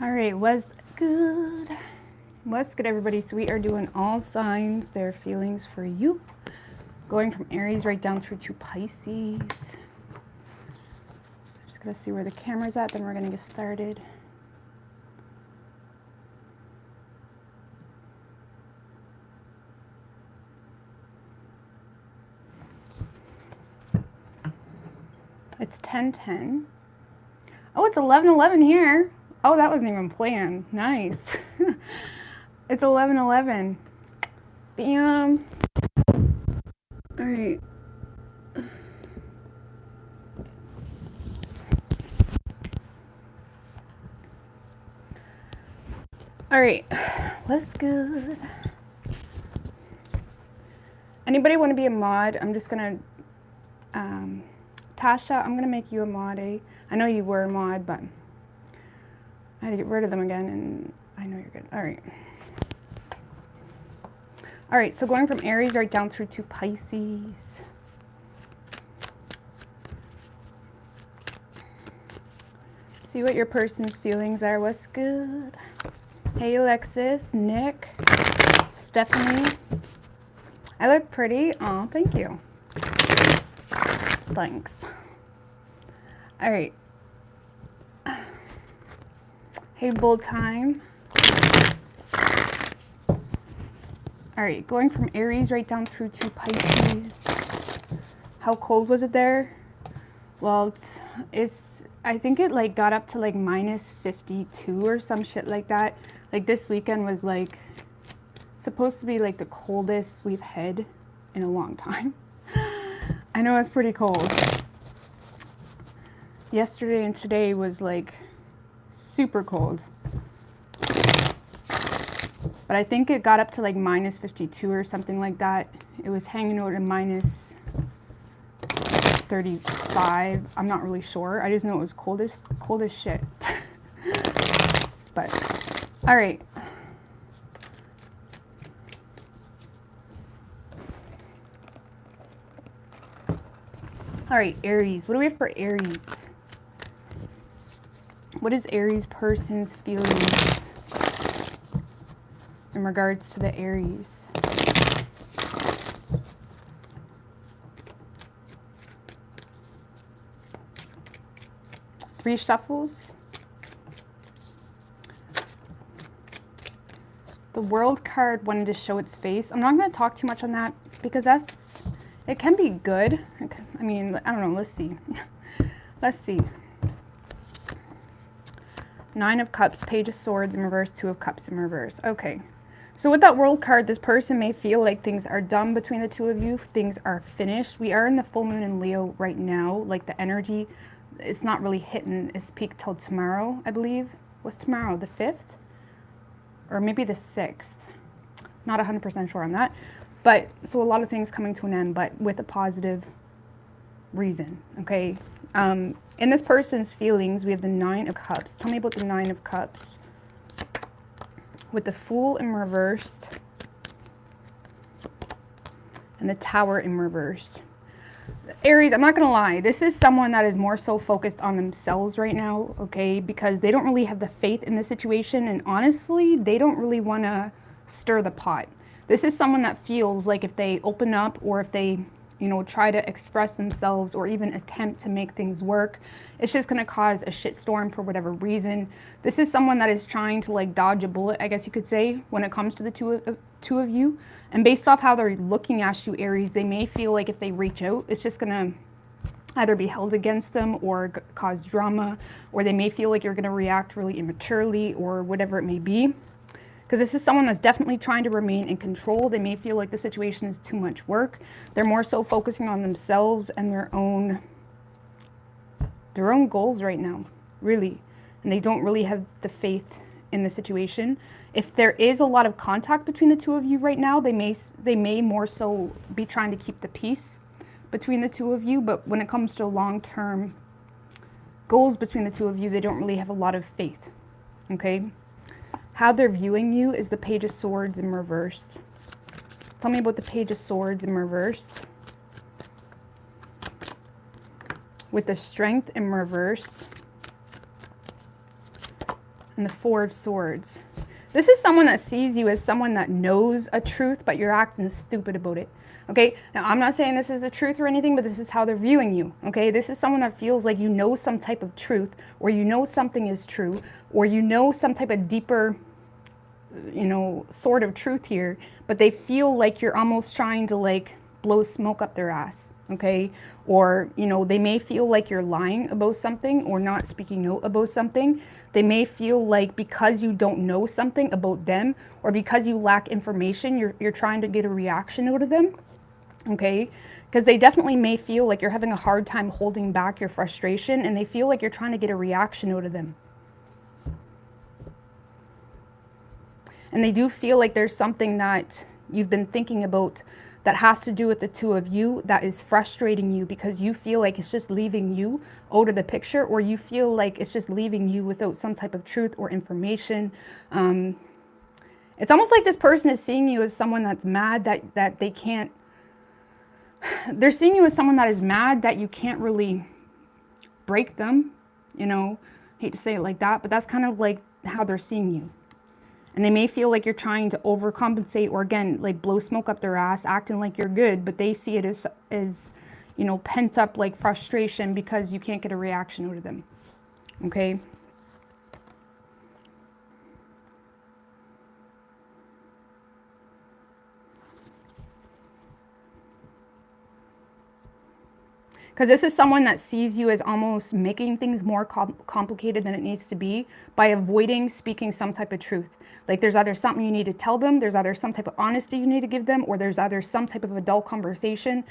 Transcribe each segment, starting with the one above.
All right, what's good? What's good, everybody? So we are doing all signs, their feelings for you. Going from Aries right down through to Pisces. Just gonna see where the camera's at, then we're gonna get started. It's 10:10. Oh, it's 11:11 here. Oh, that wasn't even planned. Nice. It's 11:11. Bam. All right. All right. What's good? Anybody want to be a mod? I'm just gonna Tasha, I'm gonna make you a mod, eh? I know you were a mod, but I had to get rid of them again, and I know you're good. All right. All right, so going from Aries right down through to Pisces. See what your person's feelings are. What's good? Hey, Alexis, Nick, Stephanie. I look pretty. Oh, thank you. Thanks. All right. Hey, Bold Time. All right, going from Aries right down through to Pisces. How cold was it there? Well, it's I think it like got up to like minus 52 or some shit like that. Like this weekend was like supposed to be like the coldest we've had in a long time. I know it's pretty cold. Yesterday and today was like super cold. But I think it got up to like minus 52 or something like that. It was hanging out at minus 35. I'm not really sure. I just know it was cold as shit. But, all right. All right, Aries. What do we have for Aries? What is Aries person's feelings in regards to the Aries? Three shuffles. The World card wanted to show its face. I'm not going to talk too much on that because it can be good. I mean, I don't know. Let's see. Let's see. Nine of Cups, Page of Swords in reverse, Two of Cups in reverse. Okay. So with that World card, this person may feel like things are done between the two of you. Things are finished. We are in the full moon in Leo right now. Like the energy, it's not really hitting its peak till tomorrow, I believe. What's tomorrow? The 5th? Or maybe the 6th. Not 100% sure on that. But so a lot of things coming to an end, but with a positive reason, okay? In this person's feelings, we have the Nine of Cups. Tell me about the Nine of Cups. With the Fool in reversed and the Tower in reversed. Aries, I'm not going to lie. This is someone that is more so focused on themselves right now, okay? Because they don't really have the faith in the situation. And honestly, they don't really want to stir the pot. This is someone that feels like if they open up or if they, you know, try to express themselves or even attempt to make things work, it's just going to cause a shitstorm for whatever reason. This is someone that is trying to like dodge a bullet, I guess you could say, when it comes to the two of you. And based off how they're looking at you, Aries, they may feel like if they reach out, it's just going to either be held against them or cause drama, or they may feel like you're going to react really immaturely or whatever it may be. Because this is someone that's definitely trying to remain in control. They may feel like the situation is too much work. They're more so focusing on themselves and their own goals right now, really. And they don't really have the faith in the situation. If there is a lot of contact between the two of you right now, they may more so be trying to keep the peace between the two of you. But when it comes to long-term goals between the two of you, they don't really have a lot of faith, okay? How they're viewing you is the Page of Swords in reversed. Tell me about the Page of Swords in reversed. With the Strength in reversed. and the Four of Swords. This is someone that sees you as someone that knows a truth, but you're acting stupid about it. Okay, now I'm not saying this is the truth or anything, but this is how they're viewing you. Okay, this is someone that feels like you know some type of truth, or you know something is true, or you know some type of deeper, you know, sort of truth here, but they feel like you're almost trying to like blow smoke up their ass. Okay, or you know, they may feel like you're lying about something or not speaking out about something. They may feel like because you don't know something about them, or because you lack information, you're trying to get a reaction out of them. Okay, because they definitely may feel like you're having a hard time holding back your frustration, and they feel like you're trying to get a reaction out of them. And they do feel like there's something that you've been thinking about that has to do with the two of you that is frustrating you, because you feel like it's just leaving you out of the picture, or you feel like it's just leaving you without some type of truth or information. It's almost like this person is seeing you as someone that's mad that they can't. They're seeing you as someone that is mad that you can't really break them, you know. Hate to say it like that, but that's kind of like how they're seeing you. And they may feel like you're trying to overcompensate, or again, like blow smoke up their ass, acting like you're good, but they see it as you know, pent up like frustration because you can't get a reaction out of them. Okay. Because this is someone that sees you as almost making things more complicated than it needs to be by avoiding speaking some type of truth. Like there's either something you need to tell them, there's either some type of honesty you need to give them, or there's either some type of adult conversation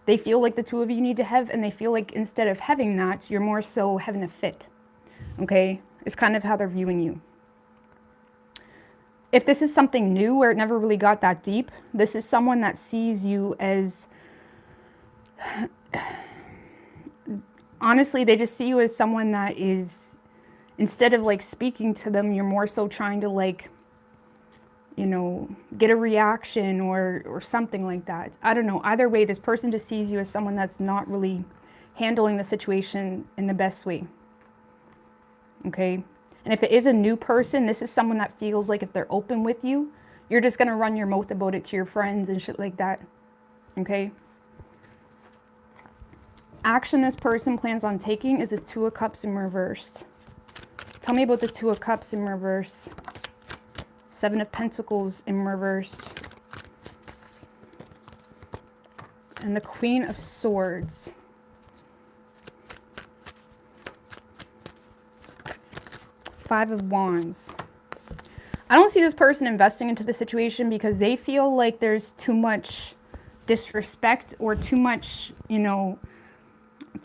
they feel like the two of you need to have, and they feel like instead of having that, you're more so having a fit. Okay? It's kind of how they're viewing you. If this is something new where it never really got that deep, this is someone that sees you as... Honestly, they just see you as someone that is, instead of like speaking to them, you're more so trying to like, you know, get a reaction or something like that. I don't know. Either way, this person just sees you as someone that's not really handling the situation in the best way. Okay? And if it is a new person, this is someone that feels like if they're open with you, you're just going to run your mouth about it to your friends and shit like that. Okay? Action this person plans on taking is a Two of Cups in reversed. Tell me about the Two of Cups in reverse. Seven of Pentacles in reverse. And the Queen of Swords. Five of Wands. I don't see this person investing into the situation because they feel like there's too much disrespect or too much, you know,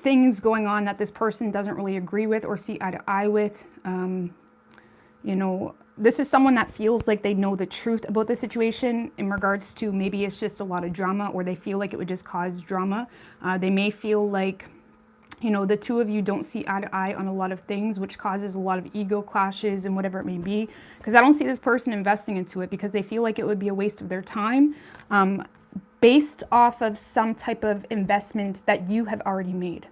things going on that this person doesn't really agree with or see eye to eye with. You know, this is someone that feels like they know the truth about the situation in regards to maybe it's just a lot of drama, or they feel like it would just cause drama. They may feel like, you know, the two of you don't see eye to eye on a lot of things, which causes a lot of ego clashes and whatever it may be. Because I don't see this person investing into it because they feel like it would be a waste of their time. Based off of some type of investment that you have already made.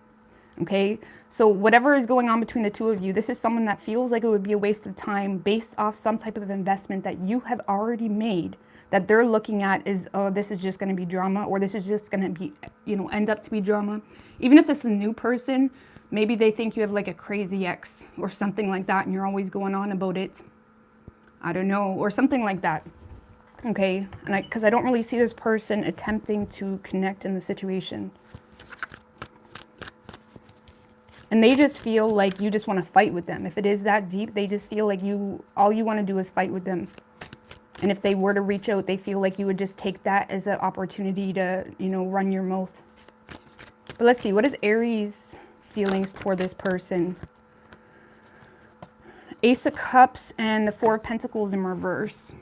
Okay, so whatever is going on between the two of you, this is someone that feels like it would be a waste of time based off some type of investment that you have already made, that they're looking at is, oh, this is just going to be drama, or this is just going to be, you know, end up to be drama. Even if it's a new person, maybe they think you have like a crazy ex or something like that, and you're always going on about it. I don't know, or something like that. Okay, and because I don't really see this person attempting to connect in the situation. And they just feel like you just want to fight with them. If it is that deep, they just feel like all you want to do is fight with them. And if they were to reach out, they feel like you would just take that as an opportunity to, you know, run your mouth. But let's see, what is Aries' feelings toward this person? Ace of Cups and the Four of Pentacles in reverse.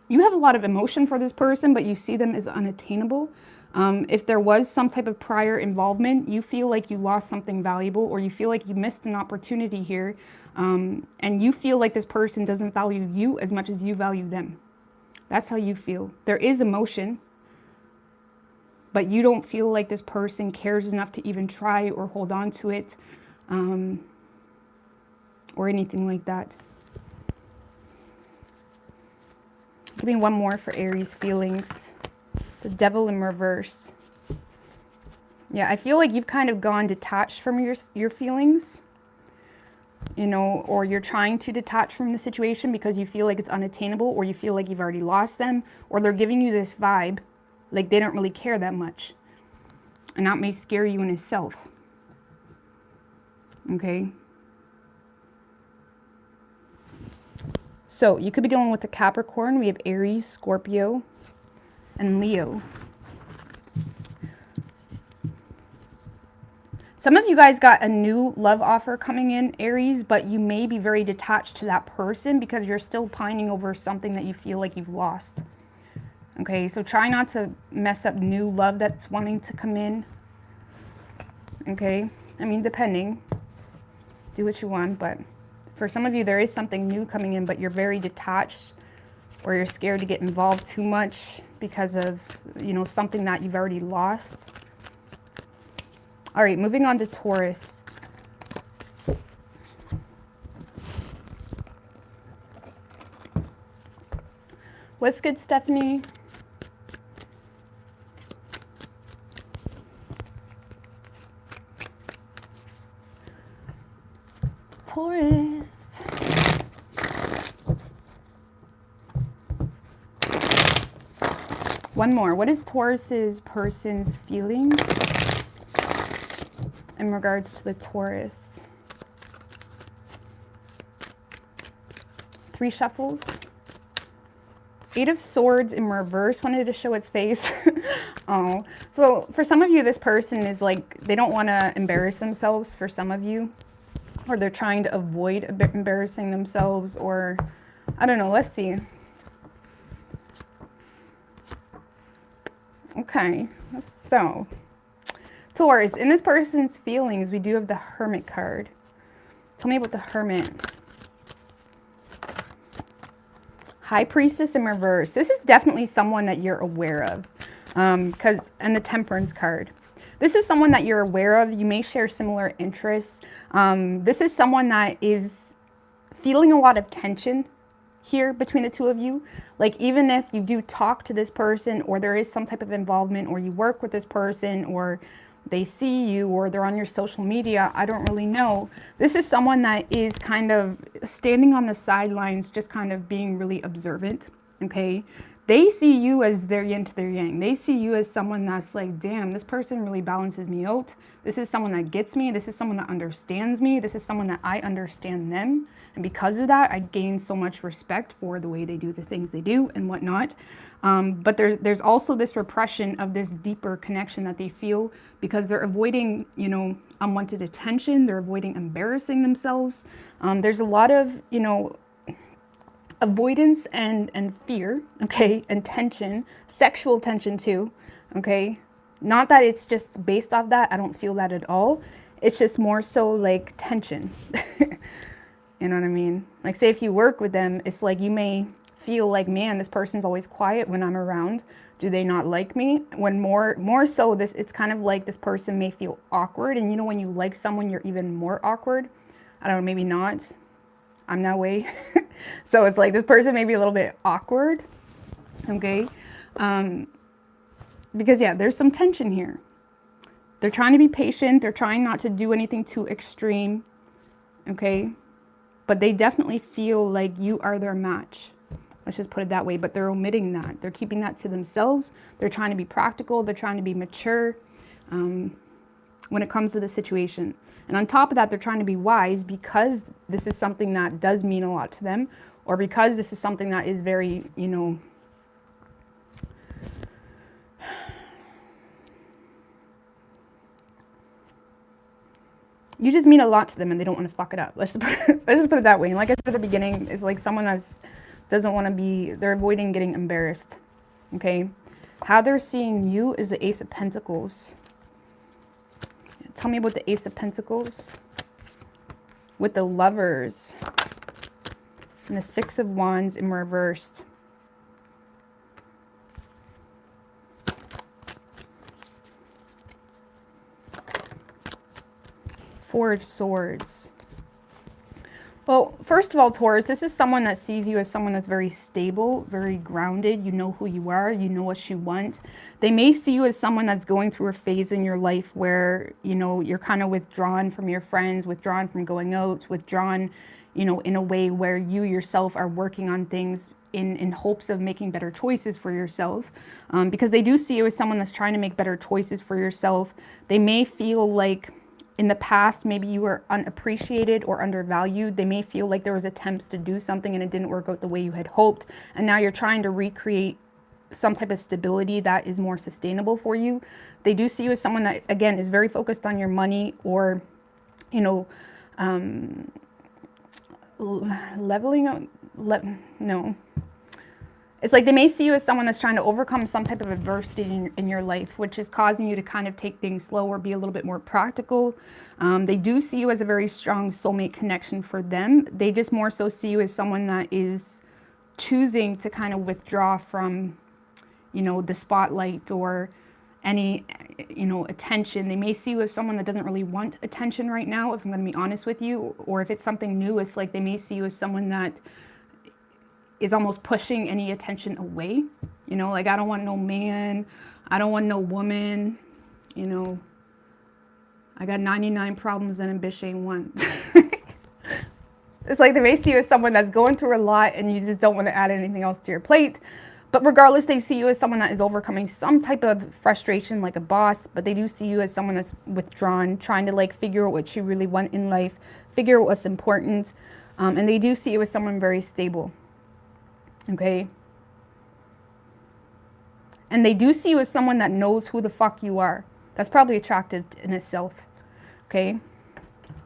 You have a lot of emotion for this person, but you see them as unattainable. If there was some type of prior involvement, you feel like you lost something valuable, or you feel like you missed an opportunity here. And you feel like this person doesn't value you as much as you value them. That's how you feel. There is emotion, but you don't feel like this person cares enough to even try or hold on to it. or anything like that. Give me one more for Aries feelings. The Devil in reverse. Yeah, I feel like you've kind of gone detached from your feelings, you know, or you're trying to detach from the situation because you feel like it's unattainable, or you feel like you've already lost them, or they're giving you this vibe like they don't really care that much. And that may scare you in itself. Okay? So you could be dealing with a Capricorn. We have Aries, Scorpio, and Leo. Some of you guys got a new love offer coming in, Aries, but you may be very detached to that person because you're still pining over something that you feel like you've lost. Okay, so try not to mess up new love that's wanting to come in. Okay, I mean, depending. Do what you want, but for some of you, there is something new coming in, but you're very detached, or you're scared to get involved too much because of, you know, something that you've already lost. All right, moving on to Taurus. What's good, Stephanie? Taurus. One more. What is Taurus's person's feelings in regards to the Taurus? 3 shuffles. 8 of Swords in reverse. Wanted to show its face. Oh, so for some of you, this person is like, they don't want to embarrass themselves for some of you, or they're trying to avoid embarrassing themselves, or I don't know. Let's see. Okay, so Taurus, in this person's feelings, we do have the Hermit card. Tell me about the Hermit. High Priestess in reverse. This is definitely someone that you're aware of, and the Temperance card. This is someone that you're aware of. You may share similar interests. This is someone that is feeling a lot of tension here between the two of you. Like, even if you do talk to this person, or there is some type of involvement, or you work with this person, or they see you, or they're on your social media, I don't really know. This is someone that is kind of standing on the sidelines, just kind of being really observant, okay? They see you as their yin to their yang. They see you as someone that's like, damn, this person really balances me out. This is someone that gets me. This is someone that understands me. This is someone that I understand them. And because of that, I gain so much respect for the way they do the things they do and whatnot. But there's also this repression of this deeper connection that they feel because they're avoiding, you know, unwanted attention. They're avoiding embarrassing themselves. There's a lot of, you know, avoidance and fear, okay, and tension, sexual tension too, okay? Not that it's just based off that. I don't feel that at all. It's just more so like tension. You know what I mean? Like, say if you work with them, it's like you may feel like, man, this person's always quiet when I'm around. Do they not like me? When more so this, it's kind of like this person may feel awkward. And you know, when you like someone, you're even more awkward. I don't know, maybe not. I'm that way. So it's like this person may be a little bit awkward. Okay. Because yeah, there's some tension here. They're trying to be patient. They're trying not to do anything too extreme. Okay. But they definitely feel like you are their match. Let's just put it that way. But they're omitting that. They're keeping that to themselves. They're trying to be practical. They're trying to be mature when it comes to the situation. And on top of that, they're trying to be wise because this is something that does mean a lot to them, or because this is something that is very, you know, you just mean a lot to them and they don't want to fuck it up. Let's just put it that way. And like I said at the beginning, it's like someone that doesn't want to be, they're avoiding getting embarrassed. Okay. How they're seeing you is the Ace of Pentacles. Tell me about the Ace of Pentacles with the Lovers and the Six of Wands in reversed. Four of Swords. Well, first of all, Taurus, this is someone that sees you as someone that's very stable, very grounded. You know who you are. You know what you want. They may see you as someone that's going through a phase in your life where, you know, you're kind of withdrawn from your friends, withdrawn from going out, withdrawn, you know, in a way where you yourself are working on things in hopes of making better choices for yourself. Because they do see you as someone that's trying to make better choices for yourself. They may feel like in the past, maybe you were unappreciated or undervalued. They may feel like there was attempts to do something and it didn't work out the way you had hoped. And now you're trying to recreate some type of stability that is more sustainable for you. They do see you as someone that, again, is very focused on your money or, you know, leveling out. No. It's like they may see you as someone that's trying to overcome some type of adversity in your life, which is causing you to kind of take things slow or be a little bit more practical. They do see you as a very strong soulmate connection for them. They just more so see you as someone that is choosing to kind of withdraw from, you know, the spotlight or any, you know, attention. They may see you as someone that doesn't really want attention right now, if I'm going to be honest with you. Or if it's something new, it's like they may see you as someone that is almost pushing any attention away. You know, like, I don't want no man, I don't want no woman, you know, I got 99 problems and ambition ain't one. It's like they may see you as someone that's going through a lot and you just don't want to add anything else to your plate. But regardless, they see you as someone that is overcoming some type of frustration, like a boss, but they do see you as someone that's withdrawn, trying to like figure out what you really want in life, figure out what's important. And they do see you as someone very stable. Okay. And they do see you as someone that knows who the fuck you are. That's probably attractive in itself. Okay.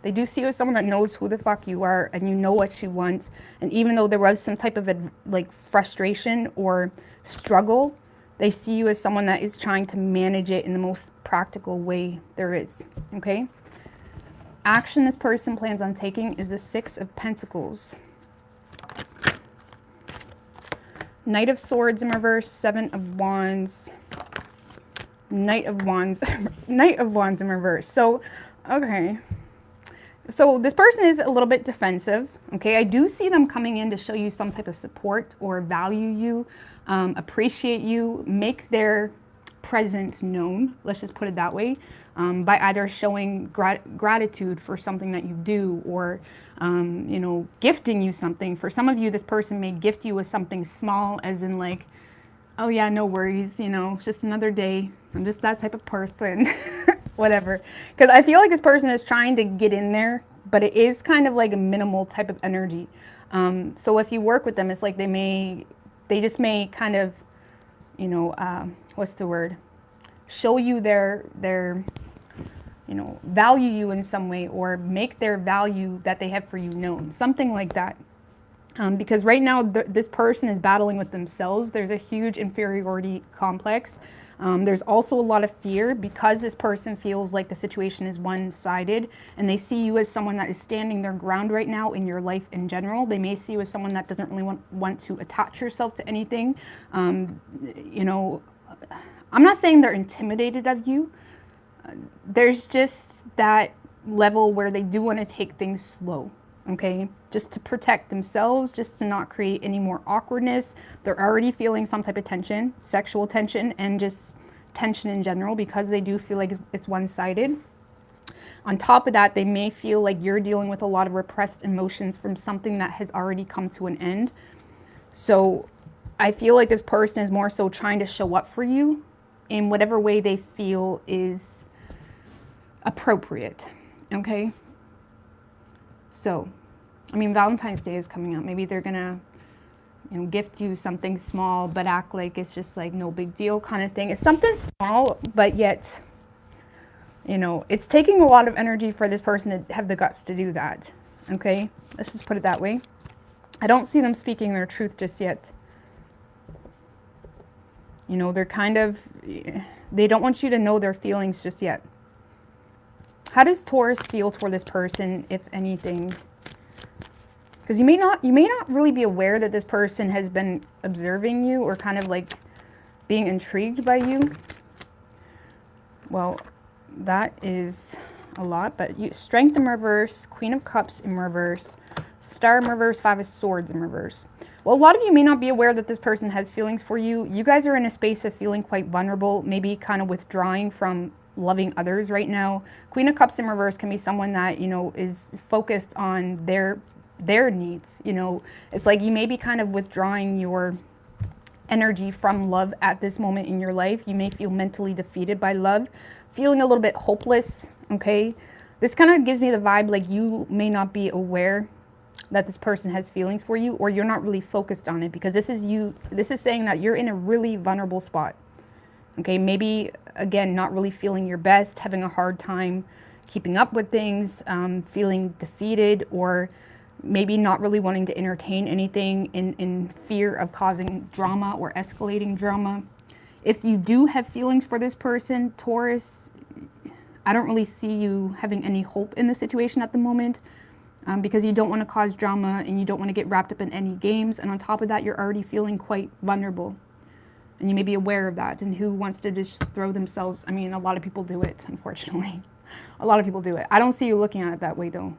They do see you as someone that knows who the fuck you are and you know what you want. And even though there was some type of like frustration or struggle, they see you as someone that is trying to manage it in the most practical way there is. Okay. Action this person plans on taking is the Six of Pentacles. Knight of Swords in reverse, Seven of Wands, Knight of Wands, Knight of Wands in reverse. So, okay. So this person is a little bit defensive, okay? I do see them coming in to show you some type of support or value you, appreciate you, make their presence known, let's just put it that way, by either showing gratitude for something that you do or, you know, gifting you something. For some of you, this person may gift you with something small, as in like, oh yeah, no worries, you know, it's just another day. I'm just that type of person, whatever. Because I feel like this person is trying to get in there, but it is kind of like a minimal type of energy. So if you work with them, it's like they just may kind of, you know, what's the word? Show you their, you know, value you in some way or make their value that they have for you known, something like that. Because right now, this person is battling with themselves. There's a huge inferiority complex. There's also a lot of fear because this person feels like the situation is one-sided and they see you as someone that is standing their ground right now in your life in general. They may see you as someone that doesn't really want to attach yourself to anything. You know, I'm not saying they're intimidated of you. There's just that level where they do want to take things slow. Okay, just to protect themselves, just to not create any more awkwardness. They're already feeling some type of tension, sexual tension, and just tension in general because they do feel like it's one-sided. On top of that, they may feel like you're dealing with a lot of repressed emotions from something that has already come to an end. So I feel like this person is more so trying to show up for you in whatever way they feel is appropriate. Okay. So, I mean, Valentine's Day is coming up. Maybe they're gonna, you know, gift you something small, but act like it's just like no big deal kind of thing. It's something small, but yet, you know, it's taking a lot of energy for this person to have the guts to do that. Okay, let's just put it that way. I don't see them speaking their truth just yet. You know, they're kind of, they don't want you to know their feelings just yet. How does Taurus feel toward this person, if anything? Because you may not really be aware that this person has been observing you or kind of like being intrigued by you. Well, that is a lot, but Strength in reverse, Queen of Cups in reverse, Star in reverse, 5 of Swords in reverse. Well, a lot of you may not be aware that this person has feelings for you. You guys are in a space of feeling quite vulnerable, maybe kind of withdrawing from loving others right now. Queen of Cups in reverse can be someone that, you know, is focused on their needs. You know, it's like you may be kind of withdrawing your energy from love at this moment in your life. You may feel mentally defeated by love, feeling a little bit hopeless, okay? This kind of gives me the vibe like you may not be aware that this person has feelings for you, or you're not really focused on it, because this is saying that you're in a really vulnerable spot. Okay, maybe again, not really feeling your best, having a hard time keeping up with things, feeling defeated, or maybe not really wanting to entertain anything in fear of causing drama or escalating drama. If you do have feelings for this person, Taurus, I don't really see you having any hope in the situation at the moment, because you don't want to cause drama and you don't want to get wrapped up in any games. And on top of that, you're already feeling quite vulnerable. And you may be aware of that. And who wants to just throw themselves? I mean, a lot of people do it, unfortunately. A lot of people do it. I don't see you looking at it that way, though.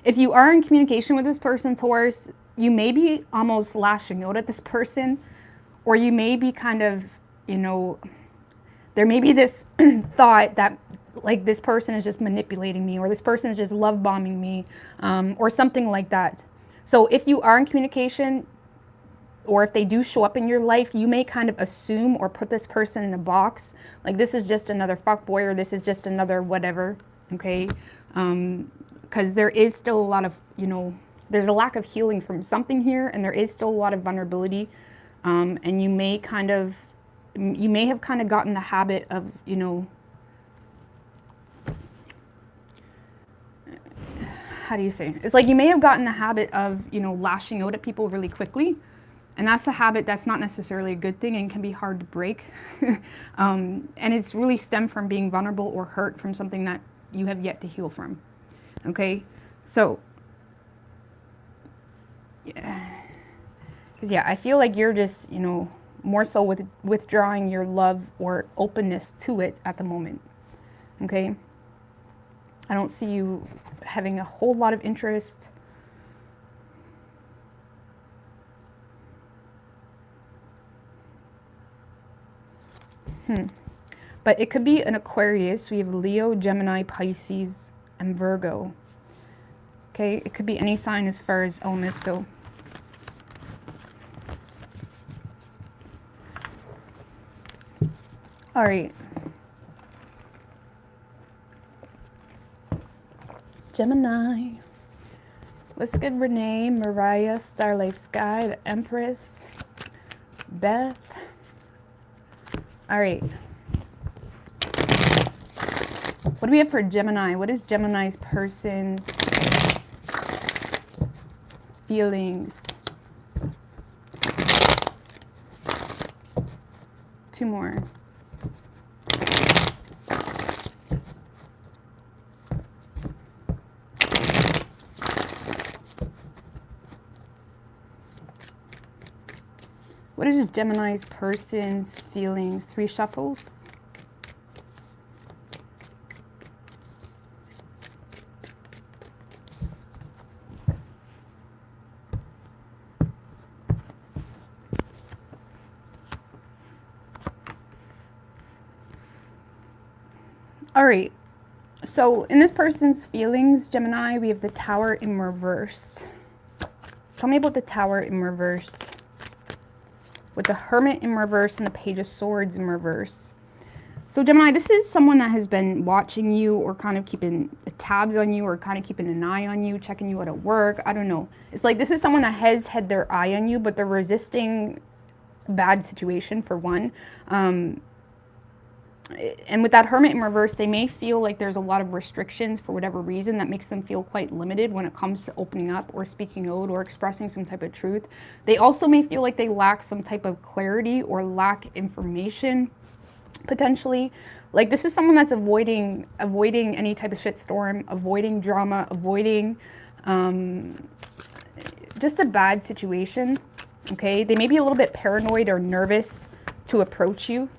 If you are in communication with this person, Taurus, you may be almost lashing out at this person, or you may be kind of, you know, there may be this thought that like this person is just manipulating me, or this person is just love bombing me, or something like that. So if you are in communication, or if they do show up in your life, you may kind of assume or put this person in a box. Like this is just another fuckboy, or this is just another whatever, okay? Because there is still a lot of, you know, there's a lack of healing from something here, and there is still a lot of vulnerability. And you may have kind of gotten the habit of, you know, how do you say? It's like you may have gotten the habit of, you know, lashing out at people really quickly. And that's a habit that's not necessarily a good thing and can be hard to break. And it's really stemmed from being vulnerable or hurt from something that you have yet to heal from. Okay? So, yeah. Because, yeah, I feel like you're just, you know, more so withdrawing your love or openness to it at the moment. Okay? I don't see you having a whole lot of interest. But it could be an Aquarius. We have Leo, Gemini, Pisces, and Virgo. Okay, it could be any sign as far as elements go. All right. Gemini. What's good, Renee, Mariah, Starlight Sky, the Empress, Beth. All right. What do we have for Gemini? What is Gemini's person's feelings? 2 more. What is Gemini's person's feelings? 3 shuffles. All right. So in this person's feelings, Gemini, we have the Tower in reverse. Tell me about the Tower in reverse. With the Hermit in reverse and the Page of Swords in reverse. So Gemini, this is someone that has been watching you, or kind of keeping tabs on you, or kind of keeping an eye on you, checking you out at work. I don't know. It's like this is someone that has had their eye on you, but they're resisting a bad situation, for one. And with that Hermit in reverse, they may feel like there's a lot of restrictions for whatever reason that makes them feel quite limited when it comes to opening up or speaking out or expressing some type of truth. They also may feel like they lack some type of clarity or lack information, potentially. Like this is someone that's avoiding any type of shitstorm, avoiding drama, avoiding just a bad situation. Okay, they may be a little bit paranoid or nervous to approach you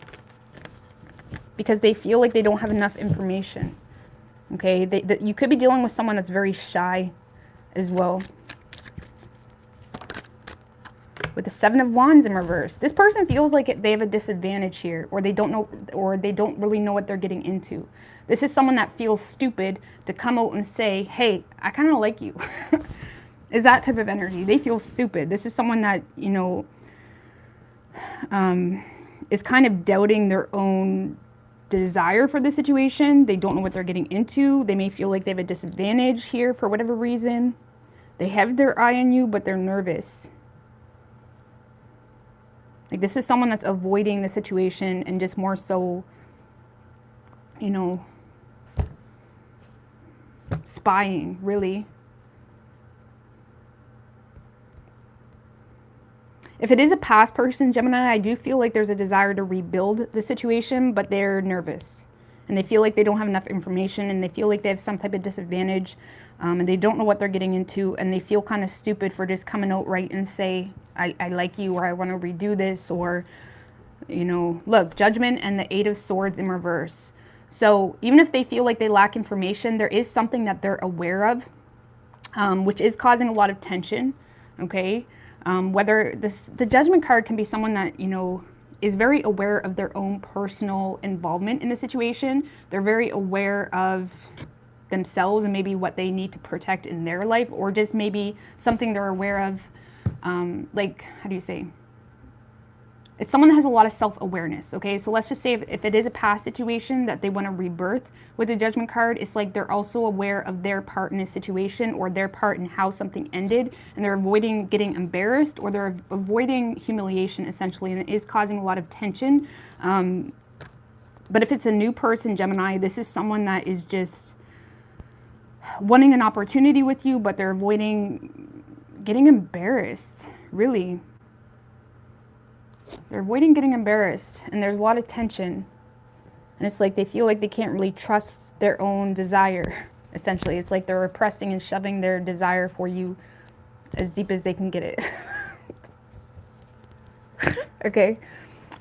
because they feel like they don't have enough information. Okay, you could be dealing with someone that's very shy as well. With the Seven of Wands in reverse, this person feels like they have a disadvantage here, or they don't know, or they don't really know what they're getting into. This is someone that feels stupid to come out and say, hey, I kind of like you. Is that type of energy. They feel stupid. This is someone that, you know, is kind of doubting their own desire for the situation. They don't know what they're getting into. They may feel like they have a disadvantage here for whatever reason. They have their eye on you, but they're nervous. Like, this is someone that's avoiding the situation and just more so, you know, spying, really. If it is a past person, Gemini, I do feel like there's a desire to rebuild the situation, but they're nervous. And they feel like they don't have enough information, and they feel like they have some type of disadvantage, and they don't know what they're getting into, and they feel kind of stupid for just coming out right and say, I like you, or I want to redo this, or, you know, look, Judgment and the Eight of Swords in reverse. So even if they feel like they lack information, there is something that they're aware of, which is causing a lot of tension, okay? Whether the Judgment card can be someone that, you know, is very aware of their own personal involvement in the situation. They're very aware of themselves and maybe what they need to protect in their life, or just maybe something they're aware of, like, how do you say? It's someone that has a lot of self-awareness, okay? So let's just say if it is a past situation that they want to rebirth with the Judgment card, it's like they're also aware of their part in a situation, or their part in how something ended, and they're avoiding getting embarrassed, or they're avoiding humiliation, essentially, and it is causing a lot of tension. But if it's a new person, Gemini, this is someone that is just wanting an opportunity with you, but they're avoiding getting embarrassed, really. They're avoiding getting embarrassed, and there's a lot of tension. And it's like they feel like they can't really trust their own desire, essentially. It's like they're repressing and shoving their desire for you as deep as they can get it. Okay.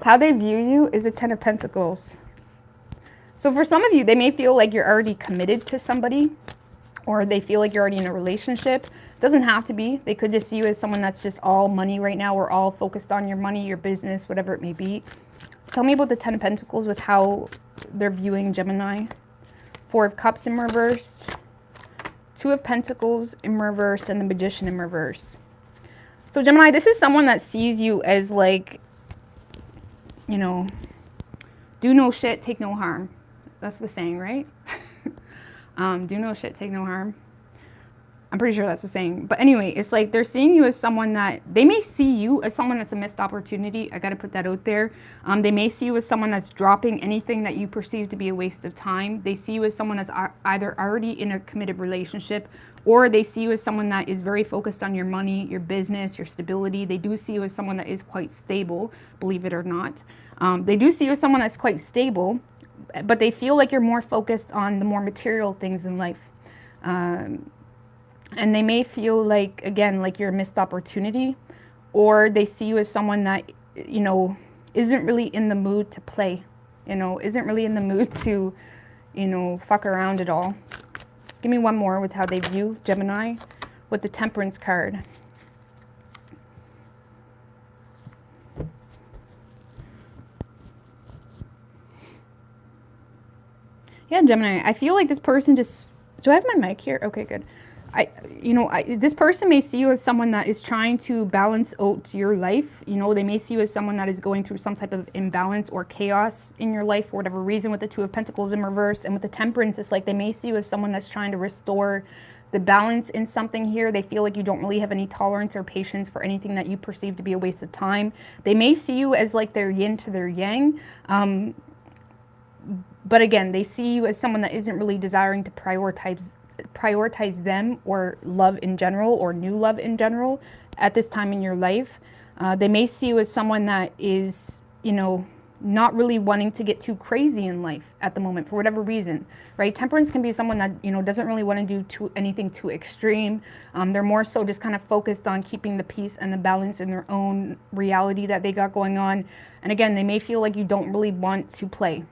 How they view you is the Ten of Pentacles. So for some of you, they may feel like you're already committed to somebody, or they feel like you're already in a relationship. Doesn't have to be. They could just see you as someone that's just all money right now, or all focused on your money, your business, whatever it may be. Tell me about the Ten of Pentacles with how they're viewing Gemini. Four of Cups in reverse, Two of Pentacles in reverse, and the Magician in reverse. So Gemini, this is someone that sees you as like, you know, do no shit, take no harm. That's the saying, right? Do no shit, take no harm. I'm pretty sure that's the saying. But anyway, it's like they're seeing you as someone that, they may see you as someone that's a missed opportunity. I got to put that out there. They may see you as someone that's dropping anything that you perceive to be a waste of time. They see you as someone that's either already in a committed relationship, or they see you as someone that is very focused on your money, your business, your stability. They do see you as someone that is quite stable, believe it or not. They do see you as someone that's quite stable, but they feel like you're more focused on the more material things in life. And they may feel like, again, like you're a missed opportunity, or they see you as someone that, you know, isn't really in the mood to play, you know, isn't really in the mood to, you know, fuck around at all. Give me one more with how they view Gemini with the Temperance card. Yeah, Gemini, I feel like this person just, do I have my mic here? Okay, good. This person may see you as someone that is trying to balance out your life. You know, they may see you as someone that is going through some type of imbalance or chaos in your life for whatever reason, with the Two of Pentacles in reverse. And with the Temperance, it's like they may see you as someone that's trying to restore the balance in something here. They feel like you don't really have any tolerance or patience for anything that you perceive to be a waste of time. They may see you as like their yin to their yang. But again, they see you as someone that isn't really desiring to prioritize them or love in general, or new love in general at this time in your life. They may see you as someone that is, you know, not really wanting to get too crazy in life at the moment for whatever reason, right? Temperance can be someone that, doesn't really want to do anything too extreme. They're more so just kind of focused on keeping the peace and the balance in their own reality that they got going on. And again, they may feel like you don't really want to play.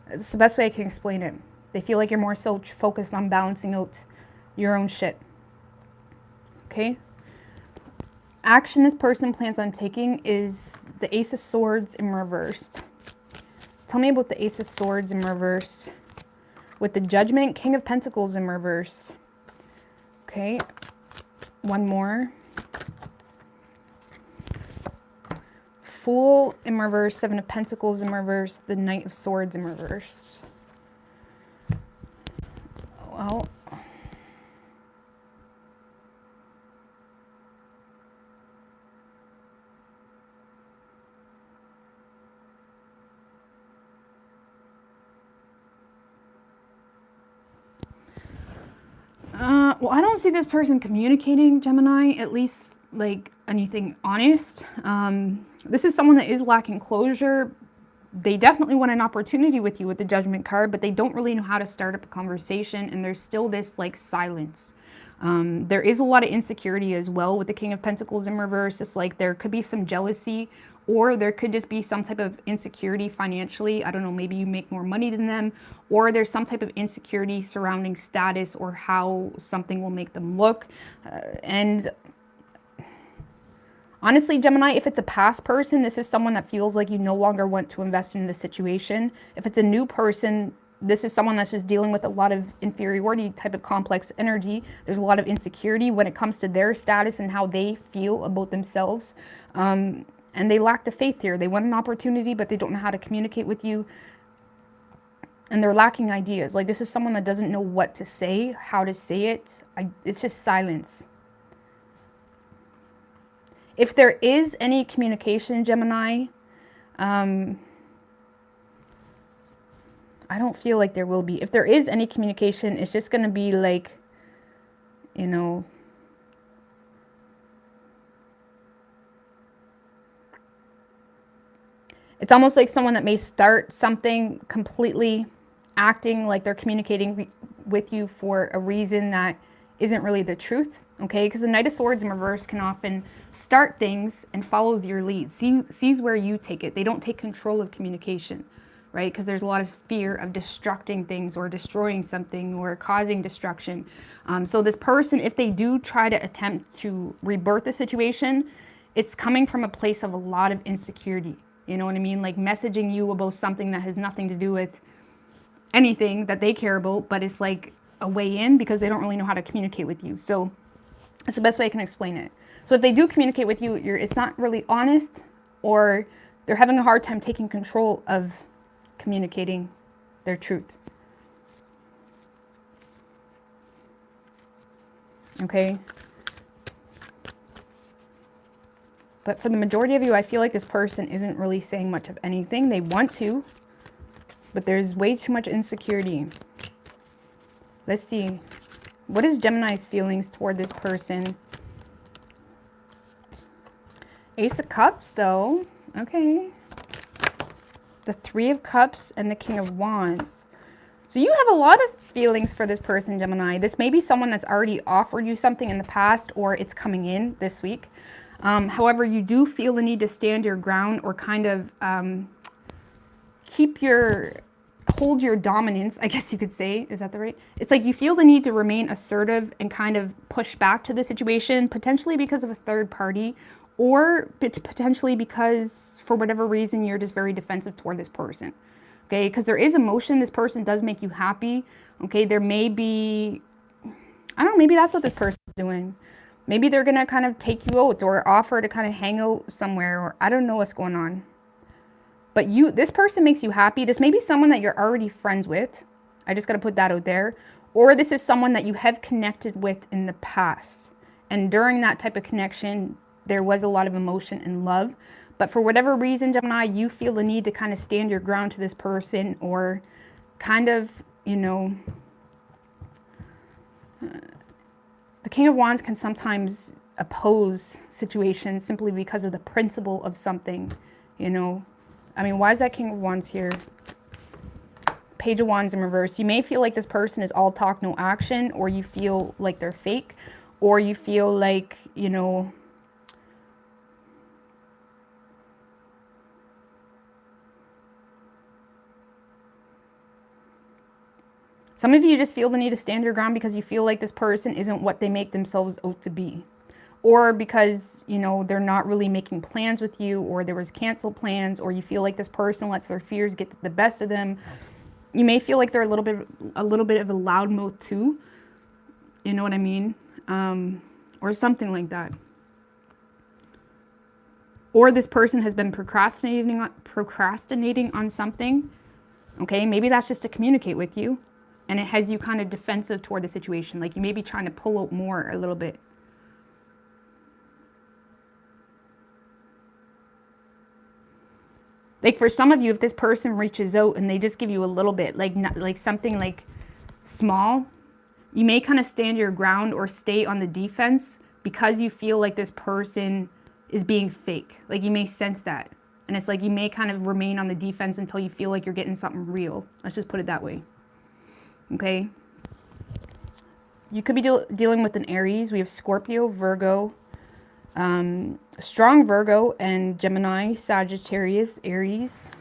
It's the best way I can explain it. They feel like you're more so focused on balancing out your own shit. Okay? Action this person plans on taking is the Ace of Swords in reverse. Tell me about the Ace of Swords in reverse. With the Judgment, King of Pentacles in reverse. Okay. One more. Fool in reverse, Seven of Pentacles in reverse, the Knight of Swords in reverse. Well, I don't see this person communicating, Gemini, at least like anything honest. This is someone that is lacking closure. They definitely want an opportunity with you with the Judgment card, but they don't really know how to start up a conversation, and there's still this like silence. There is a lot of insecurity as well with the King of Pentacles in reverse. It's like there could be some jealousy, or there could just be some type of insecurity financially. I don't know, maybe you make more money than them, or there's some type of insecurity surrounding status or how something will make them look. And honestly, Gemini, if it's a past person, this is someone that feels like you no longer want to invest in the situation. If it's a new person, this is someone that's just dealing with a lot of inferiority type of complex energy. There's a lot of insecurity when it comes to their status and how they feel about themselves. And they lack the faith here. They want an opportunity, but they don't know how to communicate with you. And they're lacking ideas. Like, this is someone that doesn't know what to say, how to say it. It's just silence. If there is any communication, Gemini, I don't feel like there will be. If there is any communication, it's just going to be like, it's almost like someone that may start something completely acting like they're communicating with you for a reason that isn't really the truth, okay? Because the Knight of Swords in reverse can often start things and follows your lead, sees where you take it. They don't take control of communication, right? Because there's a lot of fear of destructing things or destroying something or causing destruction. So this person, if they do try to attempt to rebirth the situation, it's coming from a place of a lot of insecurity. You know what I mean? Like messaging you about something that has nothing to do with anything that they care about, but it's like a way in because they don't really know how to communicate with you. So it's the best way I can explain it. So if they do communicate with you, it's not really honest, or they're having a hard time taking control of communicating their truth. Okay? But for the majority of you, I feel like this person isn't really saying much of anything. They want to, but there's way too much insecurity. Let's see. What is Gemini's feelings toward this person? Ace of Cups, though. Okay. The Three of Cups and the King of Wands. So you have a lot of feelings for this person, Gemini. This may be someone that's already offered you something in the past, or it's coming in this week. However, you do feel the need to stand your ground, or kind of hold your dominance, I guess you could say. Is that the right? It's like you feel the need to remain assertive and kind of push back to the situation, potentially because of a third party, or potentially because for whatever reason you're just very defensive toward this person. Okay, because there is emotion. This person does make you happy. Okay, there may be, I don't know, maybe that's what this person's doing. Maybe they're going to kind of take you out or offer to kind of hang out somewhere, or I don't know what's going on. But this person makes you happy. This may be someone that you're already friends with. I just got to put that out there. Or this is someone that you have connected with in the past. And during that type of connection, there was a lot of emotion and love. But for whatever reason, Gemini, you feel the need to kind of stand your ground to this person, or kind of, the King of Wands can sometimes oppose situations simply because of the principle of something, you know. I mean, why is that King of Wands here? Page of Wands in reverse. You may feel like this person is all talk, no action, or you feel like they're fake, or you feel like, you know, some of you just feel the need to stand your ground because you feel like this person isn't what they make themselves out to be. Or because, you know, they're not really making plans with you, or there was canceled plans, or you feel like this person lets their fears get the best of them. You may feel like they're a little bit of a loudmouth too. You know what I mean? Or something like that. Or this person has been procrastinating on something. Okay, maybe that's just to communicate with you. And it has you kind of defensive toward the situation. Like you may be trying to pull out more a little bit. Like for some of you, if this person reaches out and they just give you a little bit, like something like small, you may kind of stand your ground or stay on the defense because you feel like this person is being fake. Like you may sense that. And it's like you may kind of remain on the defense until you feel like you're getting something real. Let's just put it that way. Okay? You could be dealing with an Aries. We have Scorpio, Virgo, strong Virgo, and Gemini, Sagittarius, Aries.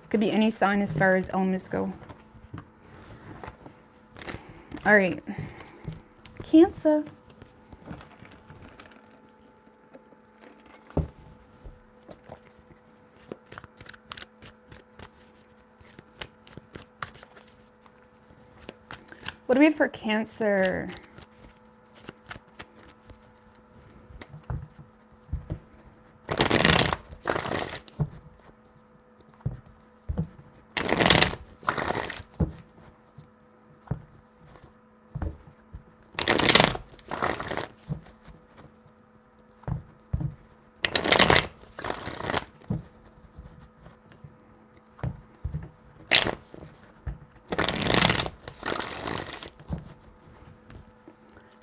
Could be any sign as far as elements go. All right. Cancer. What do we have for Cancer?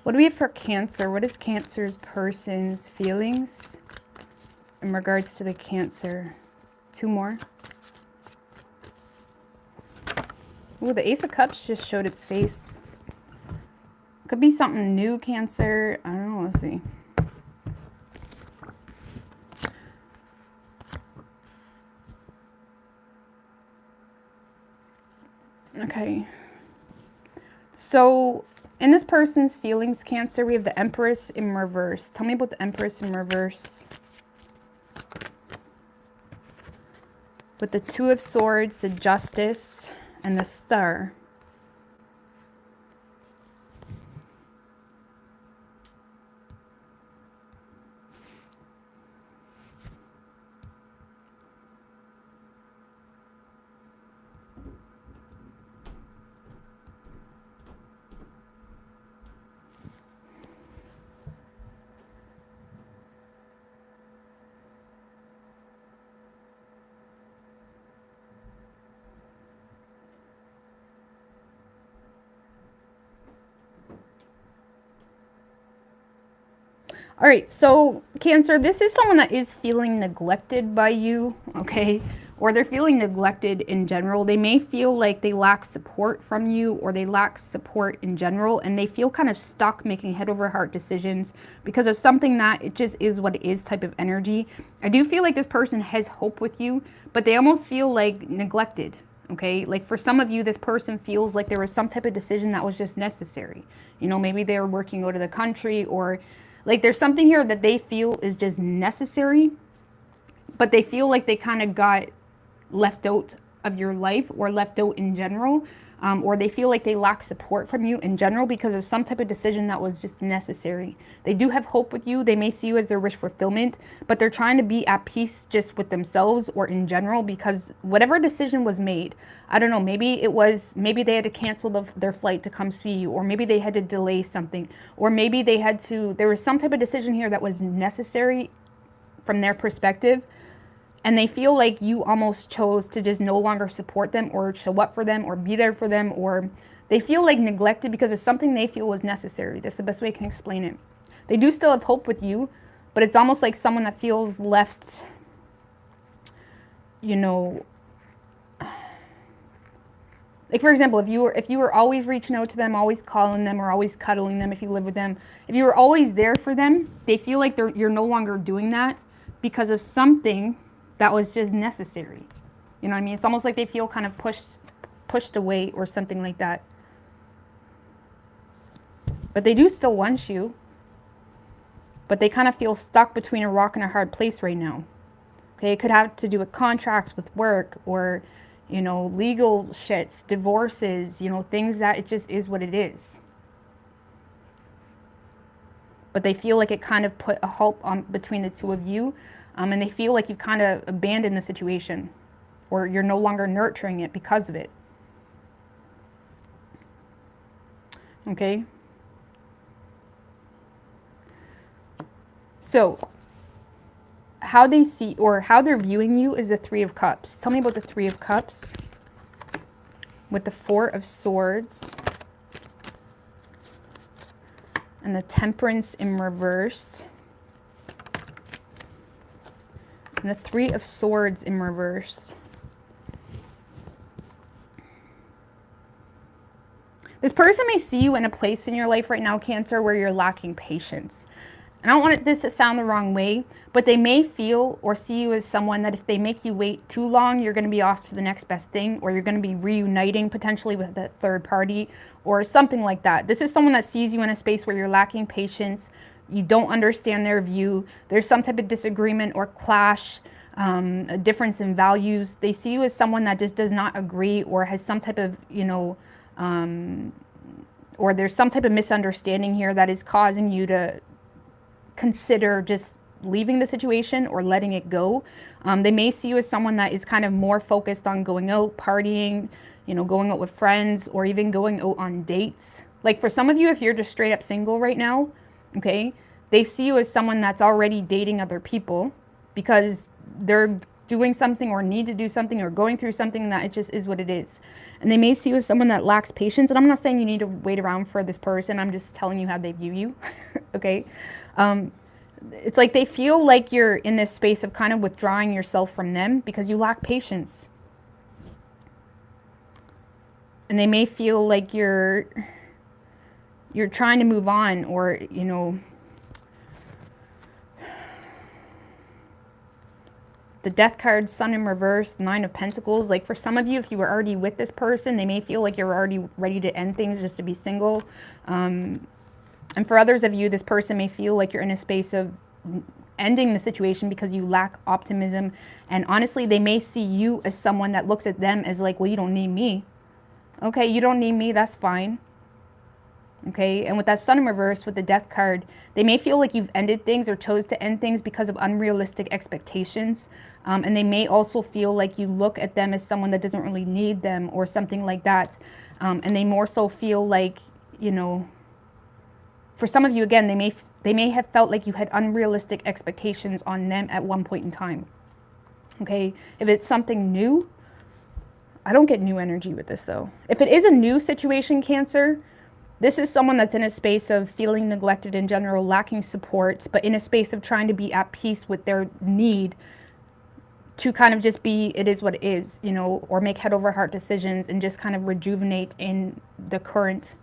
What do we have for Cancer? What is Cancer's person's feelings in regards to the Cancer? Two more. Ooh, the Ace of Cups just showed its face. Could be something new, Cancer. I don't know. Let's see. Okay. So in this person's feelings, Cancer, we have the Empress in reverse. Tell me about the Empress in reverse. With the Two of Swords, the Justice, and the Star. All right, so Cancer, this is someone that is feeling neglected by you, okay? Or they're feeling neglected in general. They may feel like they lack support from you, or they lack support in general, and they feel kind of stuck making head over heart decisions because of something that it just is what it is type of energy. I do feel like this person has hope with you, but they almost feel like neglected, okay? Like for some of you, this person feels like there was some type of decision that was just necessary. You know, maybe they were working out of the country, or like there's something here that they feel is just necessary, but they feel like they kind of got left out of your life, or left out in general, or they feel like they lack support from you in general because of some type of decision that was just necessary. They do have hope with you. They may see you as their wish fulfillment, but they're trying to be at peace just with themselves or in general because whatever decision was made, I don't know, maybe they had to cancel their flight to come see you, or maybe they had to delay something, or maybe there was some type of decision here that was necessary from their perspective. And they feel like you almost chose to just no longer support them or show up for them or be there for them, or they feel like neglected because of something they feel was necessary. That's the best way I can explain it. They do still have hope with you, but it's almost like someone that feels left, you know, like for example, if you were always reaching out to them, always calling them, or always cuddling them if you live with them, if you were always there for them, they feel like you're no longer doing that because of something that was just necessary. You know what I mean? It's almost like they feel kind of pushed away or something like that. But they do still want you. But they kind of feel stuck between a rock and a hard place right now. Okay, it could have to do with contracts, with work, or, you know, legal shits, divorces, you know, things that it just is what it is. But they feel like it kind of put a halt on between the two of you. And they feel like you've kind of abandoned the situation, or you're no longer nurturing it because of it. Okay. So how they see or how they're viewing you is the Three of Cups. Tell me about the Three of Cups with the Four of Swords and the Temperance in reverse and the Three of Swords in reverse. This person may see you in a place in your life right now, Cancer, where you're lacking patience. And I don't want this to sound the wrong way, but they may feel or see you as someone that if they make you wait too long, you're going to be off to the next best thing, or you're going to be reuniting potentially with a third party or something like that. This is someone that sees you in a space where you're lacking patience. You don't understand their view. There's some type of disagreement or clash, a difference in values. They see you as someone that just does not agree or has some type of, you know, or there's some type of misunderstanding here that is causing you to consider just leaving the situation or letting it go. They may see you as someone that is kind of more focused on going out, partying, you know, going out with friends, or even going out on dates. Like for some of you, if you're just straight up single right now, okay, they see you as someone that's already dating other people because they're doing something or need to do something or going through something that it just is what it is. And they may see you as someone that lacks patience. And I'm not saying you need to wait around for this person. I'm just telling you how they view you. Okay. It's like they feel like you're in this space of kind of withdrawing yourself from them because you lack patience. And they may feel like you're trying to move on, or, you know, the Death card, Sun in reverse, Nine of Pentacles. Like for some of you, if you were already with this person, they may feel like you're already ready to end things just to be single. And for others of you, this person may feel like you're in a space of ending the situation because you lack optimism. And honestly, they may see you as someone that looks at them as like, well, you don't need me. Okay, you don't need me, that's fine. Okay, and with that Sun in reverse, with the Death card, they may feel like you've ended things or chose to end things because of unrealistic expectations. And they may also feel like you look at them as someone that doesn't really need them or something like that. And they more so feel like, you know, for some of you, again, they may have felt like you had unrealistic expectations on them at one point in time. Okay, if it's something new, I don't get new energy with this though. If it is a new situation, Cancer, this is someone that's in a space of feeling neglected in general, lacking support, but in a space of trying to be at peace with their need to kind of just be, it is what it is, you know, or make head over heart decisions and just kind of rejuvenate in the current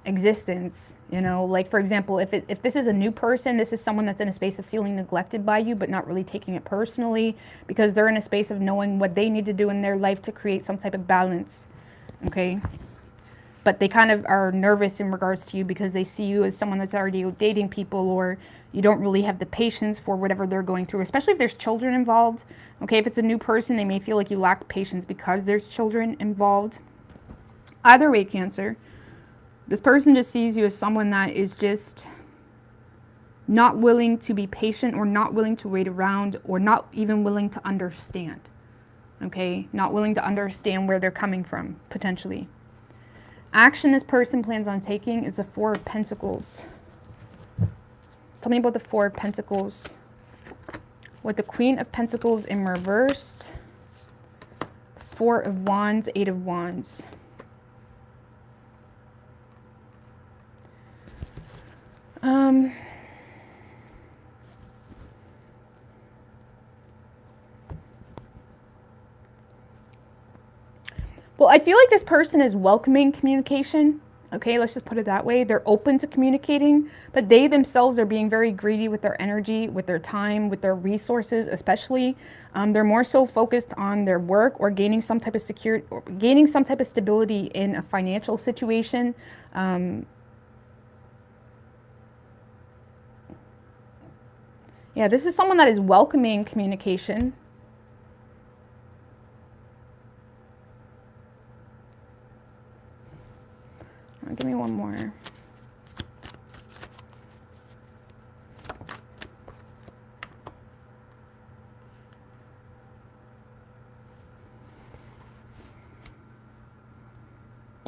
existence, you know. Like for example, if this is a new person, this is someone that's in a space of feeling neglected by you but not really taking it personally because they're in a space of knowing what they need to do in their life to create some type of balance. Okay, but they kind of are nervous in regards to you because they see you as someone that's already dating people, or you don't really have the patience for whatever they're going through, especially if there's children involved. Okay, if it's a new person, they may feel like you lack patience because there's children involved. Either way, Cancer, this person just sees you as someone that is just not willing to be patient, or not willing to wait around, or not even willing to understand. Okay, not willing to understand where they're coming from, potentially. Action this person plans on taking is the Four of Pentacles. Tell me about the Four of Pentacles with the Queen of Pentacles in reverse, Four of Wands, Eight of Wands. Well, I feel like this person is welcoming communication. Okay, let's just put it that way. They're open to communicating, but they themselves are being very greedy with their energy, with their time, with their resources, especially. They're more so focused on their work or gaining some type of security, or gaining some type of stability in a financial situation. Yeah, this is someone that is welcoming communication. Give me one more.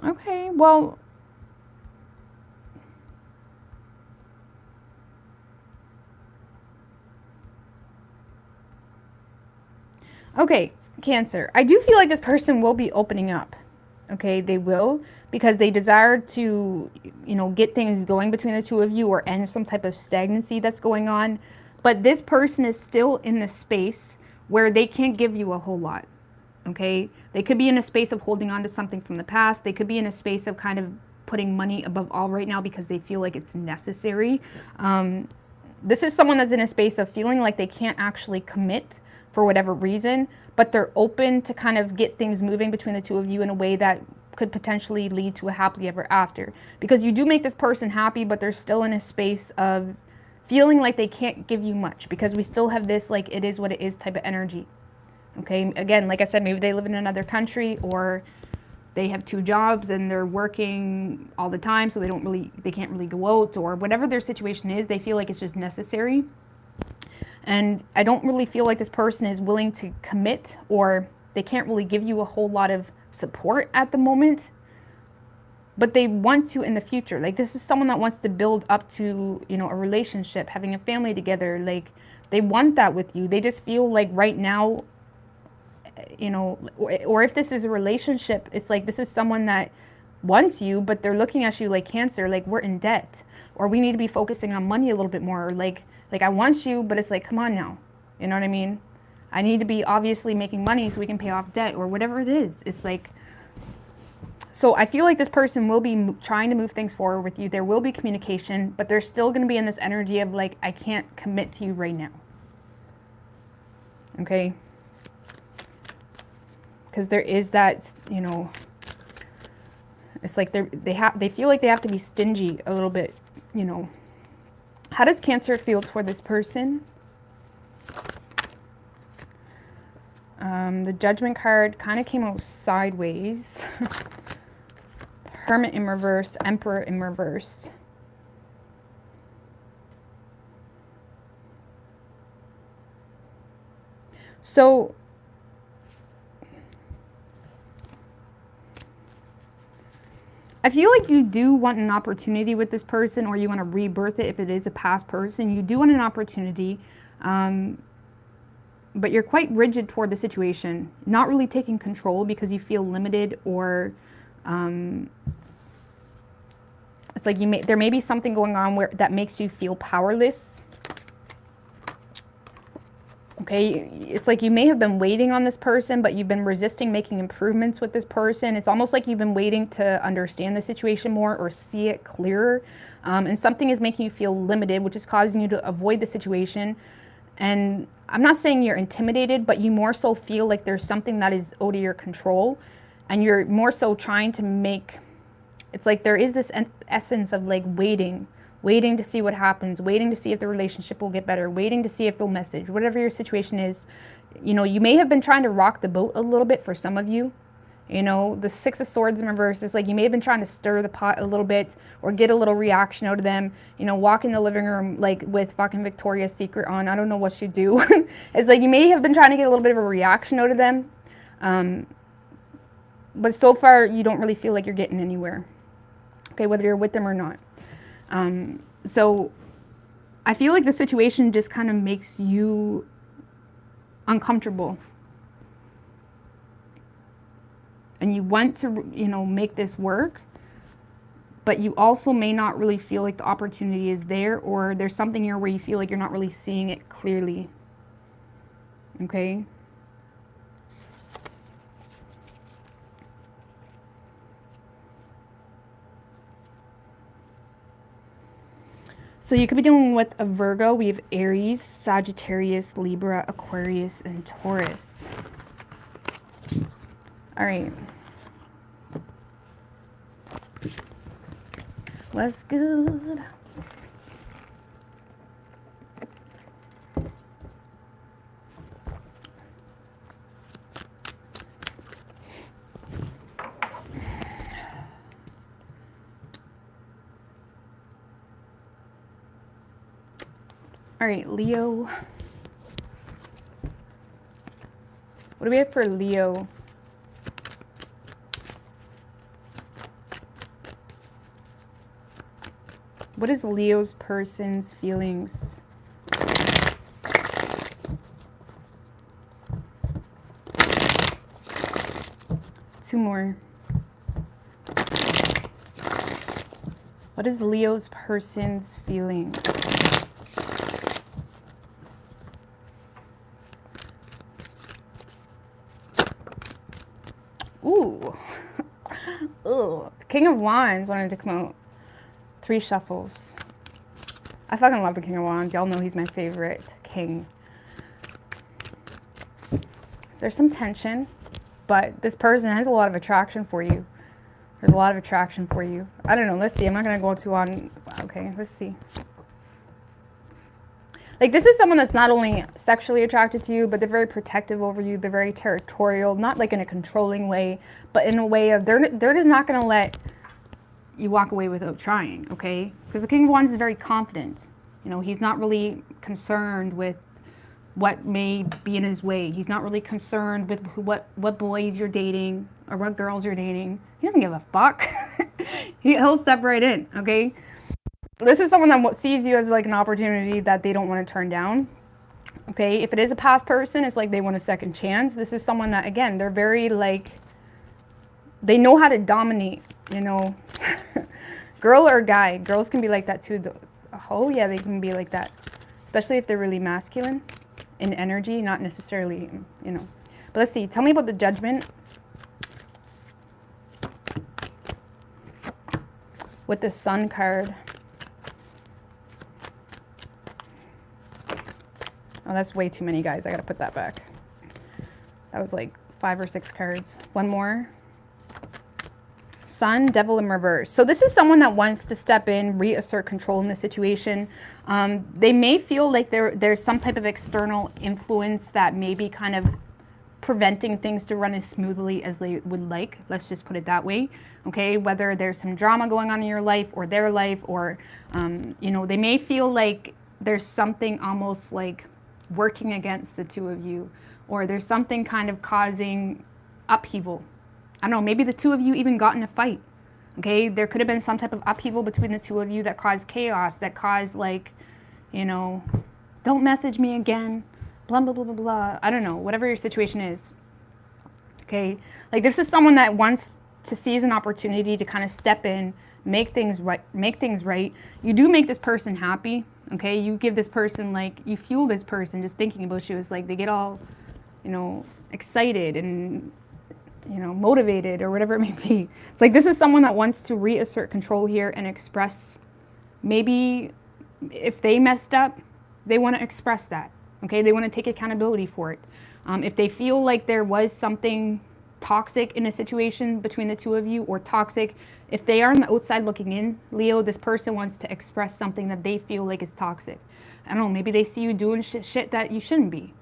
Okay, well, okay, Cancer. I do feel like this person will be opening up. Okay, they will, because they desire to, get things going between the two of you or end some type of stagnancy that's going on. But this person is still in the space where they can't give you a whole lot. Okay, they could be in a space of holding on to something from the past. They could be in a space of kind of putting money above all right now because they feel like it's necessary. This is someone that's in a space of feeling like they can't actually commit for whatever reason, but they're open to kind of get things moving between the two of you in a way that could potentially lead to a happily ever after. Because you do make this person happy, but they're still in a space of feeling like they can't give you much, because we still have this like it is what it is type of energy. Okay, again, like I said, maybe they live in another country, or they have 2 jobs and they're working all the time, so they can't really go out, or whatever their situation is, they feel like it's just necessary. And I don't really feel like this person is willing to commit, or they can't really give you a whole lot of support at the moment, but they want to in the future. Like, this is someone that wants to build up to, a relationship, having a family together. Like, they want that with you. They just feel like right now, or if this is a relationship, it's like this is someone that wants you, but they're looking at you like, Cancer, like, we're in debt, or we need to be focusing on money a little bit more, or like I want you, but it's like, come on now, you know what I mean? I need to be obviously making money so we can pay off debt, or whatever it is. It's like, so I feel like this person will be trying to move things forward with you. There will be communication, but they're still going to be in this energy of like, I can't commit to you right now. Okay? Because there is that, it's like they feel like they have to be stingy a little bit, How does Cancer feel toward this person? The Judgment card kind of came out sideways. Hermit in reverse, Emperor in reverse. So I feel like you do want an opportunity with this person, or you want to rebirth it if it is a past person. You do want an opportunity, but you're quite rigid toward the situation, not really taking control because you feel limited, or it's like there may be something going on that makes you feel powerless. Okay, it's like you may have been waiting on this person, but you've been resisting making improvements with this person. It's almost like you've been waiting to understand the situation more or see it clearer. And something is making you feel limited, which is causing you to avoid the situation. And I'm not saying you're intimidated, but you more so feel like there's something that is out of your control. And you're more so trying to make, it's like there is this essence of like waiting to see what happens, waiting to see if the relationship will get better, waiting to see if they'll message, whatever your situation is. You may have been trying to rock the boat a little bit for some of you. The 6 of Swords in reverse is like you may have been trying to stir the pot a little bit or get a little reaction out of them. Walk in the living room like with fucking Victoria's Secret on. I don't know what you do. It's like you may have been trying to get a little bit of a reaction out of them. But so far you don't really feel like you're getting anywhere. Okay, whether you're with them or not. So I feel like the situation just kind of makes you uncomfortable. And you want to, make this work, but you also may not really feel like the opportunity is there, or there's something here where you feel like you're not really seeing it clearly. Okay? So you could be dealing with a Virgo. We have Aries, Sagittarius, Libra, Aquarius, and Taurus. All right. What's good? All right, Leo. What do we have for Leo? What is Leo's person's feelings? Two more. What is Leo's person's feelings? Ooh. Ugh. King of Wands wanted to come out. 3 shuffles. I fucking love the King of Wands. Y'all know he's my favorite king. There's some tension, but this person has a lot of attraction for you. There's a lot of attraction for you. I don't know. Let's see. I'm not going to go too on. Okay, let's see. Like, this is someone that's not only sexually attracted to you, but they're very protective over you. They're very territorial, not like in a controlling way, but in a way of they're just not going to let you walk away without trying, okay? Because the King of Wands is very confident. You know, he's not really concerned with what may be in his way. He's not really concerned with what boys you're dating or what girls you're dating. He doesn't give a fuck. He'll step right in, okay? This is someone that sees you as like an opportunity that they don't want to turn down, okay? If it is a past person, it's like they want a second chance. This is someone that, again, they're very like, they know how to dominate, you know? Girl or guy. Girls can be like that too. Oh yeah, they can be like that. Especially if they're really masculine in energy, not necessarily, you know. But let's see. Tell me about the Judgment. With the Sun card. Oh, that's way too many, guys. I gotta put that back. That was like 5 or 6 cards. One more. Sun, Devil in reverse. So this is someone that wants to step in, reassert control in the situation. They may feel like there's some type of external influence that may be kind of preventing things to run as smoothly as they would like. Let's just put it that way. Okay, whether there's some drama going on in your life or their life, or, you know, they may feel like there's something almost like working against the two of you, or there's something kind of causing upheaval. I don't know, maybe the two of you even got in a fight, okay? There could have been some type of upheaval between the two of you that caused chaos, that caused like, you know, don't message me again, blah, blah, blah, blah, blah. I don't know, whatever your situation is, okay? Like, this is someone that wants to seize an opportunity to kind of step in, make things right. You do make this person happy, okay? You give this person, like, you fuel this person just thinking about you. It's like they get all, you know, excited and, you know, motivated or whatever it may be. It's like this is someone that wants to reassert control here and express, maybe if they messed up, they want to express that, okay? They want to take accountability for it. If they feel like there was something toxic in a situation between the two of you, or toxic, if they are on the outside looking in, Leo, this person wants to express something that they feel like is toxic. I don't know, maybe they see you doing shit that you shouldn't be,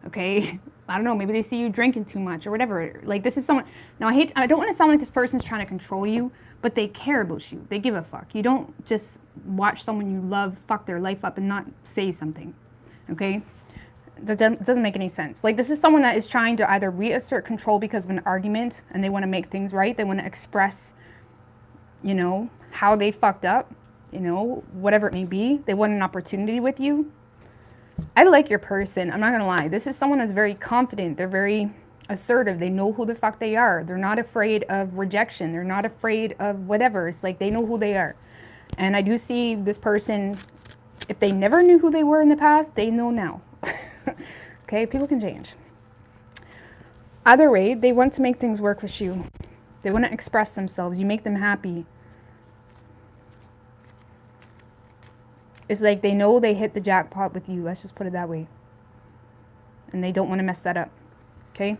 okay? I don't know, maybe they see you drinking too much or whatever. Like, this is someone, now I don't want to sound like this person's trying to control you, but they care about you. They give a fuck. You don't just watch someone you love fuck their life up and not say something, okay? That doesn't make any sense. Like, this is someone that is trying to either reassert control because of an argument and they want to make things right. They want to express, you know, how they fucked up, you know, whatever it may be. They want an opportunity with you. I like your person. I'm not going to lie. This is someone that's very confident. They're very assertive. They know who the fuck they are. They're not afraid of rejection. They're not afraid of whatever. It's like they know who they are. And I do see this person, if they never knew who they were in the past, they know now. Okay, people can change. Either way, they want to make things work with you. They want to express themselves. You make them happy. It's like they know they hit the jackpot with you. Let's just put it that way. And they don't want to mess that up. Okay?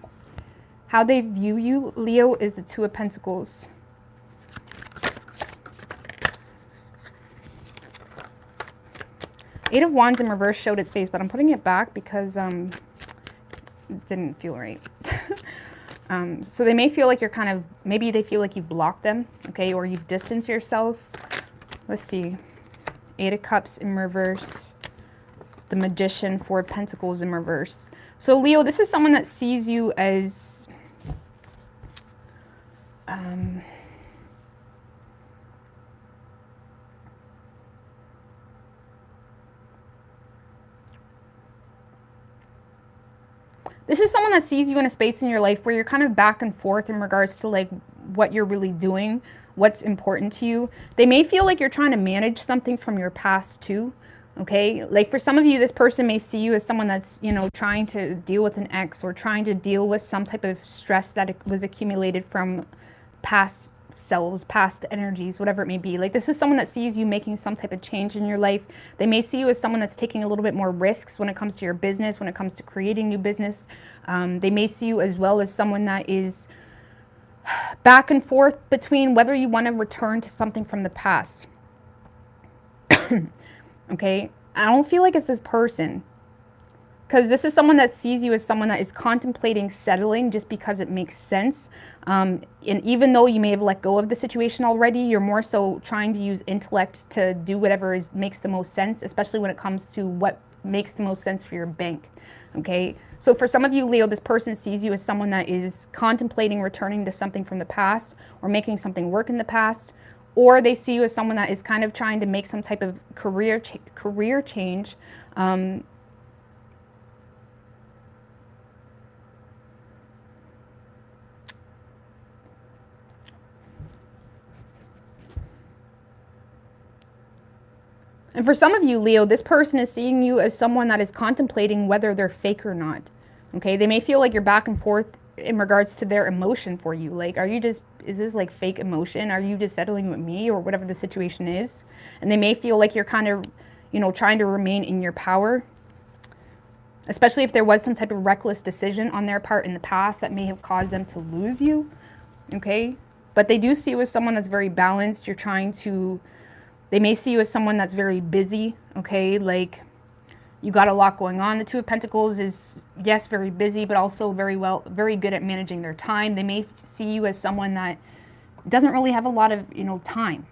How they view you, Leo, is the Two of Pentacles. Eight of Wands in reverse showed its face, but I'm putting it back because it didn't feel right. So they may feel like you're kind of, maybe they feel like you've blocked them, okay, or you've distanced yourself. Let's see. Eight of Cups in reverse. The Magician, Four of Pentacles in reverse. So Leo, this is someone that sees you as this is someone that sees you in a space in your life where you're kind of back and forth in regards to like what you're really doing, what's important to you. They may feel like you're trying to manage something from your past too. Okay, like for some of you, this person may see you as someone that's, you know, trying to deal with an ex or trying to deal with some type of stress that was accumulated from past selves, past energies, whatever it may be. Like this is someone that sees you making some type of change in your life. They may see you as someone that's taking a little bit more risks when it comes to your business, when it comes to creating new business. They may see you as well as someone that is back and forth between whether you want to return to something from the past. Okay, I don't feel like it's this person, because this is someone that sees you as someone that is contemplating settling just because it makes sense. And even though you may have let go of the situation already, you're more so trying to use intellect to do whatever makes the most sense, especially when it comes to what makes the most sense for your bank. Okay, so for some of you, Leo, this person sees you as someone that is contemplating returning to something from the past or making something work in the past. Or they see you as someone that is kind of trying to make some type of career change. And for some of you, Leo, this person is seeing you as someone that is contemplating whether they're fake or not. Okay, they may feel like you're back and forth in regards to their emotion for you. Like, is this like fake emotion? Are you just settling with me or whatever the situation is? And they may feel like you're kind of, you know, trying to remain in your power, especially if there was some type of reckless decision on their part in the past that may have caused them to lose you. Okay, but they do see you as someone that's very balanced. They may see you as someone that's very busy. Okay, like you got a lot going on. The Two of Pentacles is, yes, very busy, but also very good at managing their time. They may see you as someone that doesn't really have a lot of, you know, time,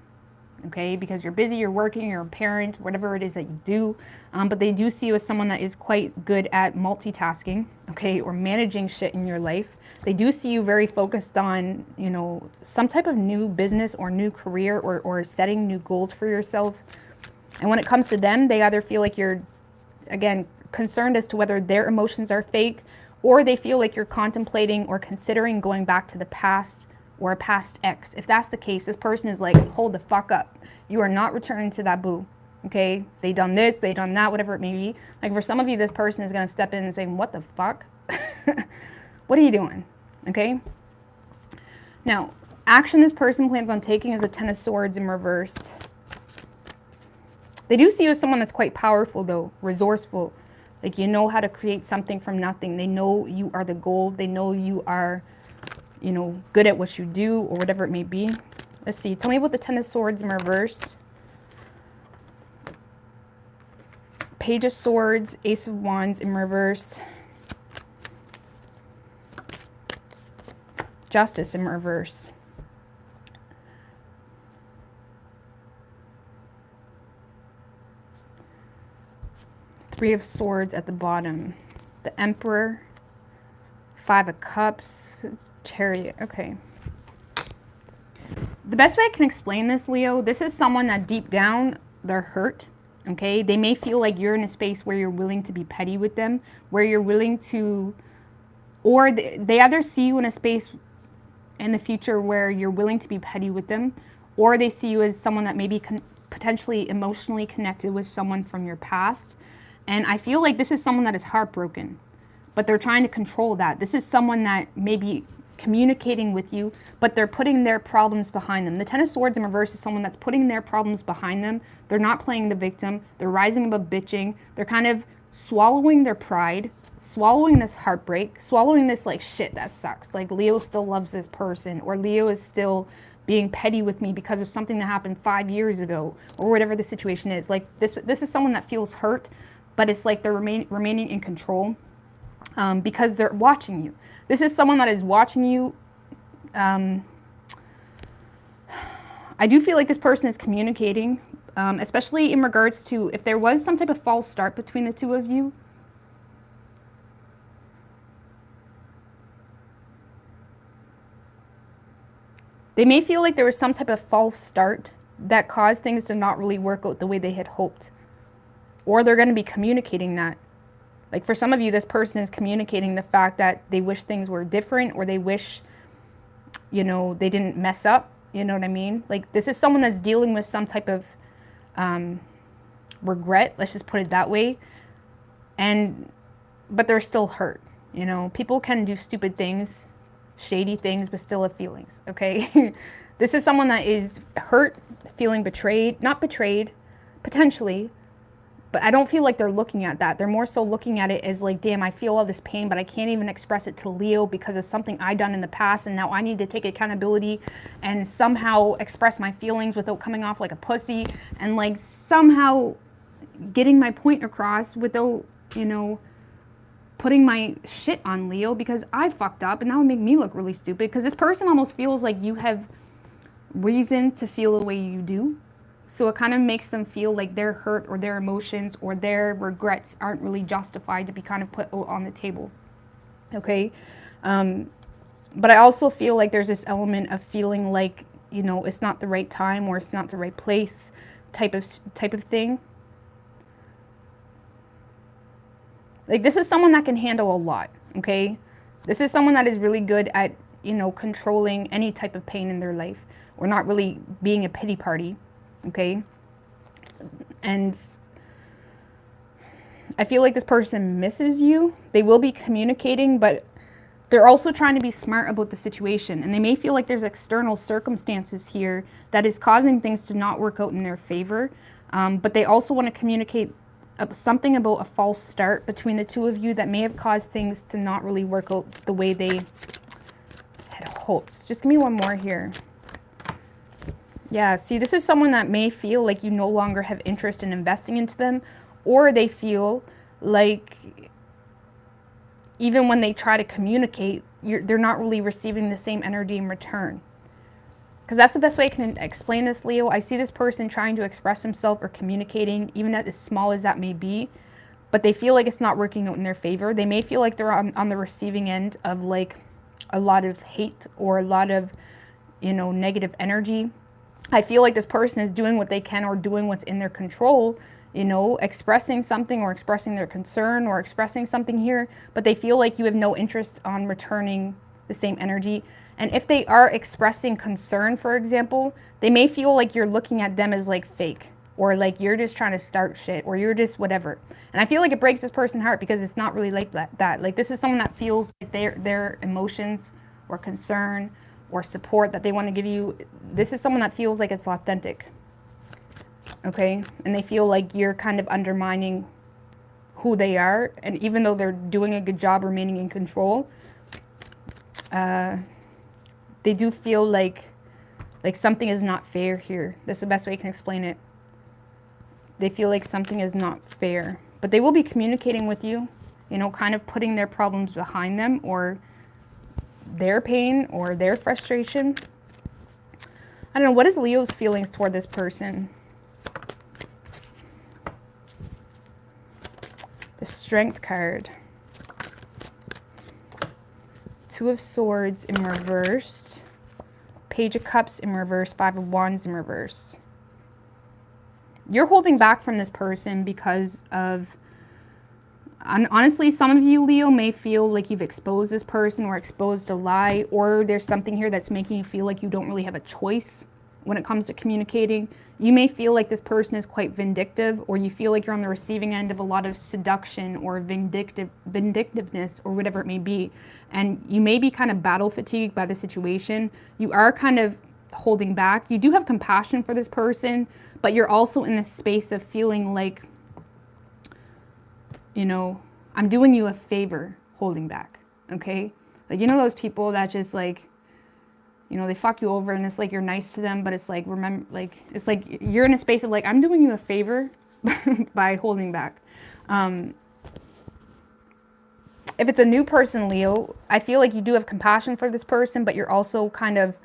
okay, because you're busy, you're working, you're a parent, whatever it is that you do. But they do see you as someone that is quite good at multitasking, okay, or managing shit in your life. They do see you very focused on, you know, some type of new business or new career or setting new goals for yourself. And when it comes to them, they either feel like you're, again, concerned as to whether their emotions are fake, or they feel like you're contemplating or considering going back to the past or a past ex. If that's the case, this person is like, hold the fuck up. You are not returning to that boo. Okay? They done this, they done that, whatever it may be. Like for some of you, this person is going to step in and say, what the fuck? What are you doing? Okay? Now, action this person plans on taking is a Ten of Swords in reversed. They do see you as someone that's quite powerful, though, resourceful. Like, you know how to create something from nothing. They know you are the goal. They know you are, you know, good at what you do or whatever it may be. Let's see. Tell me about the Ten of Swords in reverse. Page of Swords, Ace of Wands in reverse. Justice in reverse. Three of Swords at the bottom. The Emperor. Five of Cups. Chariot. Okay. The best way I can explain this, Leo, this is someone that deep down, they're hurt. Okay? They may feel like you're in a space where you're willing to be petty with them, where you're willing to Or they either see you in a space in the future where you're willing to be petty with them, or they see you as someone that may be potentially emotionally connected with someone from your past. And I feel like this is someone that is heartbroken, but they're trying to control that. This is someone that may be communicating with you, but they're putting their problems behind them. The Ten of Swords in reverse is someone that's putting their problems behind them. They're not playing the victim. They're rising above bitching. They're kind of swallowing their pride, swallowing this heartbreak, swallowing this like, shit, that sucks. Like, Leo still loves this person, or Leo is still being petty with me because of something that happened 5 years ago, or whatever the situation is. Like, this is someone that feels hurt, but it's like they're remaining in control because they're watching you. This is someone that is watching you. I do feel like this person is communicating, especially in regards to if there was some type of false start between the two of you. They may feel like there was some type of false start that caused things to not really work out the way they had hoped. Or they're going to be communicating that. Like, for some of you, this person is communicating the fact that they wish things were different, or they wish, you know, they didn't mess up. You know what I mean? Like, this is someone that's dealing with some type of regret. Let's just put it that way. But they're still hurt. You know, people can do stupid things, shady things, but still have feelings, okay? This is someone that is hurt, feeling betrayed, not betrayed, potentially, but I don't feel like they're looking at that. They're more so looking at it as like, damn, I feel all this pain, but I can't even express it to Leo because of something I done in the past, and now I need to take accountability and somehow express my feelings without coming off like a pussy, and like somehow getting my point across without, you know, putting my shit on Leo because I fucked up, and that would make me look really stupid, because this person almost feels like you have reason to feel the way you do. So it kind of makes them feel like their hurt or their emotions or their regrets aren't really justified to be kind of put on the table. Okay? But I also feel like there's this element of feeling like, you know, it's not the right time or it's not the right place type of thing. Like, this is someone that can handle a lot, okay? This is someone that is really good at, you know, controlling any type of pain in their life, or not really being a pity party, okay? And I feel like this person misses you. They will be communicating, but they're also trying to be smart about the situation. And they may feel like there's external circumstances here that is causing things to not work out in their favor. But they also want to communicate something about a false start between the two of you that may have caused things to not really work out the way they had hoped. Just give me one more here. Yeah, see, this is someone that may feel like you no longer have interest in investing into them, or they feel like even when they try to communicate, they're not really receiving the same energy in return. Because that's the best way I can explain this, Leo. I see this person trying to express himself or communicating, even as small as that may be, but they feel like it's not working out in their favor. They may feel like they're on the receiving end of like a lot of hate or a lot of, you know, negative energy. I feel like this person is doing what they can or doing what's in their control, you know, expressing something or expressing their concern or expressing something here, but they feel like you have no interest on returning the same energy. And if they are expressing concern, for example, they may feel like you're looking at them as like fake, or like you're just trying to start shit, or you're just whatever. And I feel like it breaks this person's heart because it's not really like that. Like, this is someone that feels like their emotions or concern or support that they want to give you, this is someone that feels like it's authentic. Okay? And they feel like you're kind of undermining who they are. And even though they're doing a good job remaining in control, they do feel like something is not fair here. That's the best way I can explain it. They feel like something is not fair. But they will be communicating with you, you know, kind of putting their problems behind them, or their pain or their frustration. I don't know, what is Leo's feelings toward this person? The Strength card. Two of Swords in reverse. Page of Cups in reverse. Five of Wands in reverse. You're holding back from this person because of Honestly, some of you, Leo, may feel like you've exposed this person or exposed a lie, or there's something here that's making you feel like you don't really have a choice when it comes to communicating. You may feel like this person is quite vindictive, or you feel like you're on the receiving end of a lot of seduction or vindictiveness or whatever it may be. And you may be kind of battle fatigued by the situation. You are kind of holding back. You do have compassion for this person, but you're also in this space of feeling like, you know, I'm doing you a favor holding back, okay? Like, you know those people that just like, you know, they fuck you over and it's like you're nice to them, but it's like, remember, like, it's like you're in a space of like, I'm doing you a favor by holding back. If it's a new person, Leo, I feel like you do have compassion for this person, but you're also kind of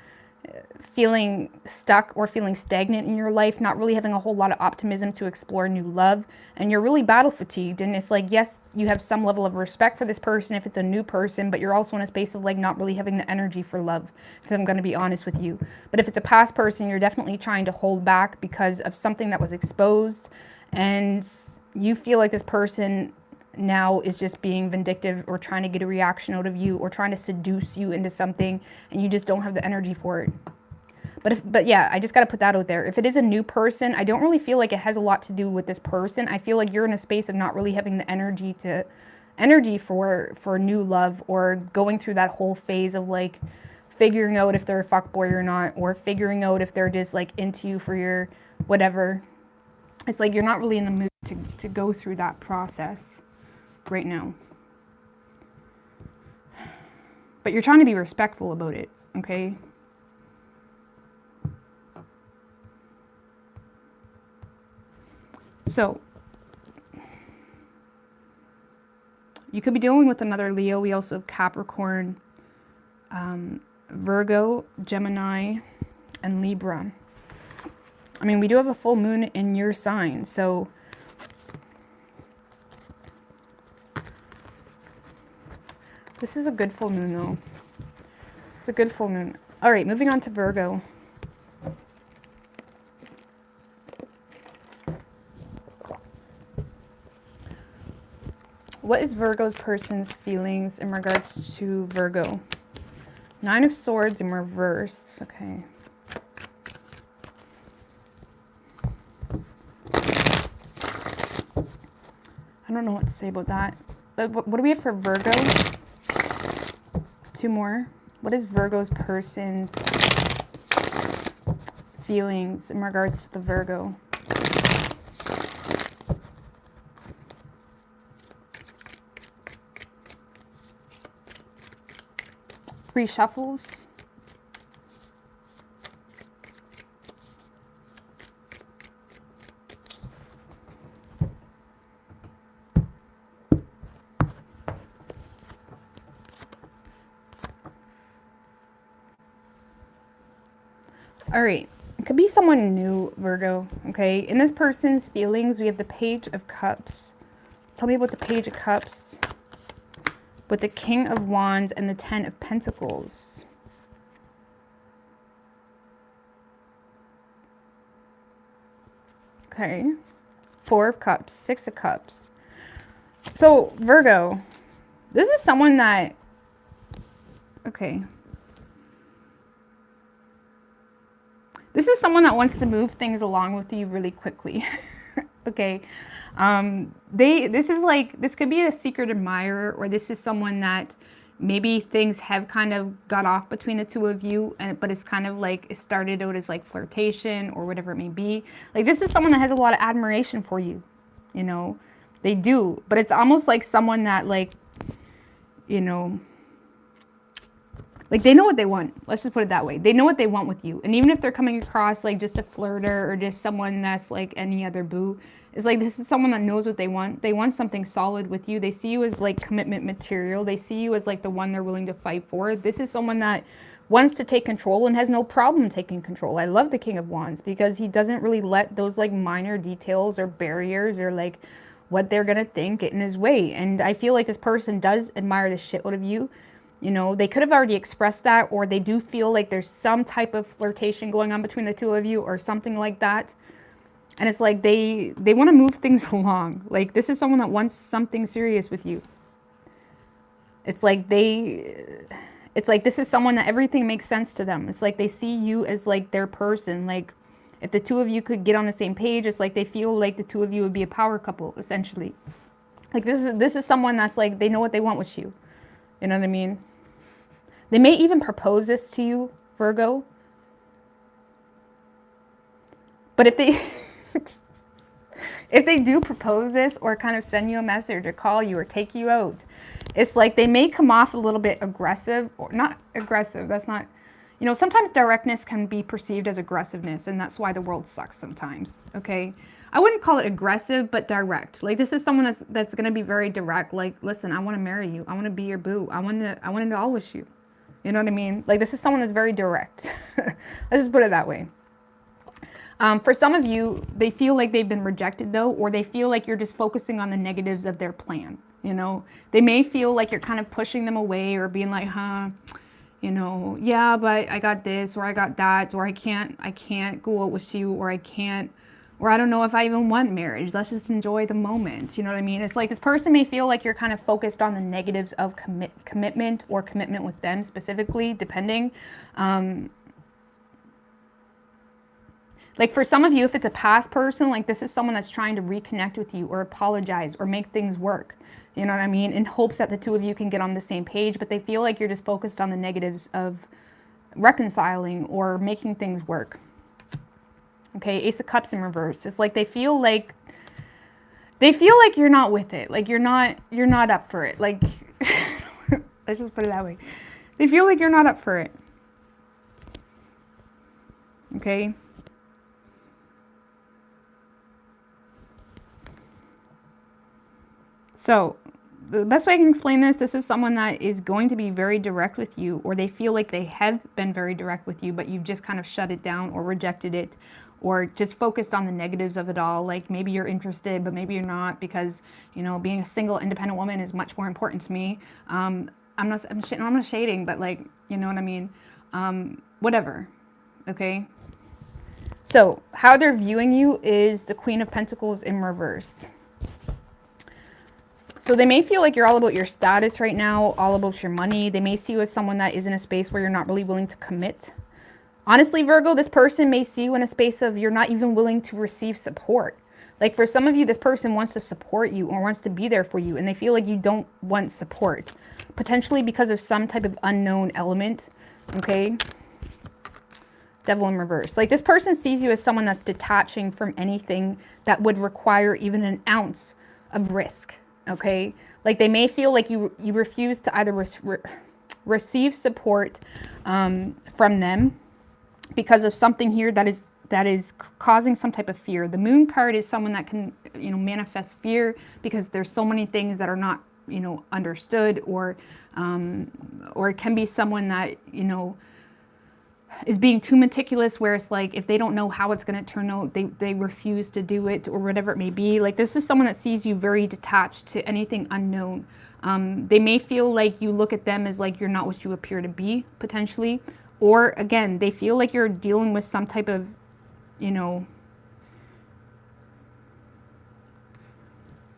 feeling stuck or feeling stagnant in your life, not really having a whole lot of optimism to explore new love, and you're really battle fatigued. And it's like, yes, you have some level of respect for this person if it's a new person, but you're also in a space of like not really having the energy for love, because I'm going to be honest with you. But if it's a past person, you're definitely trying to hold back because of something that was exposed, and you feel like this person now is just being vindictive or trying to get a reaction out of you or trying to seduce you into something, and you just don't have the energy for it. But yeah, I just got to put that out there. If it is a new person, I don't really feel like it has a lot to do with this person. I feel like you're in a space of not really having the energy for new love, or going through that whole phase of like figuring out if they're a fuckboy or not, or figuring out if they're just like into you for your whatever. It's like you're not really in the mood to go through that process right now. But you're trying to be respectful about it, okay? So you could be dealing with another Leo. We also have Capricorn, Virgo, Gemini, and Libra. I mean, we do have a full moon in your sign, so this is a good full moon, though. It's a good full moon. All right, moving on to Virgo. What is Virgo's person's feelings in regards to Virgo? 9 of Swords in reverse. Okay. I don't know what to say about that. What do we have for Virgo? 2 more. What is Virgo's person's feelings in regards to the Virgo? Three shuffles. All right, it could be someone new, Virgo, okay? In this person's feelings, we have the Page of Cups. Tell me about the Page of Cups with the King of Wands and the 10 of Pentacles. Okay, 4 of Cups, 6 of Cups. So, Virgo, this is someone that, okay. This is someone that wants to move things along with you really quickly. Okay. This could be a secret admirer, or this is someone that maybe things have kind of got off between the two of you, but it's kind of like it started out as like flirtation or whatever it may be. Like, this is someone that has a lot of admiration for you, you know, they do, but it's almost like someone that, like, you know, like, they know what they want. Let's just put it that way. They know what they want with you. And even if they're coming across like just a flirter or just someone that's like any other boo, it's like, this is someone that knows what they want. They want something solid with you. They see you as like commitment material. They see you as like the one they're willing to fight for. This is someone that wants to take control and has no problem taking control. I love the King of Wands because he doesn't really let those like minor details or barriers or like what they're going to think get in his way. And I feel like this person does admire the shit out of you. You know, they could have already expressed that, or they do feel like there's some type of flirtation going on between the two of you or something like that. And it's like they want to move things along. Like this is someone that wants something serious with you. It's like this is someone that everything makes sense to them. It's like they see you as like their person. Like if the two of you could get on the same page, it's like they feel like the two of you would be a power couple, essentially. Like this is someone that's like, they know what they want with you. You know what I mean? They may even propose this to you, Virgo. But if they if they do propose this or kind of send you a message or call you or take you out, it's like they may come off a little bit aggressive, or not aggressive. That's not, you know, sometimes directness can be perceived as aggressiveness, and that's why the world sucks sometimes. Okay. I wouldn't call it aggressive, but direct. Like this is someone that's going to be very direct. Like, listen, I want to marry you. I want to be your boo. I want to all with you. You know what I mean? Like this is someone that's very direct. Let's just put it that way. For some of you, they feel like they've been rejected though, or they feel like you're just focusing on the negatives of their plan. You know, they may feel like you're kind of pushing them away or being like, you know, yeah, but I got this, or I got that, or I can't go out with you, or I don't know if I even want marriage. Let's just enjoy the moment. You know what I mean? It's like this person may feel like you're kind of focused on the negatives of commitment or commitment with them specifically, depending. Like for some of you, if it's a past person, like this is someone that's trying to reconnect with you or apologize or make things work. You know what I mean? In hopes that the two of you can get on the same page, but they feel like you're just focused on the negatives of reconciling or making things work. Okay, Ace of Cups in reverse. It's like they feel like you're not with it. Like you're not up for it. Like let's just put it that way. They feel like you're not up for it. Okay? So, the best way I can explain this is someone that is going to be very direct with you, or they feel like they have been very direct with you, but you've just kind of shut it down or rejected it, or just focused on the negatives of it all. Like maybe you're interested, but maybe you're not, because, you know, being a single independent woman is much more important to me. I'm not shading, but like, you know what I mean? Whatever. Okay. So how they're viewing you is the Queen of Pentacles in reverse. So they may feel like you're all about your status right now, all about your money. They may see you as someone that is in a space where you're not really willing to commit. Honestly, Virgo, this person may see you in a space of you're not even willing to receive support. Like for some of you, this person wants to support you or wants to be there for you, and they feel like you don't want support, potentially because of some type of unknown element. Okay. Devil in reverse. Like this person sees you as someone that's detaching from anything that would require even an ounce of risk. Okay. Like they may feel like you refuse to either receive support from them because of something here that is causing some type of fear. The Moon card is someone that can, you know, manifest fear because there's so many things that are not, you know, understood, or it can be someone that, you know, is being too meticulous, where it's like if they don't know how it's going to turn out, they refuse to do it, or whatever it may be. Like this is someone that sees you very detached to anything unknown. They may feel like you look at them as like you're not what you appear to be, potentially. Or again, they feel like you're dealing with some type of, you know,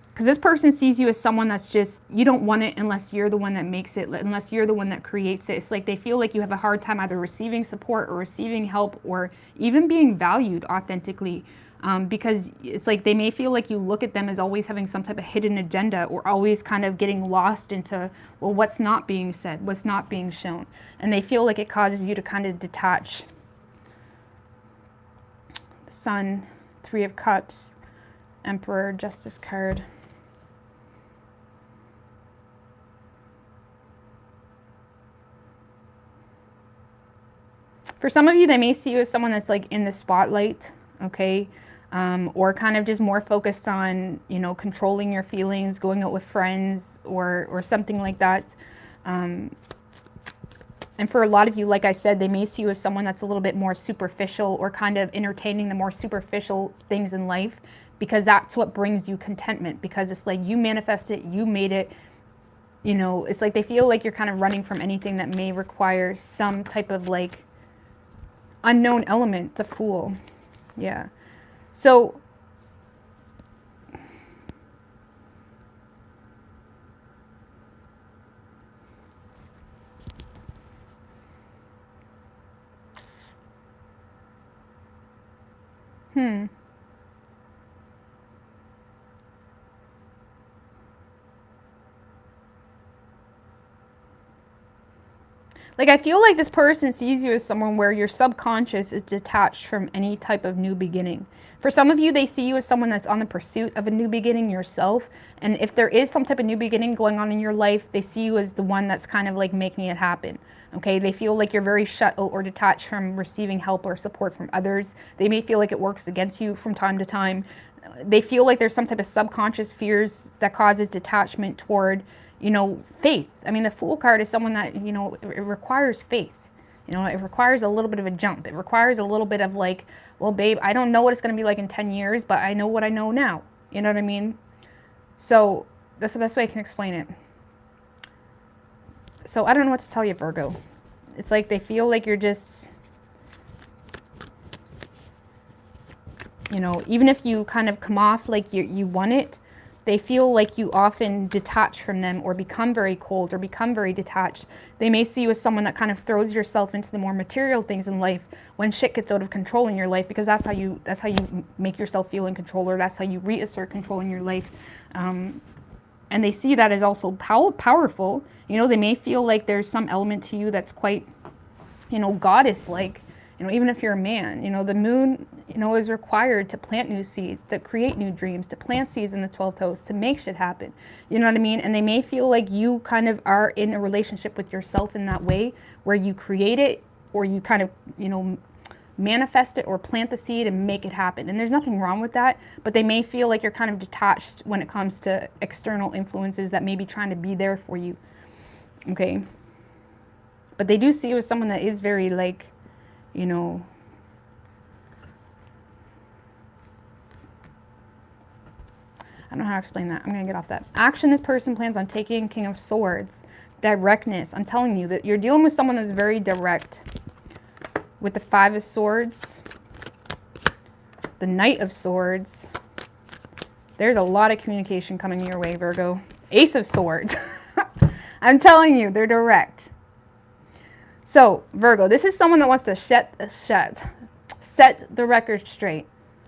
because this person sees you as someone that's just, you don't want it unless you're the one that makes it, unless you're the one that creates it. It's like they feel like you have a hard time either receiving support or receiving help, or even being valued authentically, because it's like they may feel like you look at them as always having some type of hidden agenda, or always kind of getting lost into, well, what's not being said, what's not being shown. And they feel like it causes you to kind of detach. The Sun, Three of Cups, Emperor, Justice card. For some of you, they may see you as someone that's like in the spotlight, okay? Or kind of just more focused on, you know, controlling your feelings, going out with friends, or something like that. And for a lot of you, like I said, they may see you as someone that's a little bit more superficial, or kind of entertaining the more superficial things in life, because that's what brings you contentment, because it's like you manifest it, you made it. You know, it's like they feel like you're kind of running from anything that may require some type of like unknown element. The Fool. Yeah. So Like, I feel like this person sees you as someone where your subconscious is detached from any type of new beginning. For some of you, they see you as someone that's on the pursuit of a new beginning yourself. And if there is some type of new beginning going on in your life, they see you as the one that's kind of like making it happen. Okay, they feel like you're very shut out or detached from receiving help or support from others. They may feel like it works against you from time to time. They feel like there's some type of subconscious fears that causes detachment toward, you know, faith. I mean, the Fool card is someone that, you know, it requires faith. You know, it requires a little bit of a jump. It requires a little bit of like, well, babe, I don't know what it's going to be like in 10 years, but I know what I know now. You know what I mean? So that's the best way I can explain it. So I don't know what to tell you, Virgo. It's like they feel like you're just, you know, even if you kind of come off like you want it, they feel like you often detach from them or become very cold or become very detached. They may see you as someone that kind of throws yourself into the more material things in life when shit gets out of control in your life, because that's how you make yourself feel in control, or that's how you reassert control in your life. And they see that as also powerful. You know, they may feel like there's some element to you that's quite, you know, goddess-like. You know, even if you're a man, you know, the moon, you know, is required to plant new seeds, to create new dreams, to plant seeds in the 12th house, to make shit happen. You know what I mean? And they may feel like you kind of are in a relationship with yourself in that way, where you create it, or you kind of, you know, manifest it or plant the seed and make it happen. And there's nothing wrong with that, but they may feel like you're kind of detached when it comes to external influences that may be trying to be there for you. Okay? But they do see you as someone that is very, like, you know, I don't know how to explain that. I'm going to get off that. Action this person plans on taking. King of Swords. Directness. I'm telling you that you're dealing with someone that's very direct. With the Five of Swords. The Knight of Swords. There's a lot of communication coming your way, Virgo. Ace of Swords. I'm telling you, they're direct. So, Virgo, this is someone that wants to set the record straight.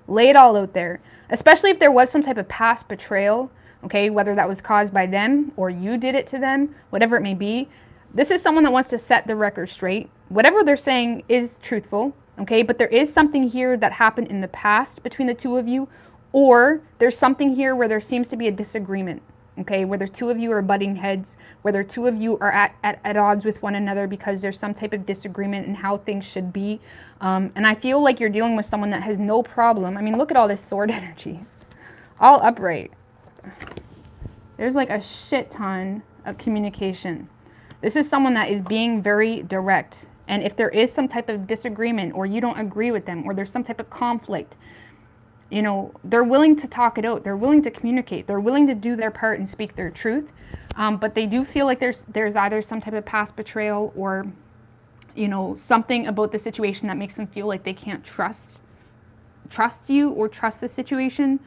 Lay it all out there. Especially if there was some type of past betrayal, okay, whether that was caused by them or you did it to them, whatever it may be. This is someone that wants to set the record straight. Whatever they're saying is truthful, okay, but there is something here that happened in the past between the two of you, or there's something here where there seems to be a disagreement. Okay, whether two of you are butting heads, whether two of you are at odds with one another because there's some type of disagreement in how things should be. And I feel like you're dealing with someone that has no problem. I mean, look at all this sword energy. All upright. There's like a shit ton of communication. This is someone that is being very direct. And if there is some type of disagreement, or you don't agree with them, or there's some type of conflict, you know, they're willing to talk it out. They're willing to communicate. They're willing to do their part and speak their truth. But they do feel like there's either some type of past betrayal, or, you know, something about the situation that makes them feel like they can't trust you or trust the situation.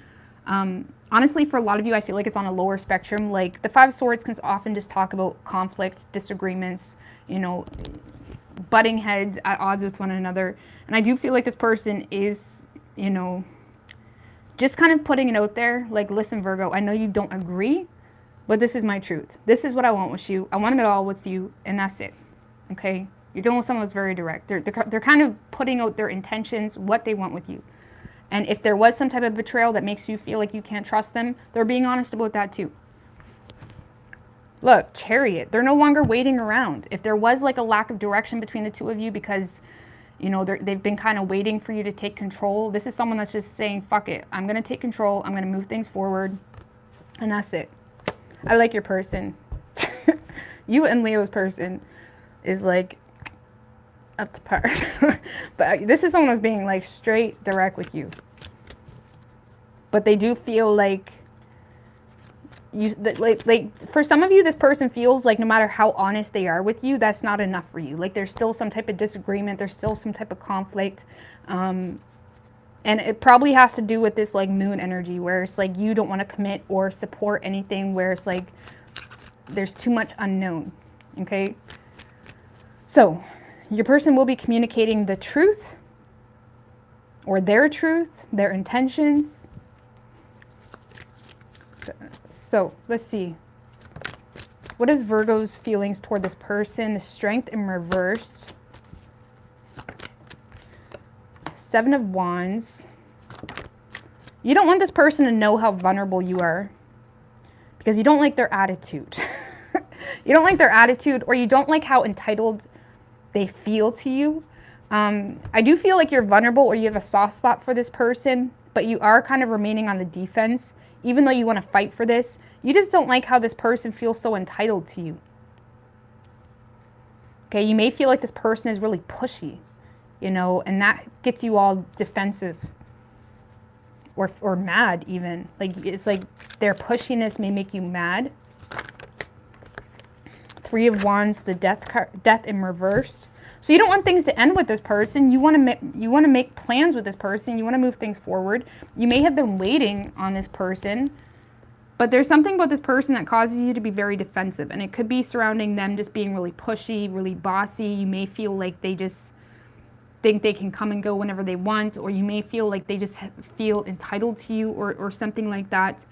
Honestly, for a lot of you, I feel like it's on a lower spectrum. Like the Five of Swords can often just talk about conflict, disagreements, you know, butting heads, at odds with one another. And I do feel like this person is, you know, just kind of putting it out there, like, listen, Virgo, I know you don't agree, but this is my truth. This is what I want with you. I want it all with you, and that's it, okay? You're dealing with someone that's very direct. They're kind of putting out their intentions, what they want with you. And if there was some type of betrayal that makes you feel like you can't trust them, they're being honest about that too. Look, Chariot, they're no longer waiting around. If there was like a lack of direction between the two of you because, you know, they've been kind of waiting for you to take control. This is someone that's just saying, fuck it. I'm going to take control. I'm going to move things forward. And that's it. I like your person. You and Leo's person is like up to par. But this is someone that's being like straight direct with you. But they do feel like like for some of you, this person feels like no matter how honest they are with you, that's not enough for you. Like there's still some type of disagreement, there's still some type of conflict, and it probably has to do with this like moon energy, where it's like you don't want to commit or support anything, where it's like there's too much unknown. Okay, so your person will be communicating the truth or their truth, their intentions. So let's see. What is Virgo's feelings toward this person? The Strength in reverse. Seven of Wands. You don't want this person to know how vulnerable you are because you don't like their attitude. You don't like their attitude, or you don't like how entitled they feel to you. I do feel like you're vulnerable or you have a soft spot for this person, but you are kind of remaining on the defense. Even though you want to fight for this, you just don't like how this person feels so entitled to you. Okay, you may feel like this person is really pushy, you know, and that gets you all defensive or mad even. Like, it's like their pushiness may make you mad. Three of Wands, the death in reversed. So you don't want things to end with this person. You want to make plans with this person. You want to move things forward. You may have been waiting on this person, but there's something about this person that causes you to be very defensive, and it could be surrounding them just being really pushy, really bossy. You may feel like they just think they can come and go whenever they want, or you may feel like they just feel entitled to you, or something like that.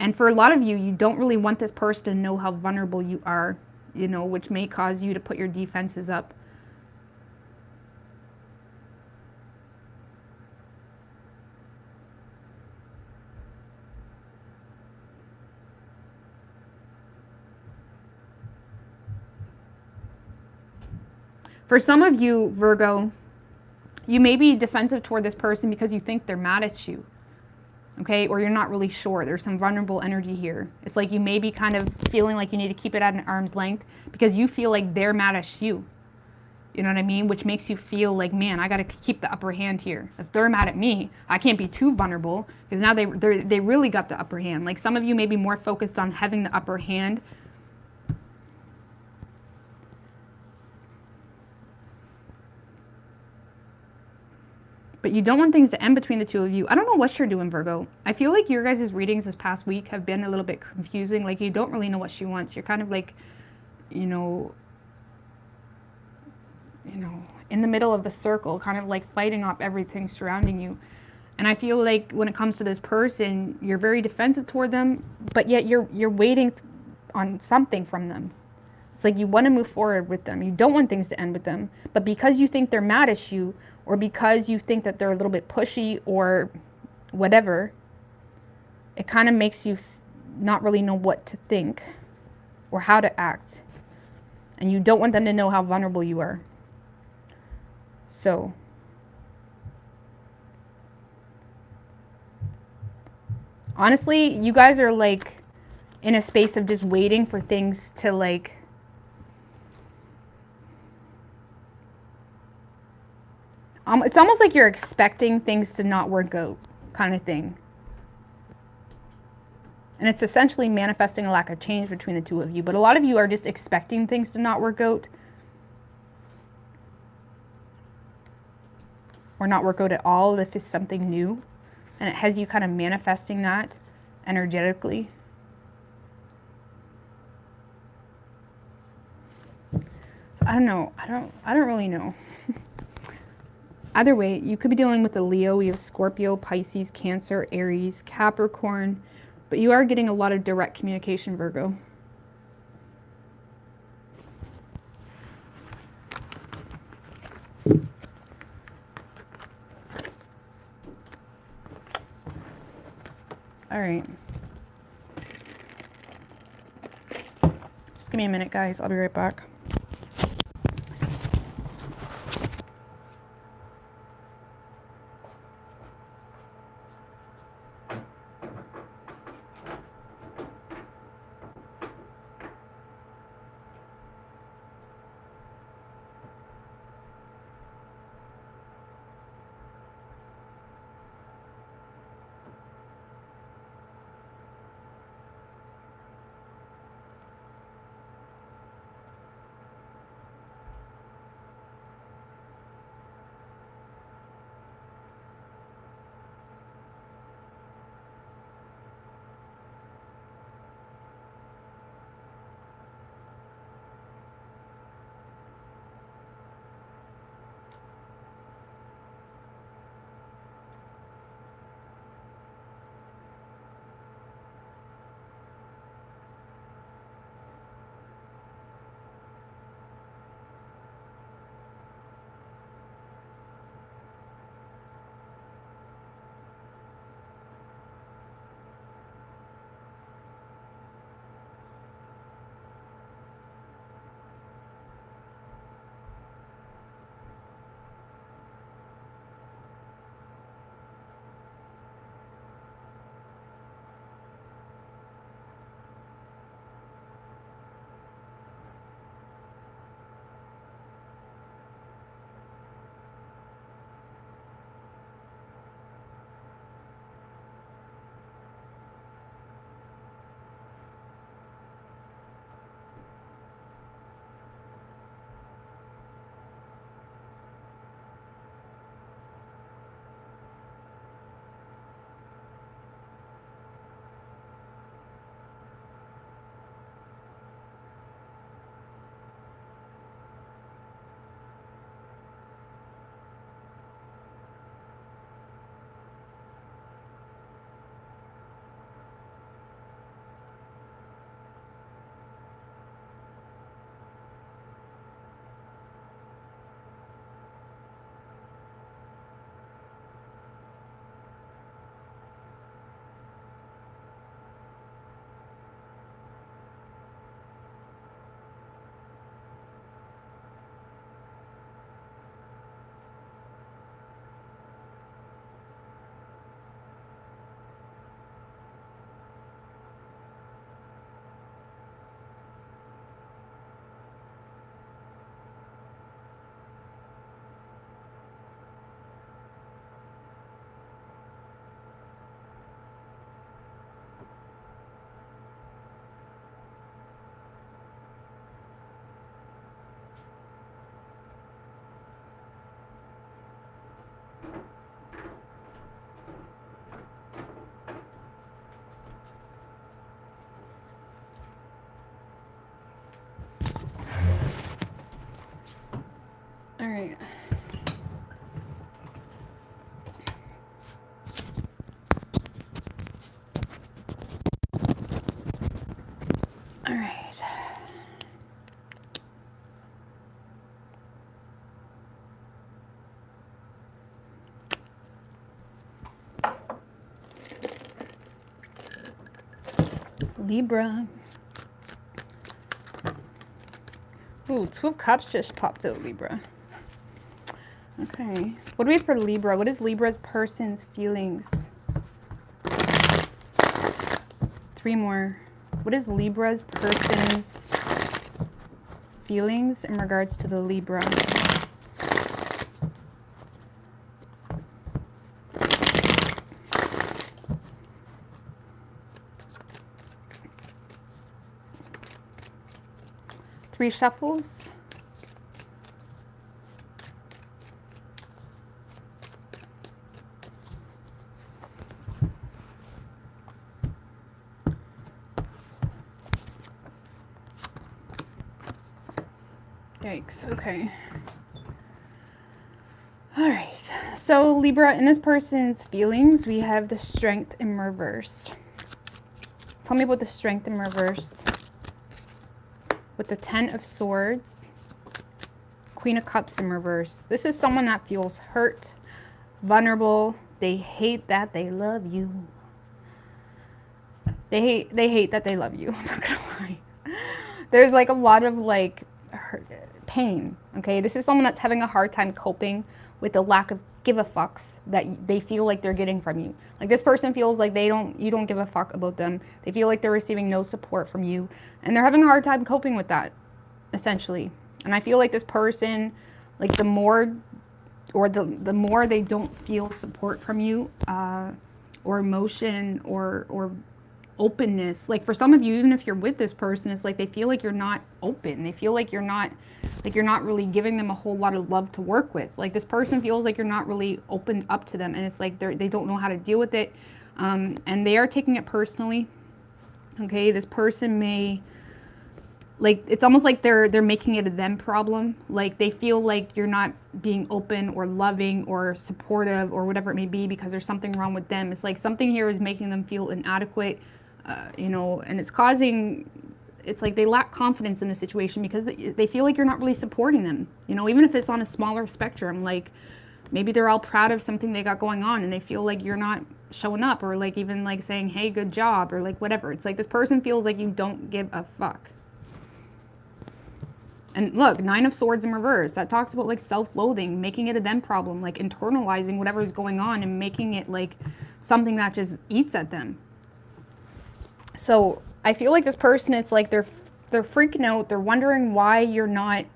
And for a lot of you, you don't really want this person to know how vulnerable you are, you know, which may cause you to put your defenses up. For some of you, Virgo, you may be defensive toward this person because you think they're mad at you. Okay, or you're not really sure. There's some vulnerable energy here. It's like you may be kind of feeling like you need to keep it at an arm's length because you feel like they're mad at you. You know what I mean? Which makes you feel like, man, I got to keep the upper hand here. If they're mad at me, I can't be too vulnerable because now they really got the upper hand. Like, some of you may be more focused on having the upper hand. But you don't want things to end between the two of you. I don't know what you're doing, Virgo. I feel like your guys' readings this past week have been a little bit confusing. Like, you don't really know what she wants. You're kind of like, you know, in the middle of the circle, kind of like fighting off everything surrounding you. And I feel like when it comes to this person, you're very defensive toward them, but yet you're waiting on something from them. It's like you want to move forward with them. You don't want things to end with them. But because you think they're mad at you, or because you think that they're a little bit pushy or whatever, it kind of makes you not really know what to think or how to act. And you don't want them to know how vulnerable you are. So, honestly, you guys are like in a space of just waiting for things to like it's almost like you're expecting things to not work out, kind of thing. And it's essentially manifesting a lack of change between the two of you. But a lot of you are just expecting things to not work out, or not work out at all if it's something new. And it has you kind of manifesting that energetically. I don't know. I don't really know. Either way, you could be dealing with a Leo. You have Scorpio, Pisces, Cancer, Aries, Capricorn, but you are getting a lot of direct communication, Virgo. All right. Just give me a minute, guys. I'll be right back. right. All right. Libra. Ooh, Two of Cups just popped out, Libra. Okay. What do we have for Libra? What is Libra's person's feelings? 3 more. What is Libra's person's feelings in regards to the Libra? Three shuffles. Yikes, okay. All right, so Libra, in this person's feelings, we have the Strength in reversed. Tell me about the Strength in reversed. With the 10 of Swords, Queen of Cups in reverse. This is someone that feels hurt, vulnerable. They hate that they love you. They hate that they love you. I'm not gonna lie. There's like a lot of like hurt, pain. Okay, this is someone that's having a hard time coping with the lack of give a fucks that they feel like they're getting from you. Like this person feels like you don't give a fuck about them. They feel like they're receiving no support from you, and they're having a hard time coping with that, essentially. And I feel like this person, like the more they don't feel support from you, or emotion or openness. Like for some of you, even if you're with this person, it's like they feel like you're not open. They feel like you're not really giving them a whole lot of love to work with. Like this person feels like you're not really opened up to them, and it's like they don't know how to deal with it, and they are taking it personally. Okay, this person may, like, it's almost like they're making it a them problem. Like they feel like you're not being open or loving or supportive or whatever it may be because there's something wrong with them. It's like something here is making them feel inadequate, you know, and it's like they lack confidence in the situation because they feel like you're not really supporting them, you know, even if it's on a smaller spectrum. Like maybe they're all proud of something they got going on and they feel like you're not showing up, or like even like saying, hey, good job, or like whatever. It's like this person feels like you don't give a fuck. And look, 9 of Swords in reverse, that talks about like self-loathing, making it a them problem, like internalizing whatever is going on and making it like something that just eats at them. So I feel like this person, it's like they're freaking out. They're wondering why you're not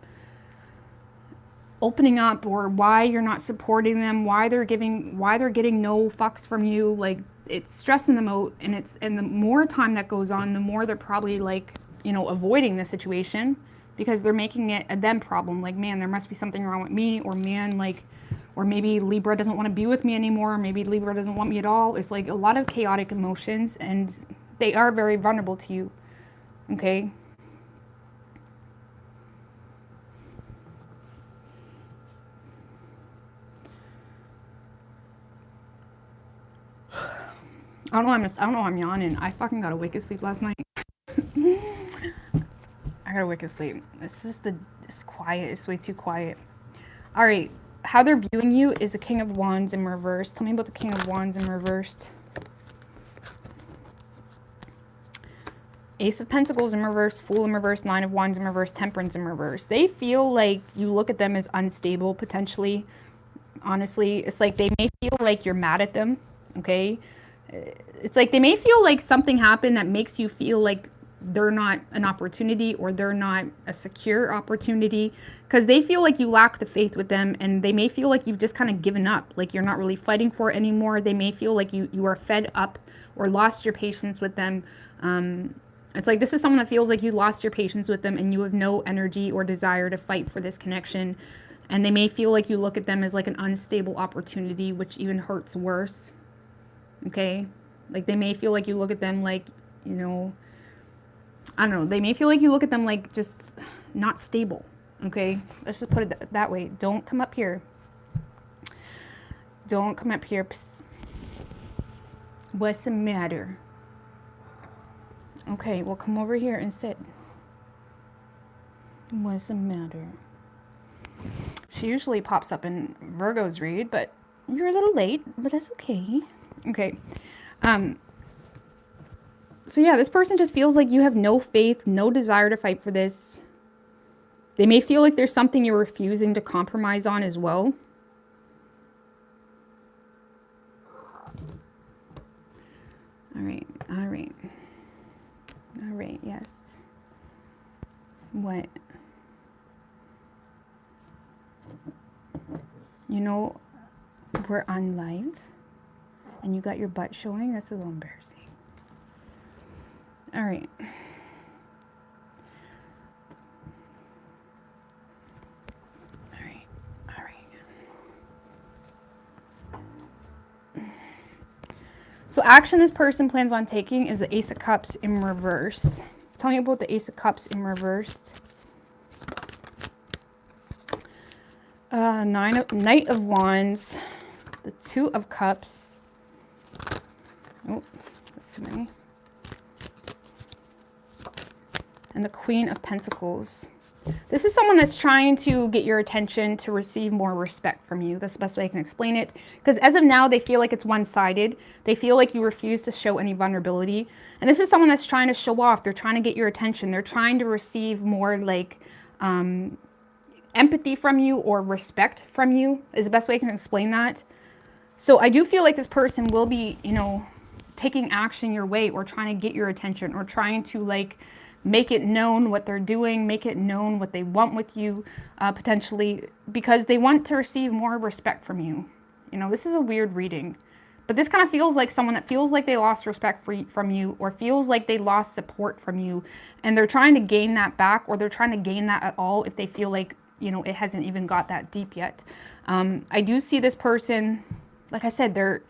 opening up, or why you're not supporting them, why they're getting no fucks from you. Like it's stressing them out, and the more time that goes on, the more they're probably like, you know, avoiding the situation because they're making it a them problem. Like, man, there must be something wrong with me, or man, like, or maybe Libra doesn't want to be with me anymore, or maybe Libra doesn't want me at all. It's like a lot of chaotic emotions, and they are very vulnerable to you. Okay. I don't know why I'm yawning. I fucking got a wicked sleep last night. I got a wicked sleep. It's quiet. It's way too quiet. All right. How they're viewing you is the King of Wands in reverse. Tell me about the King of Wands in reverse. Ace of Pentacles in reverse, Fool in reverse, 9 of Wands in reverse, Temperance in reverse. They feel like you look at them as unstable, potentially. Honestly, it's like they may feel like you're mad at them, okay? It's like they may feel like something happened that makes you feel like they're not an opportunity, or they're not a secure opportunity, because they feel like you lack the faith with them, and they may feel like you've just kind of given up, like you're not really fighting for it anymore. They may feel like you are fed up or lost your patience with them. It's like this is someone that feels like you lost your patience with them and you have no energy or desire to fight for this connection. And they may feel like you look at them as like an unstable opportunity, which even hurts worse. Okay? Like they may feel like you look at them like, you know, I don't know. They may feel like you look at them like just not stable. Okay, let's just put it that way. Don't come up here. Don't come up here. Psst. What's the matter? Okay, well, come over here and sit. What's the matter? She usually pops up in Virgo's read, but you're a little late, but that's okay. Okay. So yeah, this person just feels like you have no faith, no desire to fight for this. They may feel like there's something you're refusing to compromise on as well. All right, all right. All right, yes. What? You know, we're on live and you got your butt showing. That's a little embarrassing. All right. All right. All right. So action this person plans on taking is the Ace of Cups in reversed. Tell me about the Ace of Cups in reversed. Knight of Wands, the Two of Cups. Oh, that's too many. And the Queen of Pentacles. This is someone that's trying to get your attention to receive more respect from you. That's the best way I can explain it. Because as of now, they feel like it's one-sided. They feel like you refuse to show any vulnerability. And this is someone that's trying to show off. They're trying to get your attention. They're trying to receive more like empathy from you or respect from you is the best way I can explain that. So I do feel like this person will be, you know, taking action your way or trying to get your attention or trying to like make it known what they're doing, make it known what they want with you, potentially, because they want to receive more respect from you. You know, this is a weird reading, but this kind of feels like someone that feels like they lost respect from you or feels like they lost support from you, and they're trying to gain that back, or they're trying to gain that at all if they feel like, you know, it hasn't even got that deep yet. I do see this person, like I said, they're...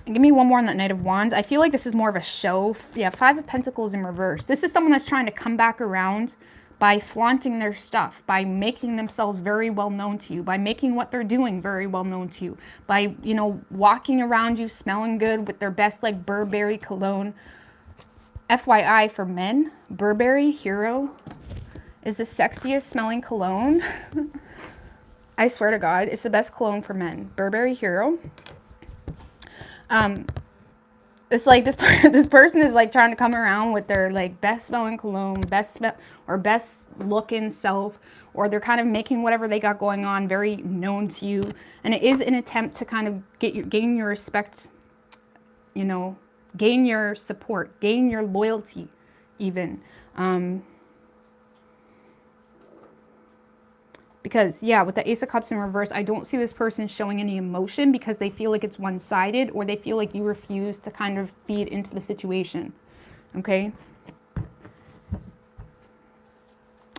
Give me one more on that Knight of Wands. I feel like this is more of a show. Yeah, Five of Pentacles in reverse. This is someone that's trying to come back around by flaunting their stuff, by making themselves very well known to you, by making what they're doing very well known to you, by, you know, walking around you smelling good with their best like Burberry cologne. FYI for men, Burberry Hero is the sexiest smelling cologne. I swear to God, it's the best cologne for men. Burberry Hero. It's like this person is like trying to come around with their like best smelling cologne, best looking self, or they're kind of making whatever they got going on very known to you, and it is an attempt to kind of gain your respect, you know, gain your support, gain your loyalty, even. Because, yeah, with the Ace of Cups in reverse, I don't see this person showing any emotion because they feel like it's one-sided, or they feel like you refuse to kind of feed into the situation, okay?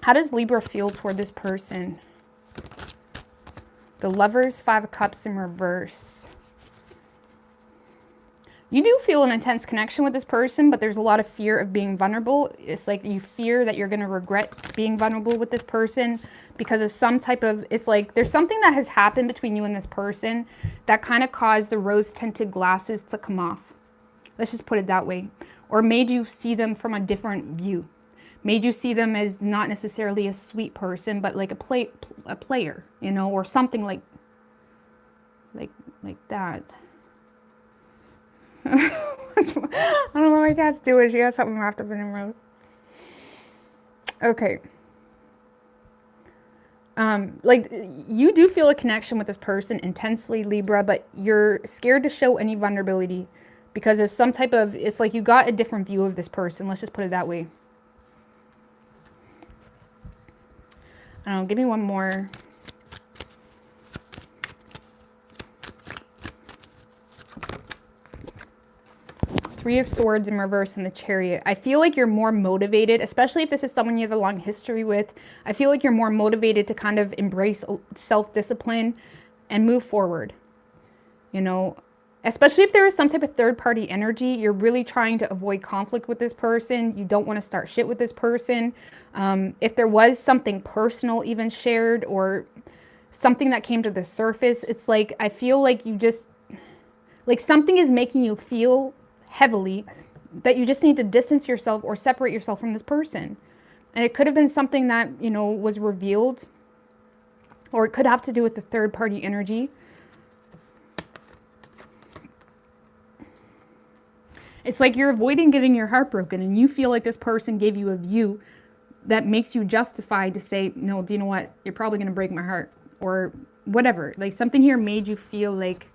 How does Libra feel toward this person? The Lovers, Five of Cups in reverse. You do feel an intense connection with this person, but there's a lot of fear of being vulnerable. It's like you fear that you're going to regret being vulnerable with this person because of some type of, it's like there's something that has happened between you and this person that kind of caused the rose-tinted glasses to come off. Let's just put it that way. Or made you see them from a different view. Made you see them as not necessarily a sweet person, but like a player, you know, or something like that. I don't know what my cat's doing. She got something wrapped up in her mouth. Okay. Like you do feel a connection with this person intensely, Libra, but you're scared to show any vulnerability because of some type of, it's like you got a different view of this person. Let's just put it that way. I don't know, give me one more. Three of Swords in reverse in the Chariot. I feel like you're more motivated, especially if this is someone you have a long history with. I feel like you're more motivated to kind of embrace self-discipline and move forward. You know, Especially if there is some type of third-party energy, you're really trying to avoid conflict with this person. You don't want to start shit with this person. If there was something personal even shared or something that came to the surface, it's like, I feel like you just, like something is making you feel heavily that you just need to distance yourself or separate yourself from this person. And it could have been something that, you know, was revealed, or it could have to do with the third-party energy. It's like you're avoiding getting your heart broken, and you feel like this person gave you a view that makes you justified to say, no, do you know what? You're probably going to break my heart, or whatever. Like something here made you feel like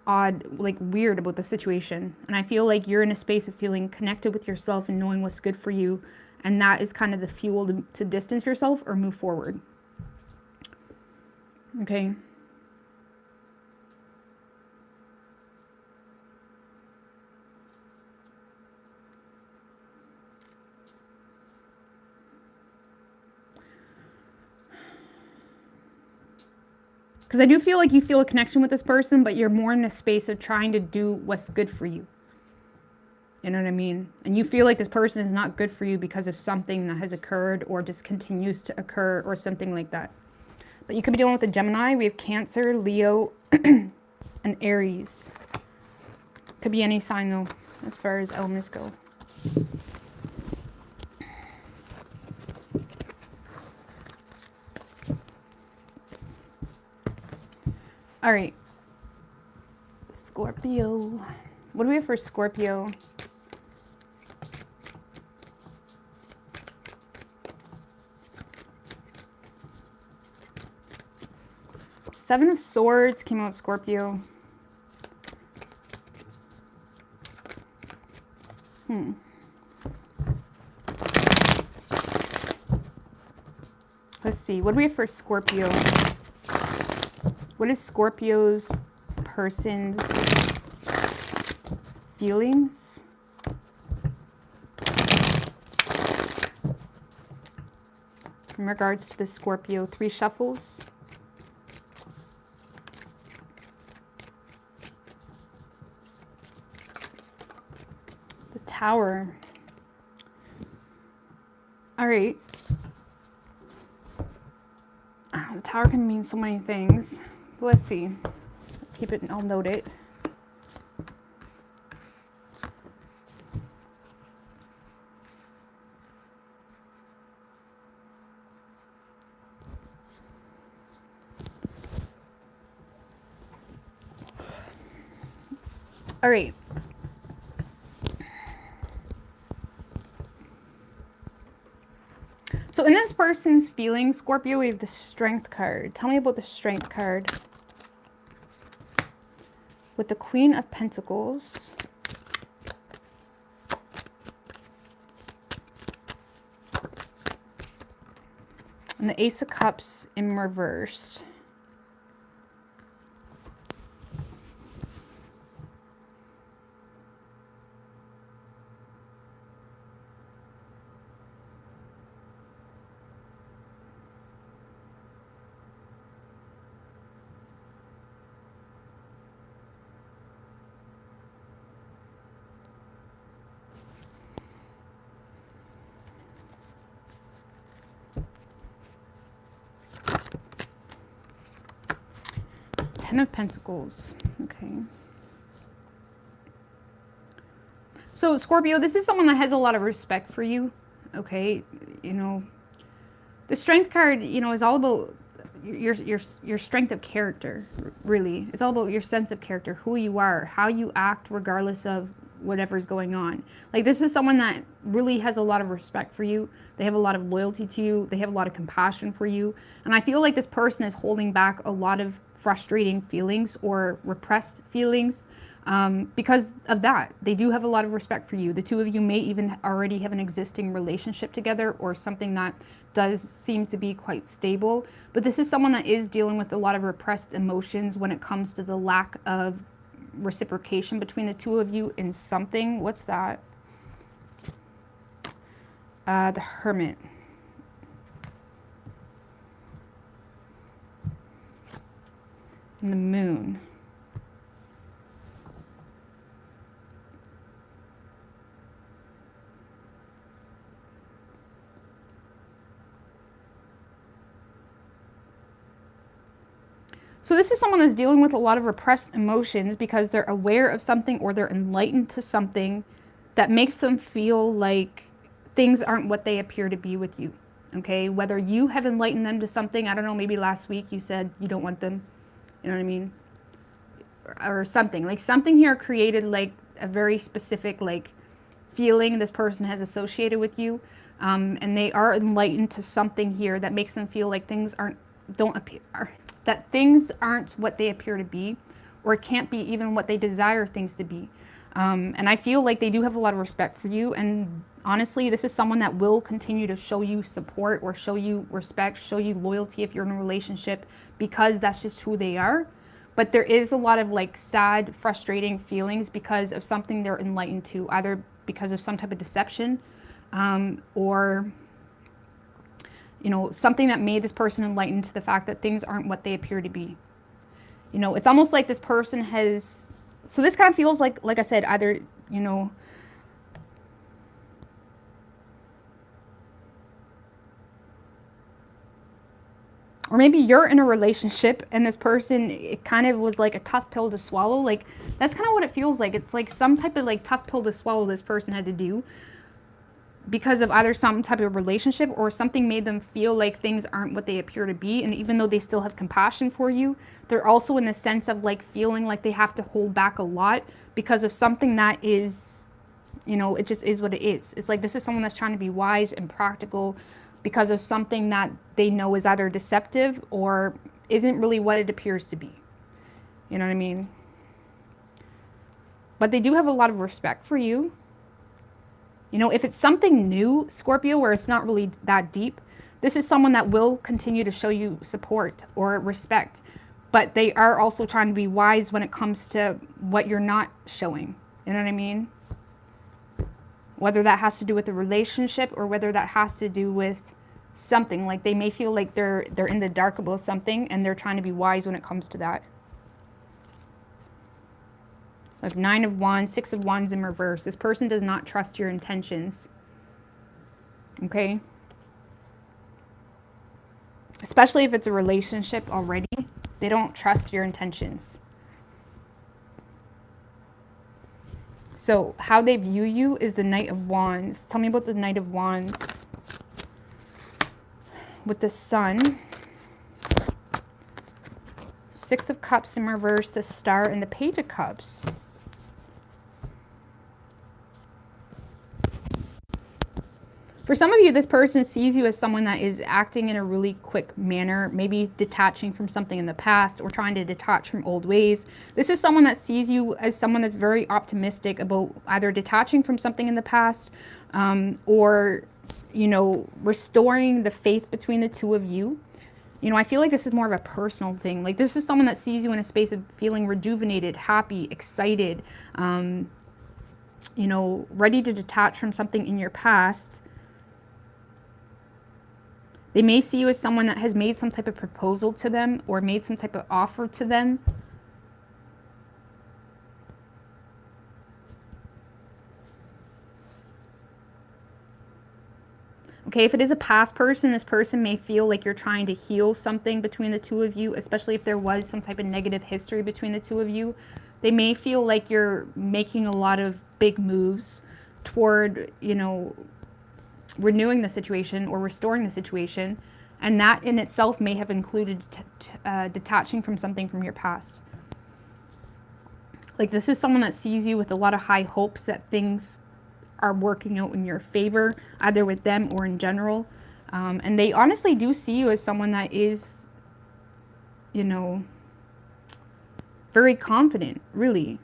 odd, like weird about the situation. And I feel like you're in a space of feeling connected with yourself and knowing what's good for you. And that is kind of the fuel to distance yourself or move forward. Okay. Because I do feel like you feel a connection with this person, but you're more in a space of trying to do what's good for you. You know what I mean? And you feel like this person is not good for you because of something that has occurred or just continues to occur or something like that. But you could be dealing with a Gemini. We have Cancer, Leo, and Aries. Could be any sign though, as far as elements go. All right, Scorpio. What do we have for Scorpio? Seven of Swords came out, Scorpio. Let's see, what do we have for Scorpio? What is Scorpio's person's feelings? In regards to the Scorpio, 3 shuffles. The Tower. All right. The Tower can mean so many things. Let's see. Keep it and I'll note it. All right. So in this person's feelings, Scorpio, we have the Strength card. Tell me about the Strength card. With the Queen of Pentacles. And the Ace of Cups in reversed. Ten of Pentacles. Okay. So Scorpio, this is someone that has a lot of respect for you. Okay. You know, the Strength card, you know, is all about your strength of character, really. It's all about your sense of character, who you are, how you act regardless of whatever's going on. Like, this is someone that really has a lot of respect for you. They have a lot of loyalty to you. They have a lot of compassion for you. And I feel like this person is holding back a lot of frustrating feelings or repressed feelings because of that. They do have a lot of respect for you. The two of you may even already have an existing relationship together or something that does seem to be quite stable. But this is someone that is dealing with a lot of repressed emotions when it comes to the lack of reciprocation between the two of you in something. What's that? The Hermit. And the Moon. So this is someone that's dealing with a lot of repressed emotions because they're aware of something or they're enlightened to something that makes them feel like things aren't what they appear to be with you. Okay, whether you have enlightened them to something, I don't know, maybe last week you said you don't want them, you know what I mean? Or something. Like something here created like a very specific like feeling this person has associated with you. And they are enlightened to something here that makes them feel like things that things aren't what they appear to be, or can't be even what they desire things to be. And I feel like they do have a lot of respect for you. And honestly, this is someone that will continue to show you support or show you respect, show you loyalty if you're in a relationship, because that's just who they are. But there is a lot of like sad, frustrating feelings because of something they're enlightened to, either because of some type of deception, or, you know, something that made this person enlightened to the fact that things aren't what they appear to be. You know, it's almost like this person has, so this kind of feels like I said, either, you know, or maybe you're in a relationship and this person, it kind of was like a tough pill to swallow. Like, that's kind of what it feels like. It's like some type of like tough pill to swallow this person had to do because of either some type of relationship or something made them feel like things aren't what they appear to be. And even though they still have compassion for you, they're also in the sense of like feeling like they have to hold back a lot because of something that is, you know, it just is what it is. It's like this is someone that's trying to be wise and practical because of something that they know is either deceptive or isn't really what it appears to be. You know what I mean? But they do have a lot of respect for you. You know, if it's something new, Scorpio, where it's not really that deep, this is someone that will continue to show you support or respect. But they are also trying to be wise when it comes to what you're not showing. You know what I mean? Whether that has to do with the relationship or whether that has to do with something. Like they may feel like they're in the dark about something and they're trying to be wise when it comes to that. Like 9 of Wands, 6 of Wands in reverse. This person does not trust your intentions. Okay? Especially if it's a relationship already. They don't trust your intentions. So how they view you is the Knight of Wands. Tell me about the Knight of Wands. With the Sun. 6 of Cups in reverse, the Star, and the Page of Cups. For some of you, this person sees you as someone that is acting in a really quick manner, maybe detaching from something in the past or trying to detach from old ways. This is someone that sees you as someone that's very optimistic about either detaching from something in the past or, you know, restoring the faith between the two of you. You know, I feel like this is more of a personal thing. Like this is someone that sees you in a space of feeling rejuvenated, happy, excited, you know, ready to detach from something in your past. They may see you as someone that has made some type of proposal to them or made some type of offer to them. Okay, if it is a past person, this person may feel like you're trying to heal something between the two of you, especially if there was some type of negative history between the two of you. They may feel like you're making a lot of big moves toward, you know, renewing the situation or restoring the situation, and that in itself may have included detaching from something from your past. Like this is someone that sees you with a lot of high hopes that things are working out in your favor, either with them or in general, and they honestly do see you as someone that is, you know, very confident, really.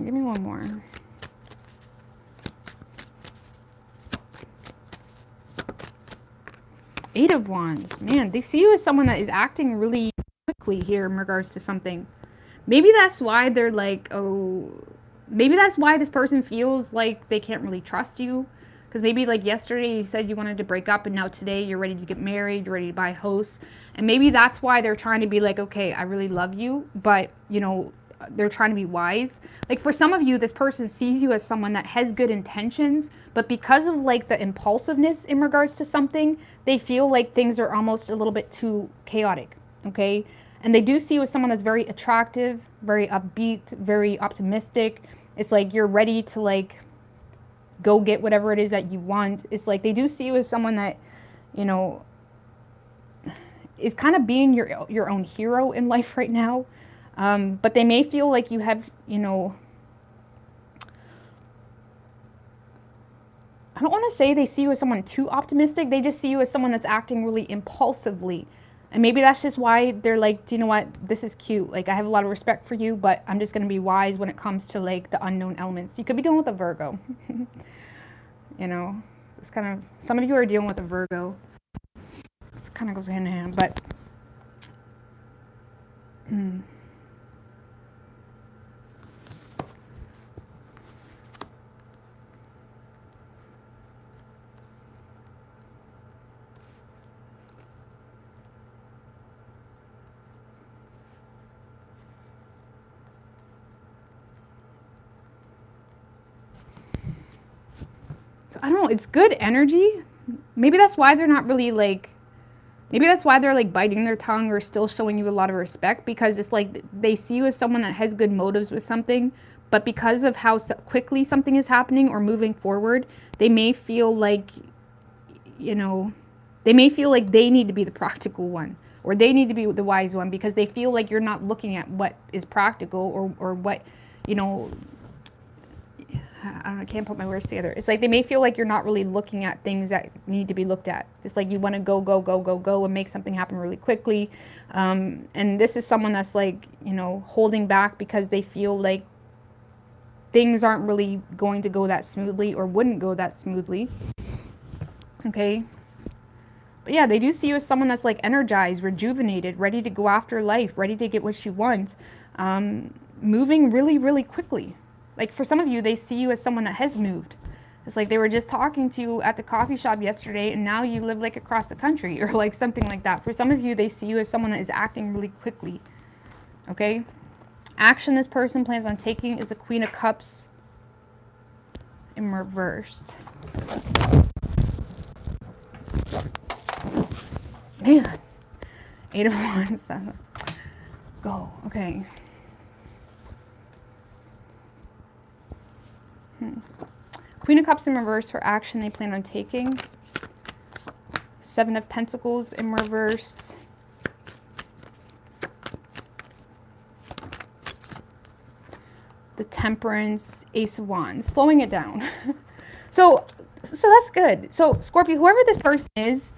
Give me one more. Eight of Wands. Man, they see you as someone that is acting really quickly here in regards to something. Maybe that's why they're like, oh, maybe that's why this person feels like they can't really trust you. Because maybe like yesterday you said you wanted to break up and now today you're ready to get married, you're ready to buy a house. And maybe that's why they're trying to be like, okay, I really love you, but you know, they're trying to be wise. Like for some of you, this person sees you as someone that has good intentions, but because of like the impulsiveness in regards to something, they feel like things are almost a little bit too chaotic, okay? And they do see you as someone that's very attractive, very upbeat, very optimistic. It's like you're ready to like go get whatever it is that you want. It's like they do see you as someone that, you know, is kind of being your own hero in life right now. But they may feel like you have, you know, I don't want to say they see you as someone too optimistic. They just see you as someone that's acting really impulsively. And maybe that's just why they're like, do you know what? This is cute. Like, I have a lot of respect for you, but I'm just going to be wise when it comes to like the unknown elements. You could be dealing with a Virgo. You know, it's kind of, some of you are dealing with a Virgo. This kind of goes hand in hand, but I don't know, it's good energy. Maybe that's why they're not really like, maybe that's why they're like biting their tongue or still showing you a lot of respect, because it's like they see you as someone that has good motives with something, but because of how quickly something is happening or moving forward, they may feel like, you know, they may feel like they need to be the practical one, or they need to be the wise one, because they feel like you're not looking at what is practical or what, you know, I don't know, I can't put my words together. It's like they may feel like you're not really looking at things that need to be looked at. It's like you want to go and make something happen really quickly. And this is someone that's like, you know, holding back because they feel like things aren't really going to go that smoothly or wouldn't go that smoothly. Okay. But yeah, they do see you as someone that's like energized, rejuvenated, ready to go after life, ready to get what she wants, moving really, really quickly. Like for some of you, they see you as someone that has moved. It's like they were just talking to you at the coffee shop yesterday and now you live like across the country or like something like that. For some of you, they see you as someone that is acting really quickly. Okay? Action this person plans on taking is the Queen of Cups in reversed. Man. 8 of Wands. Go. Okay. Queen of Cups in reverse for action they plan on taking. 7 of Pentacles in reverse. The Temperance, Ace of Wands, slowing it down. So that's good. So Scorpio, whoever this person is,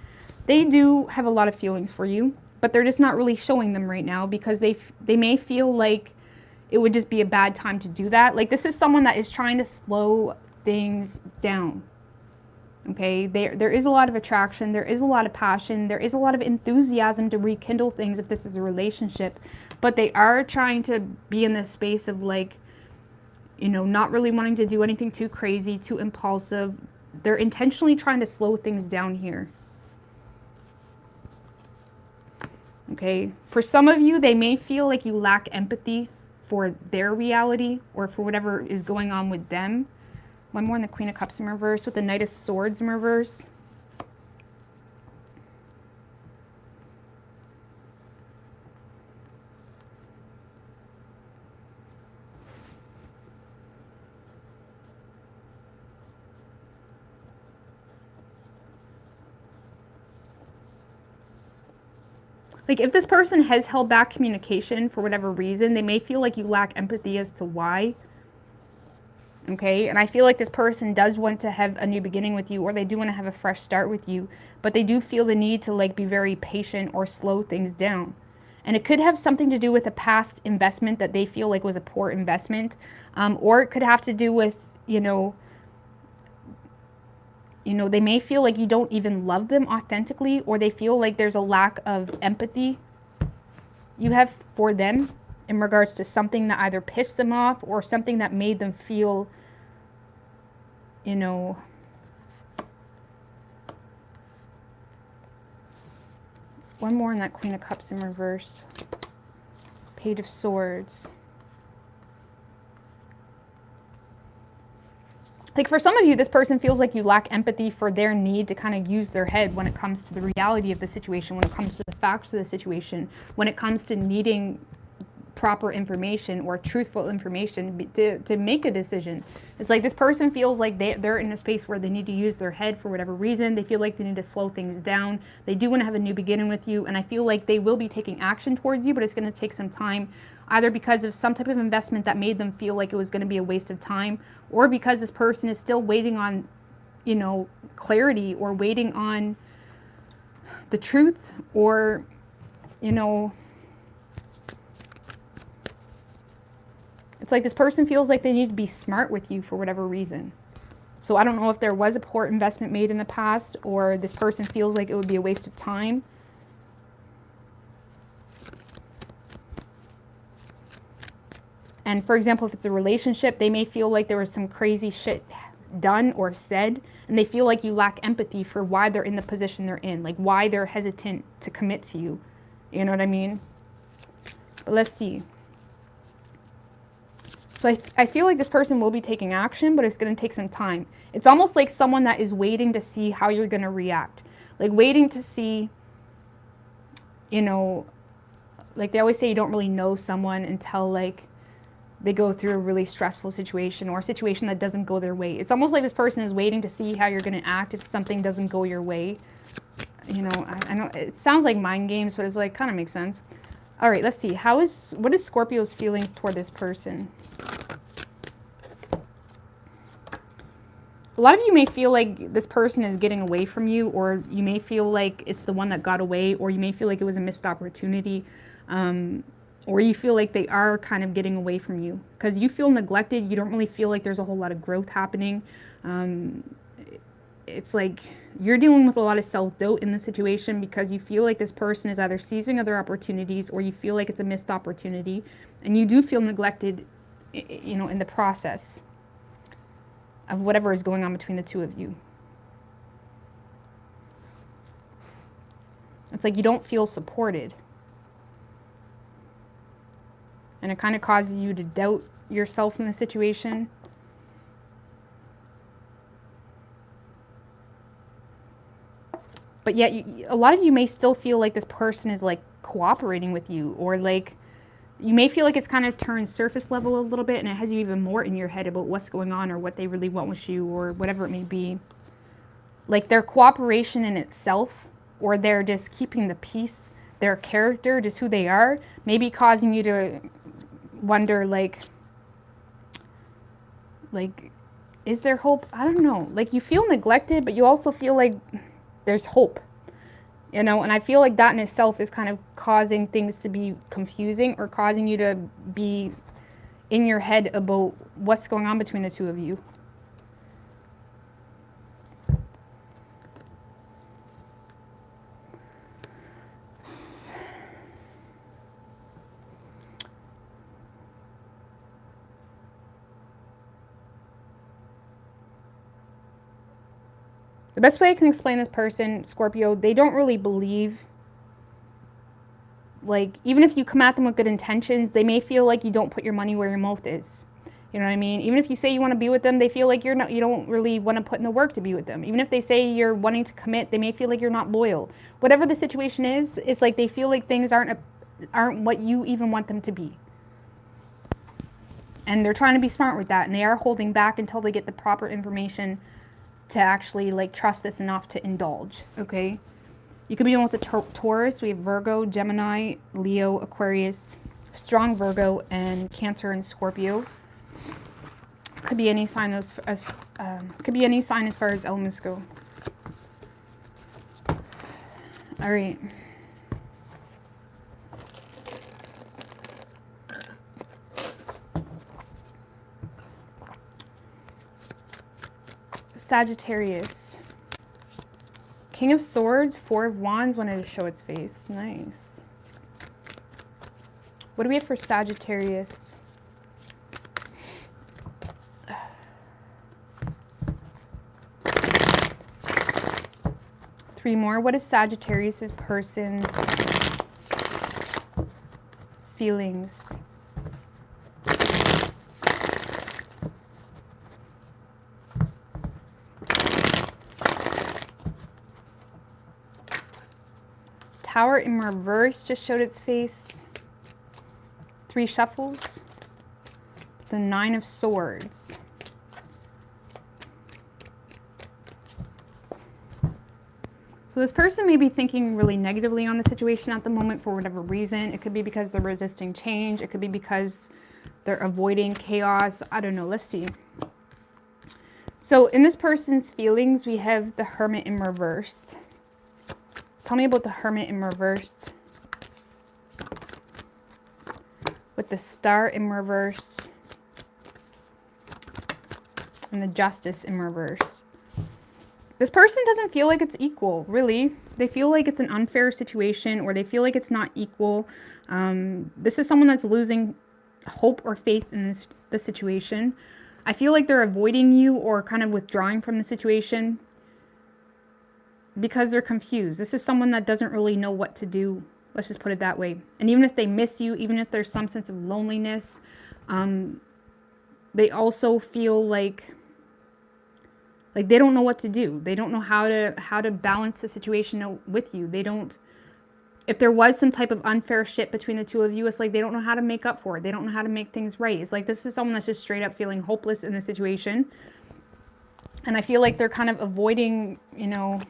they do have a lot of feelings for you, but they're just not really showing them right now because they may feel like it would just be a bad time to do that. Like this is someone that is trying to slow things down. Okay, there is a lot of attraction, there is a lot of passion, there is a lot of enthusiasm to rekindle things if this is a relationship, but they are trying to be in this space of like, you know, not really wanting to do anything too crazy, too impulsive. They're intentionally trying to slow things down here. Okay, for some of you, they may feel like you lack empathy for their reality or for whatever is going on with them. One more in the Queen of Cups in reverse with the Knight of Swords in reverse. Like if this person has held back communication for whatever reason, they may feel like you lack empathy as to why. Okay, and I feel like this person does want to have a new beginning with you, or they do want to have a fresh start with you, but they do feel the need to like be very patient or slow things down. And it could have something to do with a past investment that they feel like was a poor investment, or it could have to do with, you know, they may feel like you don't even love them authentically, or they feel like there's a lack of empathy you have for them in regards to something that either pissed them off or something that made them feel, you know, One more in that Queen of Cups in reverse. Page of Swords. Like for some of you, this person feels like you lack empathy for their need to kind of use their head when it comes to the reality of the situation, when it comes to the facts of the situation, when it comes to needing proper information or truthful information to make a decision. It's like this person feels like they're in a space where they need to use their head for whatever reason. They feel like they need to slow things down. They do want to have a new beginning with you, and I feel like they will be taking action towards you, but it's going to take some time, either because of some type of investment that made them feel like it was going to be a waste of time, or because this person is still waiting on, you know, clarity, or waiting on the truth, or, you know, it's like this person feels like they need to be smart with you for whatever reason. So I don't know if there was a poor investment made in the past, or this person feels like it would be a waste of time. And for example, if it's a relationship, they may feel like there was some crazy shit done or said, and they feel like you lack empathy for why they're in the position they're in, like why they're hesitant to commit to you. You know what I mean? But let's see. So I feel like this person will be taking action, but it's going to take some time. It's almost like someone that is waiting to see how you're going to react. Like waiting to see, you know, like they always say you don't really know someone until like they go through a really stressful situation, or a situation that doesn't go their way. It's almost like this person is waiting to see how you're going to act if something doesn't go your way. You know, I know it sounds like mind games, but it's like kind of makes sense. All right, let's see. What is Scorpio's feelings toward this person? A lot of you may feel like this person is getting away from you, or you may feel like it's the one that got away, or you may feel like it was a missed opportunity, or you feel like they are kind of getting away from you because you feel neglected. You don't really feel like there's a whole lot of growth happening. It's like you're dealing with a lot of self-doubt in the situation because you feel like this person is either seizing other opportunities, or you feel like it's a missed opportunity, and you do feel neglected, you know, in the process of whatever is going on between the two of you. It's like you don't feel supported. And it kind of causes you to doubt yourself in the situation. But yet, a lot of you may still feel like this person is like cooperating with you, or like you may feel like it's kind of turned surface level a little bit, and it has you even more in your head about what's going on, or what they really want with you, or whatever it may be. Like their cooperation in itself, or they're just keeping the peace, their character, just who they are, may be causing you to wonder, like, is there hope? I don't know. Like you feel neglected, but you also feel like there's hope. You know, and I feel like that in itself is kind of causing things to be confusing, or causing you to be in your head about what's going on between the two of you. The best way I can explain this person, Scorpio, they don't really believe, like, even if you come at them with good intentions, they may feel like you don't put your money where your mouth is. You know what I mean? Even if you say you want to be with them, they feel like you don't really want to put in the work to be with them. Even if they say you're wanting to commit, they may feel like you're not loyal. Whatever the situation is, it's like they feel like things aren't what you even want them to be. And they're trying to be smart with that, and they are holding back until they get the proper information to actually like trust this enough to indulge. Okay, you could be dealing with the Taurus. We have Virgo, Gemini, Leo, Aquarius, strong Virgo, and Cancer and Scorpio. Could be any sign could be any sign as far as elements go. All right. Sagittarius. King of Swords, Four of Wands wanted to show its face. Nice. What do we have for Sagittarius? 3 more. What is Sagittarius' person's feelings? Tower in reverse just showed its face. 3 shuffles. The 9 of Swords. So this person may be thinking really negatively on the situation at the moment for whatever reason. It could be because they're resisting change. It could be because they're avoiding chaos. I don't know. Let's see. So in this person's feelings, we have the Hermit in reverse. Tell me about the Hermit in reverse. With the Star in reverse. And the Justice in reverse. This person doesn't feel like it's equal, really. They feel like it's an unfair situation, or they feel like it's not equal. This is someone that's losing hope or faith in the situation. I feel like they're avoiding you or kind of withdrawing from the situation because they're confused. This is someone that doesn't really know what to do. Let's just put it that way. And even if they miss you, even if there's some sense of loneliness, they also feel like they don't know what to do. They don't know how to balance the situation with you. They don't, if there was some type of unfair shit between the two of you, it's like they don't know how to make up for it. They don't know how to make things right. It's like this is someone that's just straight up feeling hopeless in the situation. And I feel like they're kind of avoiding, you know,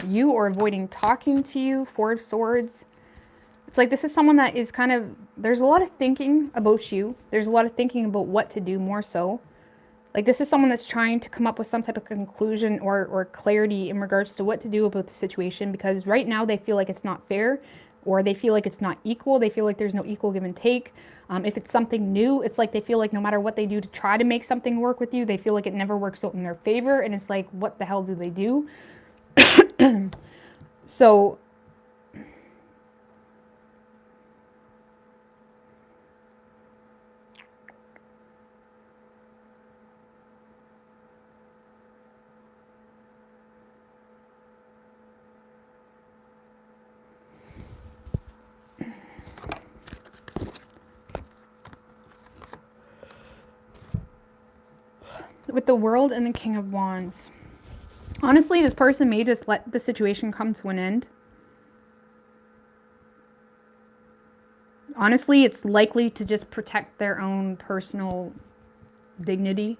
you, or avoiding talking to you. 4 of Swords. It's like this is someone that is kind of, there's a lot of thinking about you. There's a lot of thinking about what to do more so. Like this is someone that's trying to come up with some type of conclusion or clarity in regards to what to do about the situation, because right now they feel like it's not fair, or they feel like it's not equal. They feel like there's no equal give and take. If it's something new, it's like they feel like no matter what they do to try to make something work with you, they feel like it never works out in their favor. And it's like, what the hell do they do? So with the World and the King of Wands, honestly, this person may just let the situation come to an end. Honestly, it's likely to just protect their own personal dignity,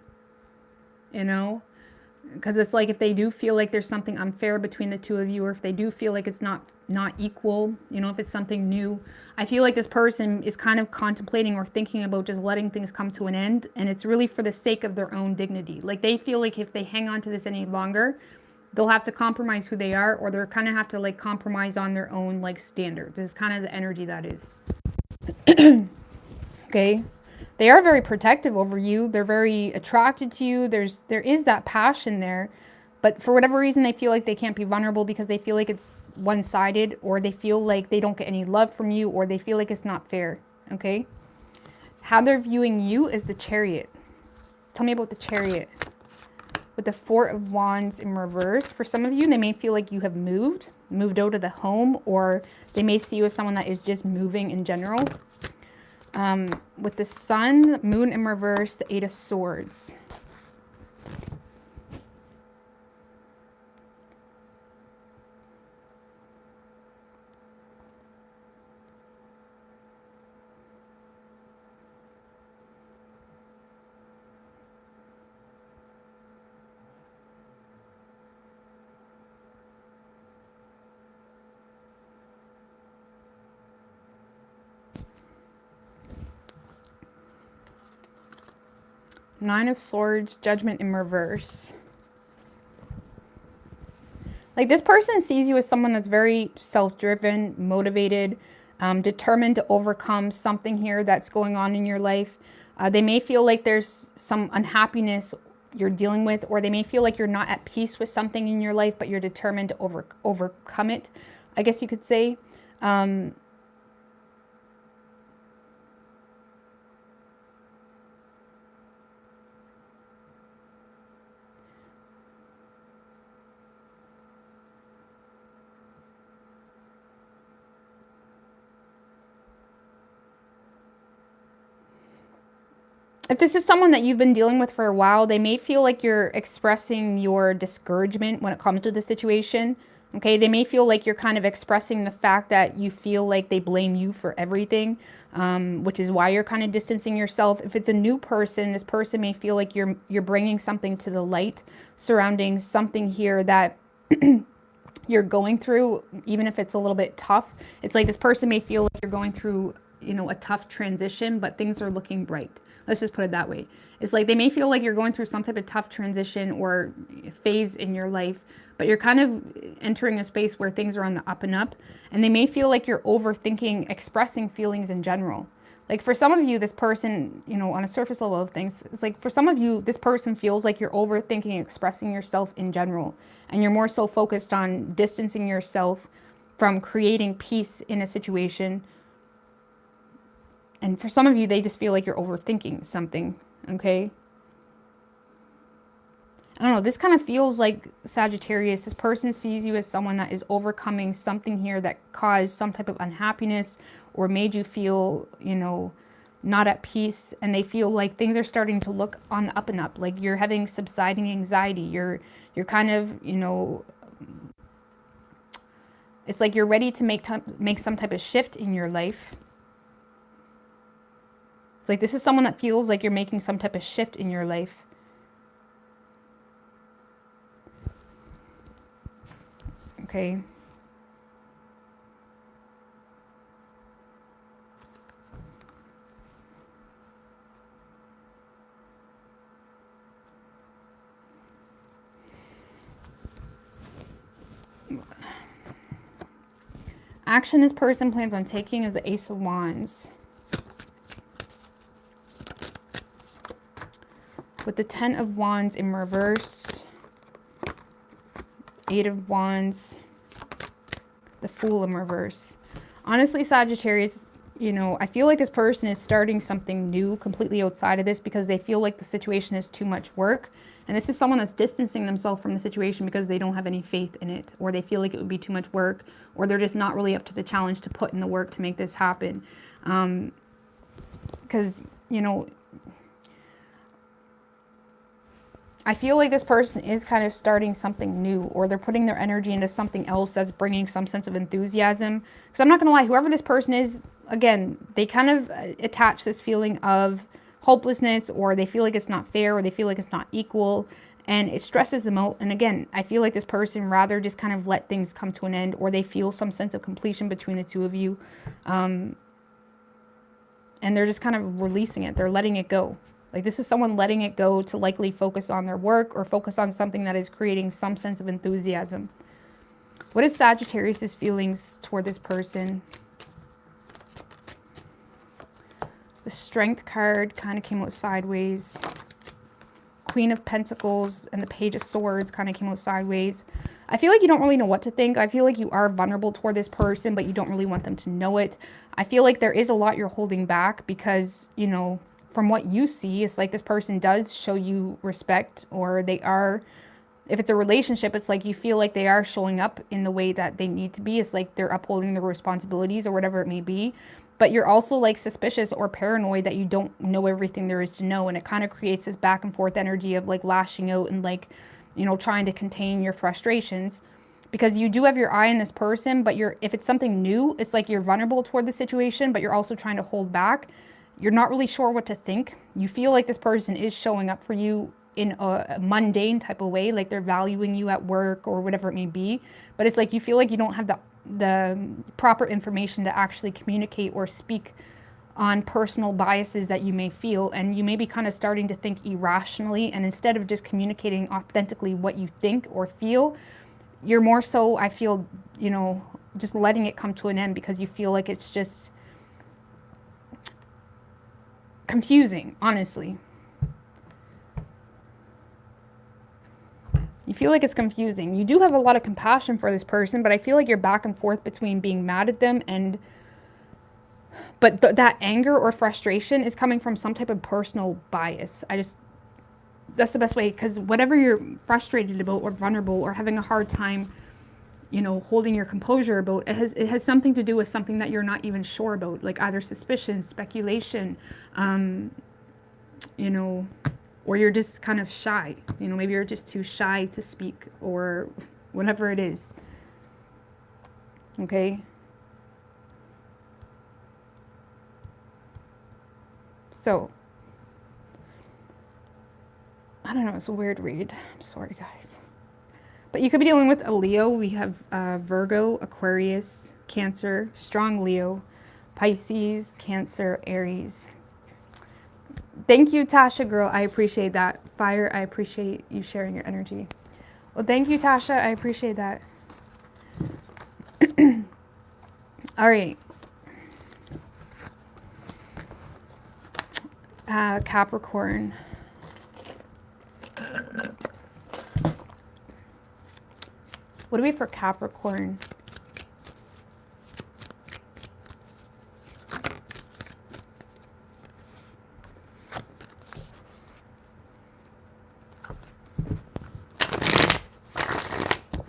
you know? Because it's like if they do feel like there's something unfair between the two of you, or if they do feel like it's not equal, you know, if it's something new, I feel like this person is kind of contemplating or thinking about just letting things come to an end. And it's really for the sake of their own dignity. Like they feel like if they hang on to this any longer, they'll have to compromise who they are, or they're kind of have to like compromise on their own like standards. This is kind of the energy that is. Okay. They are very protective over you. They're very attracted to you. There is that passion there, but for whatever reason, they feel like they can't be vulnerable because they feel like it's one-sided, or they feel like they don't get any love from you, or they feel like it's not fair. Okay. How they're viewing you is the Chariot. Tell me about the Chariot. With the 4 of Wands in reverse, for some of you, they may feel like you have moved out of the home, or they may see you as someone that is just moving in general. With the Sun, Moon in reverse, the 8 of Swords. Nine of Swords, Judgment in reverse. Like this person sees you as someone that's very self-driven, motivated, determined to overcome something here that's going on in your life. They may feel like there's some unhappiness you're dealing with, or they may feel like you're not at peace with something in your life, but you're determined to overcome it, I guess you could say. If this is someone that you've been dealing with for a while, they may feel like you're expressing your discouragement when it comes to the situation. Okay, they may feel like you're kind of expressing the fact that you feel like they blame you for everything, which is why you're kind of distancing yourself. If it's a new person, this person may feel like you're bringing something to the light surrounding something here that you're going through, even if it's a little bit tough. It's like this person may feel like you're going through, you know, a tough transition, but things are looking bright. Let's just put it that way. It's like they may feel like you're going through some type of tough transition or phase in your life, but you're kind of entering a space where things are on the up and up. And they may feel like you're overthinking expressing feelings in general. Like for some of you, this person, you know, on a surface level of things, it's like for some of you, this person feels like you're overthinking expressing yourself in general. And you're more so focused on distancing yourself from creating peace in a situation. And for some of you, they just feel like you're overthinking something, okay? I don't know, this kind of feels like Sagittarius. This person sees you as someone that is overcoming something here that caused some type of unhappiness or made you feel, you know, not at peace. And they feel like things are starting to look on the up and up. Like you're having subsiding anxiety. You're kind of, you know, it's like you're ready to make some type of shift in your life. It's like this is someone that feels like you're making some type of shift in your life. Okay. Action this person plans on taking is the Ace of Wands. With the 10 of Wands in reverse, 8 of Wands, the Fool in reverse. Honestly, Sagittarius, you know, I feel like this person is starting something new completely outside of this because they feel like the situation is too much work. And this is someone that's distancing themselves from the situation because they don't have any faith in it, or they feel like it would be too much work, or they're just not really up to the challenge to put in the work to make this happen. Because, you know, I feel like this person is kind of starting something new, or they're putting their energy into something else that's bringing some sense of enthusiasm. Because I'm not going to lie, whoever this person is, again, they kind of attach this feeling of hopelessness, or they feel like it's not fair, or they feel like it's not equal, and it stresses them out. And again, I feel like this person rather just kind of let things come to an end, or they feel some sense of completion between the two of you. And they're just kind of releasing it. They're letting it go. Like this is someone letting it go to likely focus on their work or focus on something that is creating some sense of enthusiasm. What is Sagittarius' feelings toward this person? The Strength card kind of came out sideways. Queen of Pentacles and the Page of Swords kind of came out sideways. I feel like you don't really know what to think. I feel like you are vulnerable toward this person, but you don't really want them to know it. I feel like there is a lot you're holding back because, you know, from what you see, it's like this person does show you respect, or they are, if it's a relationship, it's like you feel like they are showing up in the way that they need to be. It's like they're upholding their responsibilities or whatever it may be. But you're also like suspicious or paranoid that you don't know everything there is to know. And it kind of creates this back and forth energy of like lashing out and like, you know, trying to contain your frustrations. Because you do have your eye on this person, but if it's something new, it's like you're vulnerable toward the situation, but you're also trying to hold back. You're not really sure what to think. You feel like this person is showing up for you in a mundane type of way, like they're valuing you at work or whatever it may be. But it's like you feel like you don't have the proper information to actually communicate or speak on personal biases that you may feel. And you may be kind of starting to think irrationally. And instead of just communicating authentically what you think or feel, you're more so, I feel, you know, just letting it come to an end because you feel like it's just confusing, honestly. You feel like it's confusing. You do have a lot of compassion for this person, but I feel like you're back and forth between being mad at them and, but that anger or frustration is coming from some type of personal bias. That's the best way, because whatever you're frustrated about or vulnerable or having a hard time, you know, holding your composure about, it has something to do with something that you're not even sure about, like either suspicion, speculation, you know, or you're just kind of shy. You know, maybe you're just too shy to speak or whatever it is. Okay. So, I don't know, it's a weird read. I'm sorry, guys. But you could be dealing with a Leo. We have Virgo, Aquarius, Cancer, strong Leo, Pisces, Cancer, Aries. Thank you, Tasha, girl. I appreciate that. Fire, I appreciate you sharing your energy. Well, thank you, Tasha. I appreciate that. All right. Capricorn. What do we have for Capricorn?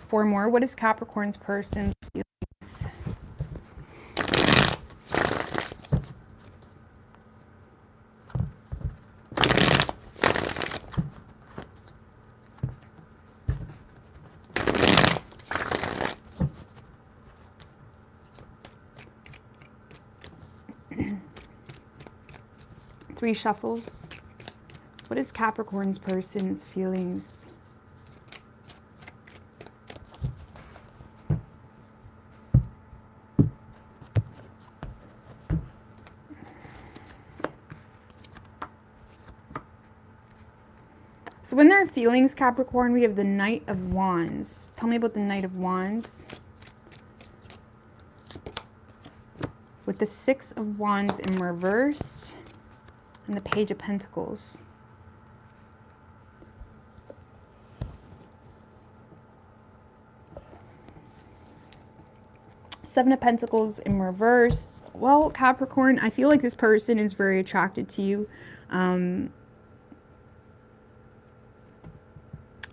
Four more. What is Capricorn's person's feelings? Three shuffles. What is Capricorn's person's feelings? So when there are feelings, Capricorn, we have the Knight of Wands. Tell me about the Knight of Wands. With the Six of Wands in reverse and the Page of Pentacles. Seven of Pentacles in reverse. Well, Capricorn, I feel like this person is very attracted to you.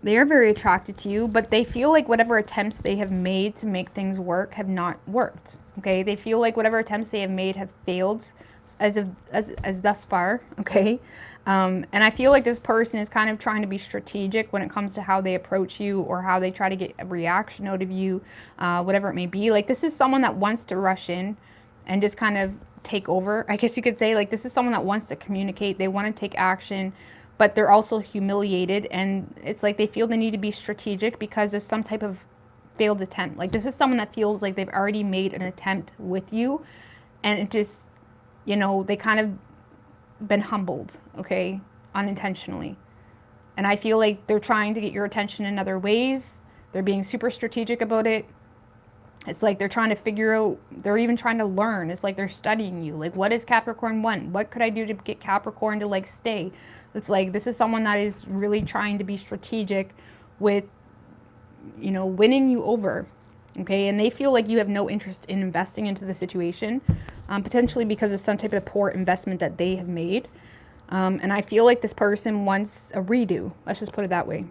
They are very attracted to you, but they feel like whatever attempts they have made to make things work have not worked. Okay, they feel like whatever attempts they have made have failed as thus far. Okay, and I feel like this person is kind of trying to be strategic when it comes to how they approach you or how they try to get a reaction out of you, whatever it may be. Like, this is someone that wants to rush in and just kind of take over, I guess you could say. Like, this is someone that wants to communicate. They want to take action, but they're also humiliated, and it's like they feel they need to be strategic because there's some type of failed attempt. Like, this is someone that feels like they've already made an attempt with you, and it just, you know, they kind of been humbled, okay, unintentionally. And I feel like they're trying to get your attention in other ways. They're being super strategic about it. It's like they're trying to figure out, they're even trying to learn. It's like they're studying you. Like, what does Capricorn want? What could I do to get Capricorn to, like, stay? It's like, this is someone that is really trying to be strategic with, you know, winning you over. Okay, and they feel like you have no interest in investing into the situation, potentially because of some type of poor investment that they have made. And I feel like this person wants a redo. Let's just put it that way.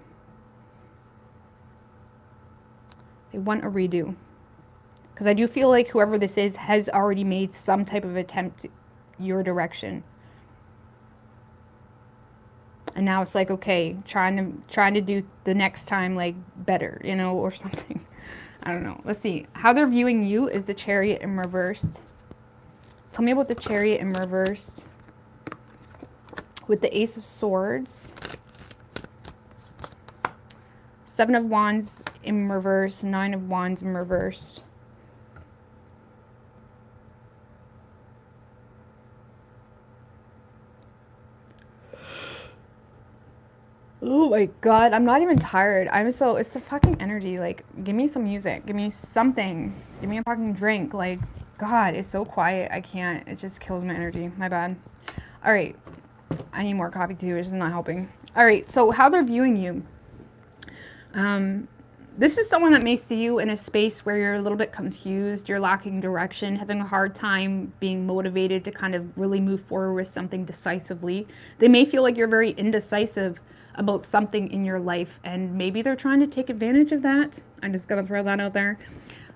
They want a redo. Because I do feel like whoever this is has already made some type of attempt your direction. And now it's like, okay, trying to do the next time, like, better, you know, or something. I don't know. Let's see. How they're viewing you is the Chariot in reversed. Tell me about the Chariot in reversed. With the Ace of Swords. Seven of Wands in reverse. Nine of Wands in reversed. Oh my God, I'm not even tired. it's the fucking energy. Like, give me some music. Give me something. Give me a fucking drink. Like, God, it's so quiet. I can't. It just kills my energy. My bad. All right. I need more coffee too. It's just not helping. All right. So how they're viewing you. This is someone that may see you in a space where you're a little bit confused. You're lacking direction, having a hard time being motivated to kind of really move forward with something decisively. They may feel like you're very indecisive about something in your life, and maybe they're trying to take advantage of that. I'm just gonna throw that out there.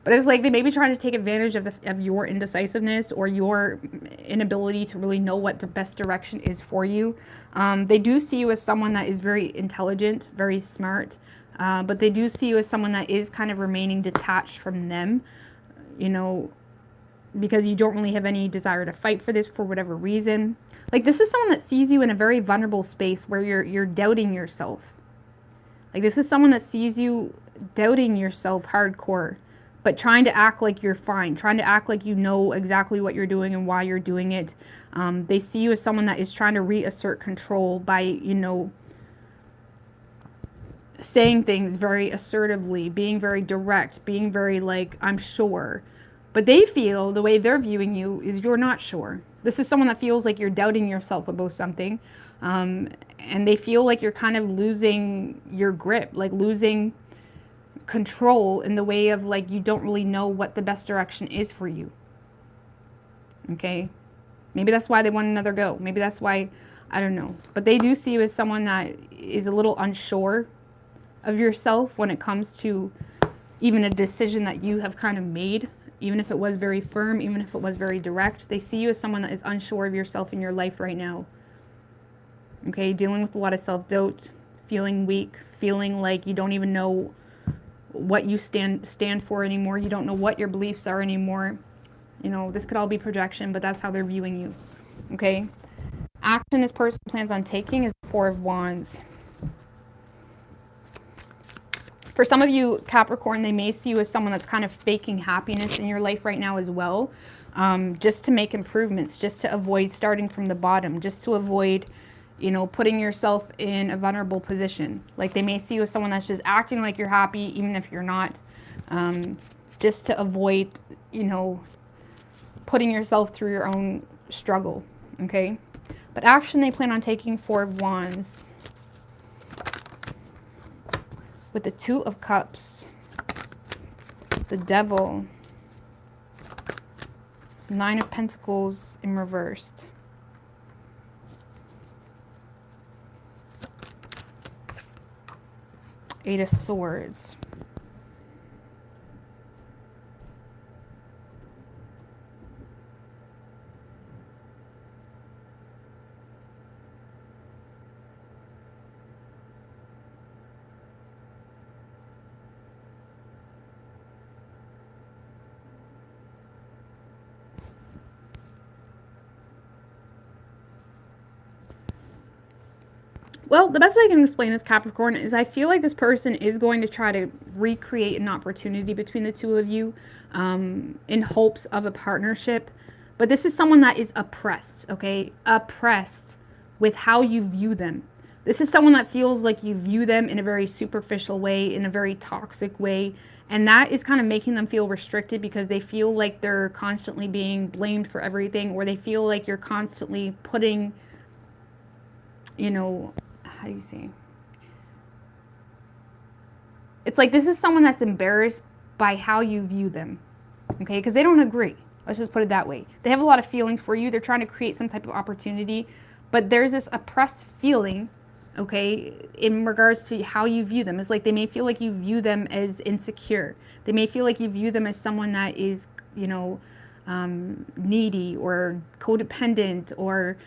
But it's like they may be trying to take advantage of your indecisiveness or your inability to really know what the best direction is for you. They do see you as someone that is very intelligent, very smart, but they do see you as someone that is kind of remaining detached from them, you know, because you don't really have any desire to fight for this for whatever reason. Like, this is someone that sees you in a very vulnerable space where you're doubting yourself. Like, this is someone that sees you doubting yourself hardcore, but trying to act like you're fine, trying to act like you know exactly what you're doing and why you're doing it. They see you as someone that is trying to reassert control by, you know, saying things very assertively, being very direct, being very like, I'm sure. But they feel the way they're viewing you is you're not sure. This is someone that feels like you're doubting yourself about something. And they feel like you're kind of losing your grip, like losing control in the way of like you don't really know what the best direction is for you. Okay? Maybe that's why they want another go. Maybe that's why, I don't know. But they do see you as someone that is a little unsure of yourself when it comes to even a decision that you have kind of made. Even if it was very firm, even if it was very direct, they see you as someone that is unsure of yourself in your life right now. Okay, dealing with a lot of self-doubt, feeling weak, feeling like you don't even know what you stand for anymore. You don't know what your beliefs are anymore. You know, this could all be projection, but that's how they're viewing you. Okay? Action this person plans on taking is the Four of Wands. For some of you, Capricorn, they may see you as someone that's kind of faking happiness in your life right now as well, just to make improvements, just to avoid starting from the bottom, just to avoid, you know, putting yourself in a vulnerable position. Like, they may see you as someone that's just acting like you're happy, even if you're not, just to avoid, you know, putting yourself through your own struggle, okay? But action they plan on taking, Four of Wands. With the Two of Cups, the Devil, Nine of Pentacles in reversed, Eight of Swords, well, the best way I can explain this, Capricorn, is I feel like this person is going to try to recreate an opportunity between the two of you in hopes of a partnership. But this is someone that is oppressed, okay? Oppressed with how you view them. This is someone that feels like you view them in a very superficial way, in a very toxic way. And that is kind of making them feel restricted because they feel like they're constantly being blamed for everything, or they feel like you're constantly putting, you know, how do you say? It's like this is someone that's embarrassed by how you view them, okay? Because they don't agree. Let's just put it that way. They have a lot of feelings for you. They're trying to create some type of opportunity, but there's this oppressed feeling, okay, in regards to how you view them. It's like they may feel like you view them as insecure. They may feel like you view them as someone that is, you know, needy or codependent or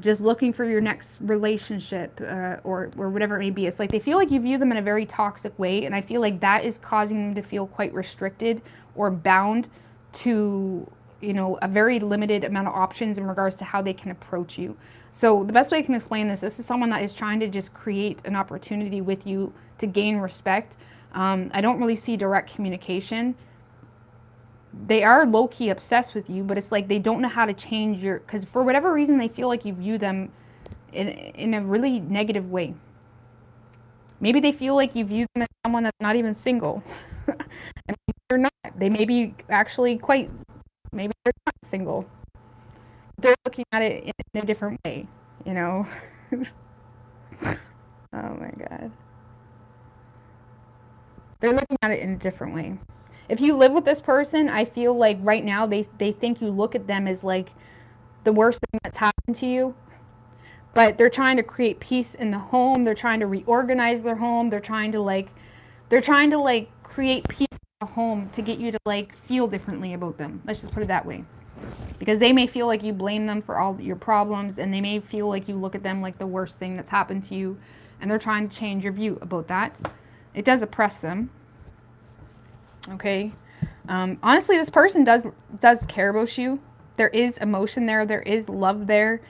just looking for your next relationship or whatever it may be. It's like they feel like you view them in a very toxic way, and I feel like that is causing them to feel quite restricted or bound to, you know, a very limited amount of options in regards to how they can approach you. So the best way I can explain this is someone that is trying to just create an opportunity with you to gain respect. I don't really see direct communication. They are low-key obsessed with you, but it's like they don't know how to change your, because for whatever reason they feel like you view them in a really negative way. Maybe they feel like you view them as someone that's not even single. And they're not. They may be actually quite, maybe they're not single. They're looking at it in a different way, you know? Oh my God. They're looking at it in a different way. If you live with this person, I feel like right now they think you look at them as like the worst thing that's happened to you. But they're trying to create peace in the home. They're trying to reorganize their home. They're trying to like create peace home to get you to like feel differently about them. Let's just put it that way. Because they may feel like you blame them for all your problems, and they may feel like you look at them like the worst thing that's happened to you, and they're trying to change your view about that. It does oppress them. Okay. Honestly, this person does care about you. There is emotion there. There is love there.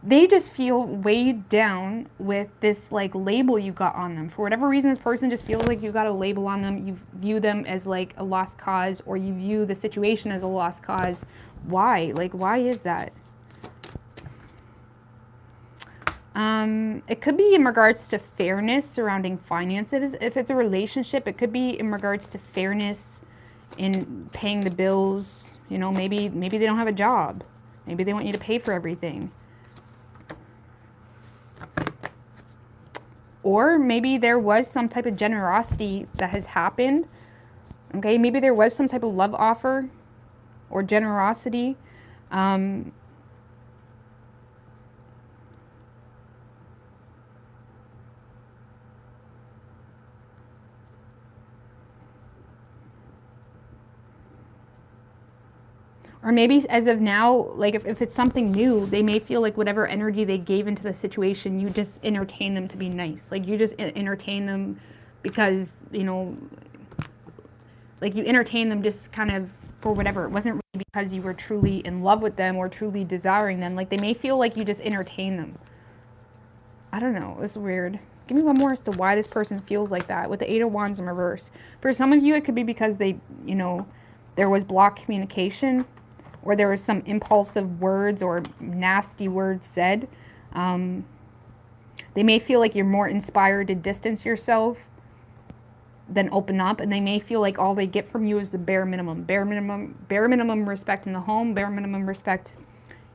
They just feel weighed down with this like label you got on them. For whatever reason, this person just feels like you got a label on them. You view them as like a lost cause, or you view the situation as a lost cause. Why? Like, why is that? It could be in regards to fairness surrounding finances. If it's a relationship, it could be in regards to fairness in paying the bills. You know, maybe they don't have a job. Maybe they want you to pay for everything. Or maybe there was some type of generosity that has happened. Okay, maybe there was some type of love offer or generosity. Or maybe as of now, like if it's something new, they may feel like whatever energy they gave into the situation, you just entertain them to be nice. Like you just entertain them because, you know, like you entertain them just kind of for whatever. It wasn't really because you were truly in love with them or truly desiring them. Like they may feel like you just entertain them. I don't know. It's weird. Give me one more as to why this person feels like that with the Eight of Wands in reverse. For some of you, it could be because they, you know, there was blocked communication, or there was some impulsive words or nasty words said. They may feel like you're more inspired to distance yourself than open up, and they may feel like all they get from you is the bare minimum. Bare minimum respect in the home, bare minimum respect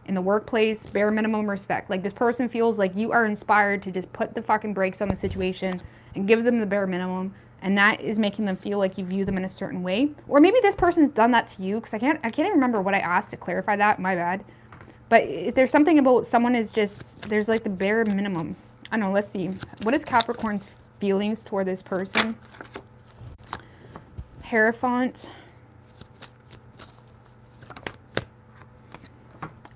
in the workplace, bare minimum respect. Like this person feels like you are inspired to just put the fucking brakes on the situation and give them the bare minimum. And that is making them feel like you view them in a certain way. Or maybe this person's done that to you, because I can't even remember what I asked to clarify that. My bad. But if there's something about someone is just, there's like the bare minimum. I don't know, let's see. What is Capricorn's feelings toward this person? Hierophant.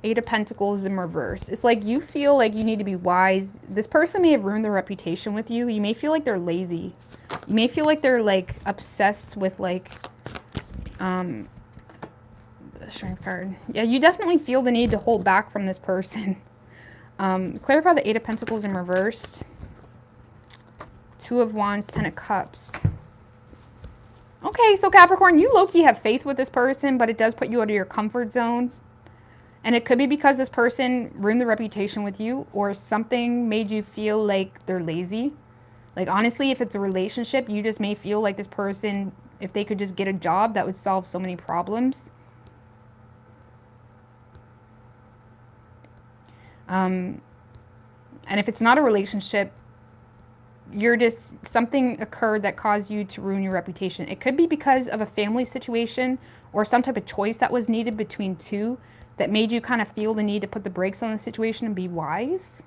Eight of Pentacles in reverse. It's like you feel like you need to be wise. This person may have ruined their reputation with you. You may feel like they're lazy. You may feel like they're like obsessed with like the Strength card. Yeah, you definitely feel the need to hold back from this person. Clarify the Eight of Pentacles in reverse. Two of Wands, Ten of Cups. Okay, so Capricorn, you low-key have faith with this person, but it does put you out of your comfort zone. And it could be because this person ruined the reputation with you, or something made you feel like they're lazy. Like, honestly, if it's a relationship, you just may feel like this person, if they could just get a job, that would solve so many problems. And if it's not a relationship, you're just, something occurred that caused you to ruin your reputation. It could be because of a family situation or some type of choice that was needed between two that made you kind of feel the need to put the brakes on the situation and be wise.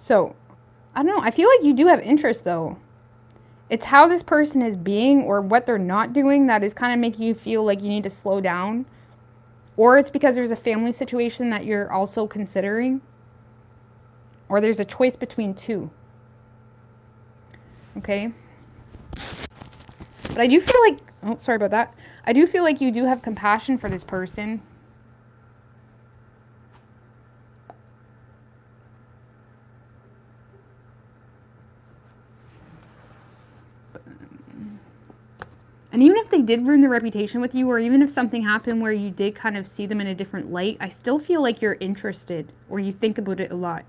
So, I don't know. I feel like you do have interest, though. It's how this person is being or what they're not doing that is kind of making you feel like you need to slow down. Or it's because there's a family situation that you're also considering. Or there's a choice between two. Okay? But I do feel like... Oh, sorry about that. I do feel like you do have compassion for this person. And even if they did ruin their reputation with you, or even if something happened where you did kind of see them in a different light, I still feel like you're interested, or you think about it a lot.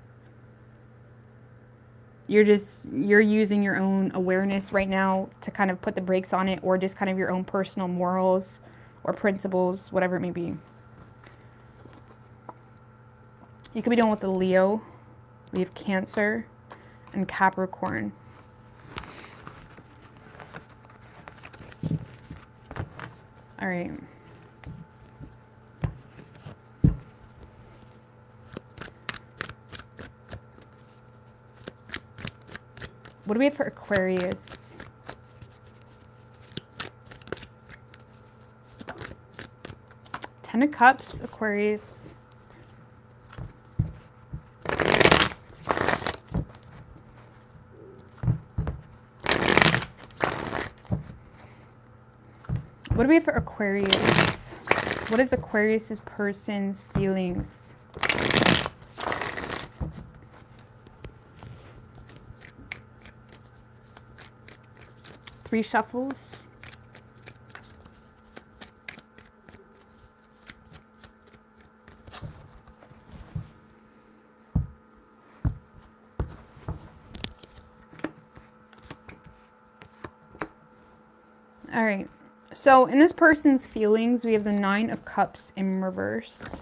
You're using your own awareness right now to kind of put the brakes on it, or just kind of your own personal morals or principles, whatever it may be. You could be dealing with the Leo. We have Cancer and Capricorn. All right. What do we have for Aquarius? Ten of Cups, Aquarius. What do we have for Aquarius? What is Aquarius's person's feelings? Three shuffles. All right. So in this person's feelings, we have the Nine of Cups in reverse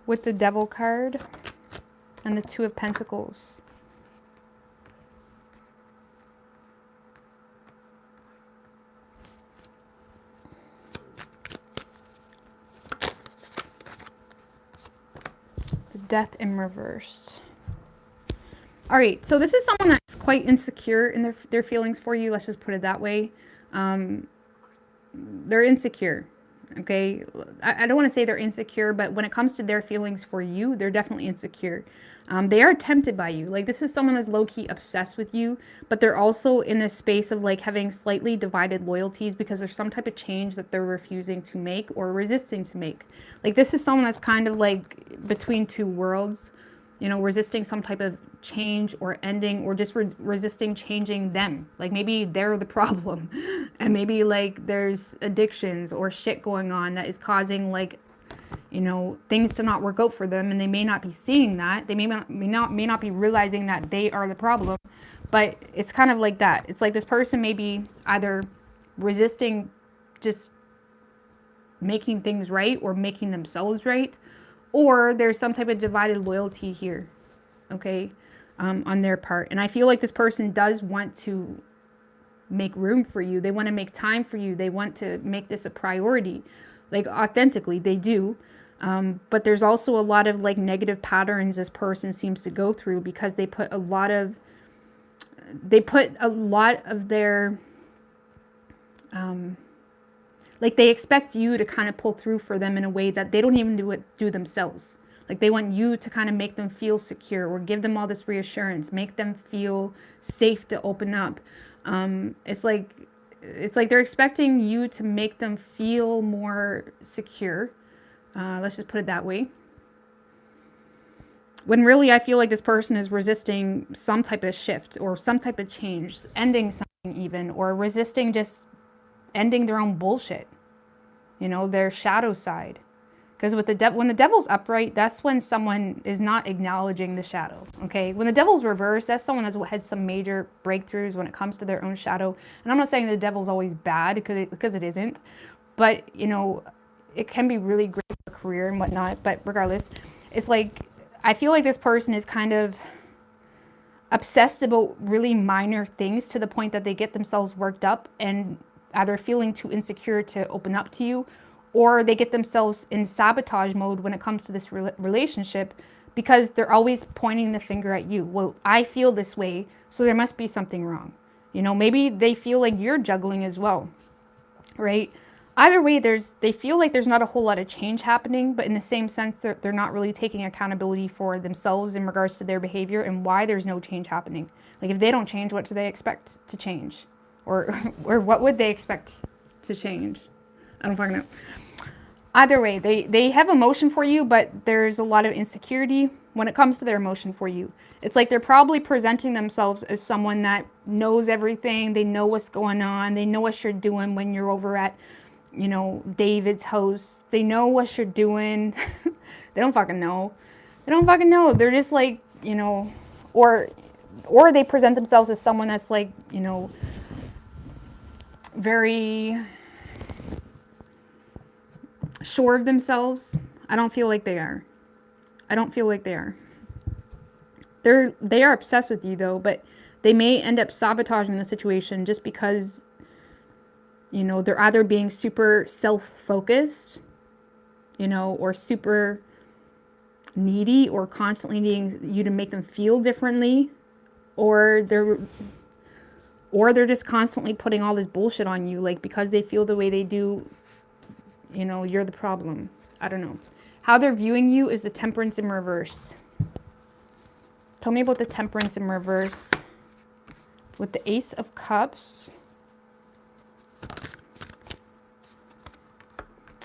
with the Devil card and the Two of Pentacles. The Death in reverse. All right, so this is someone that's quite insecure in their feelings for you. Let's just put it that way. They're insecure, okay? I don't want to say they're insecure, but when it comes to their feelings for you, they're definitely insecure. They are tempted by you. Like, this is someone that's low-key obsessed with you, but they're also in this space of like having slightly divided loyalties because there's some type of change that they're refusing to make or resisting to make. Like, this is someone that's kind of like between two worlds, you know, resisting some type of change or ending, or just resisting changing them. Like, maybe they're the problem and maybe like there's addictions or shit going on that is causing, like, you know, things to not work out for them, and they may not be seeing that. They may not be realizing that they are the problem, but it's kind of like that. It's like this person may be either resisting just making things right or making themselves right, or there's some type of divided loyalty here, okay, on their part. And I feel like this person does want to make room for you. They want to make time for you. They want to make this a priority, like authentically, they do. But there's also a lot of like negative patterns this person seems to go through because they put a lot of their, like, they expect you to kind of pull through for them in a way that they don't even do themselves. Like, they want you to kind of make them feel secure or give them all this reassurance, make them feel safe to open up. It's like they're expecting you to make them feel more secure. Let's just put it that way. When really I feel like this person is resisting some type of shift or some type of change, ending something even, or resisting just ending their own bullshit, you know, their shadow side. Because with when the devil's upright, that's when someone is not acknowledging the shadow, okay? When the devil's reversed, that's someone that's had some major breakthroughs when it comes to their own shadow. And I'm not saying the devil's always bad, because it isn't. But, you know, it can be really great for a career and whatnot. But regardless, it's like, I feel like this person is kind of obsessed about really minor things to the point that they get themselves worked up and either feeling too insecure to open up to you, or they get themselves in sabotage mode when it comes to this relationship because they're always pointing the finger at you. Well, I feel this way, so there must be something wrong. You know, maybe they feel like you're juggling as well, right? Either way, they feel like there's not a whole lot of change happening, but in the same sense, they're not really taking accountability for themselves in regards to their behavior and why there's no change happening. Like, if they don't change, what do they expect to change? Or what would they expect to change? I don't fucking know. Either way, they have emotion for you, but there's a lot of insecurity when it comes to their emotion for you. It's like they're probably presenting themselves as someone that knows everything. They know what's going on. They know what you're doing when you're over at, you know, David's house. They know what you're doing. They don't fucking know. They don't fucking know. They're just like, you know, or they present themselves as someone that's like, you know, very sure of themselves. I don't feel like they are. I don't feel like they are. They are obsessed with you though, but they may end up sabotaging the situation just because, you know, they're either being super self-focused, you know, or super needy, or constantly needing you to make them feel differently, or they're just constantly putting all this bullshit on you, like, because they feel the way they do, you know, you're the problem. I don't know. How they're viewing you is the Temperance in reverse. Tell me about the Temperance in reverse with the Ace of Cups,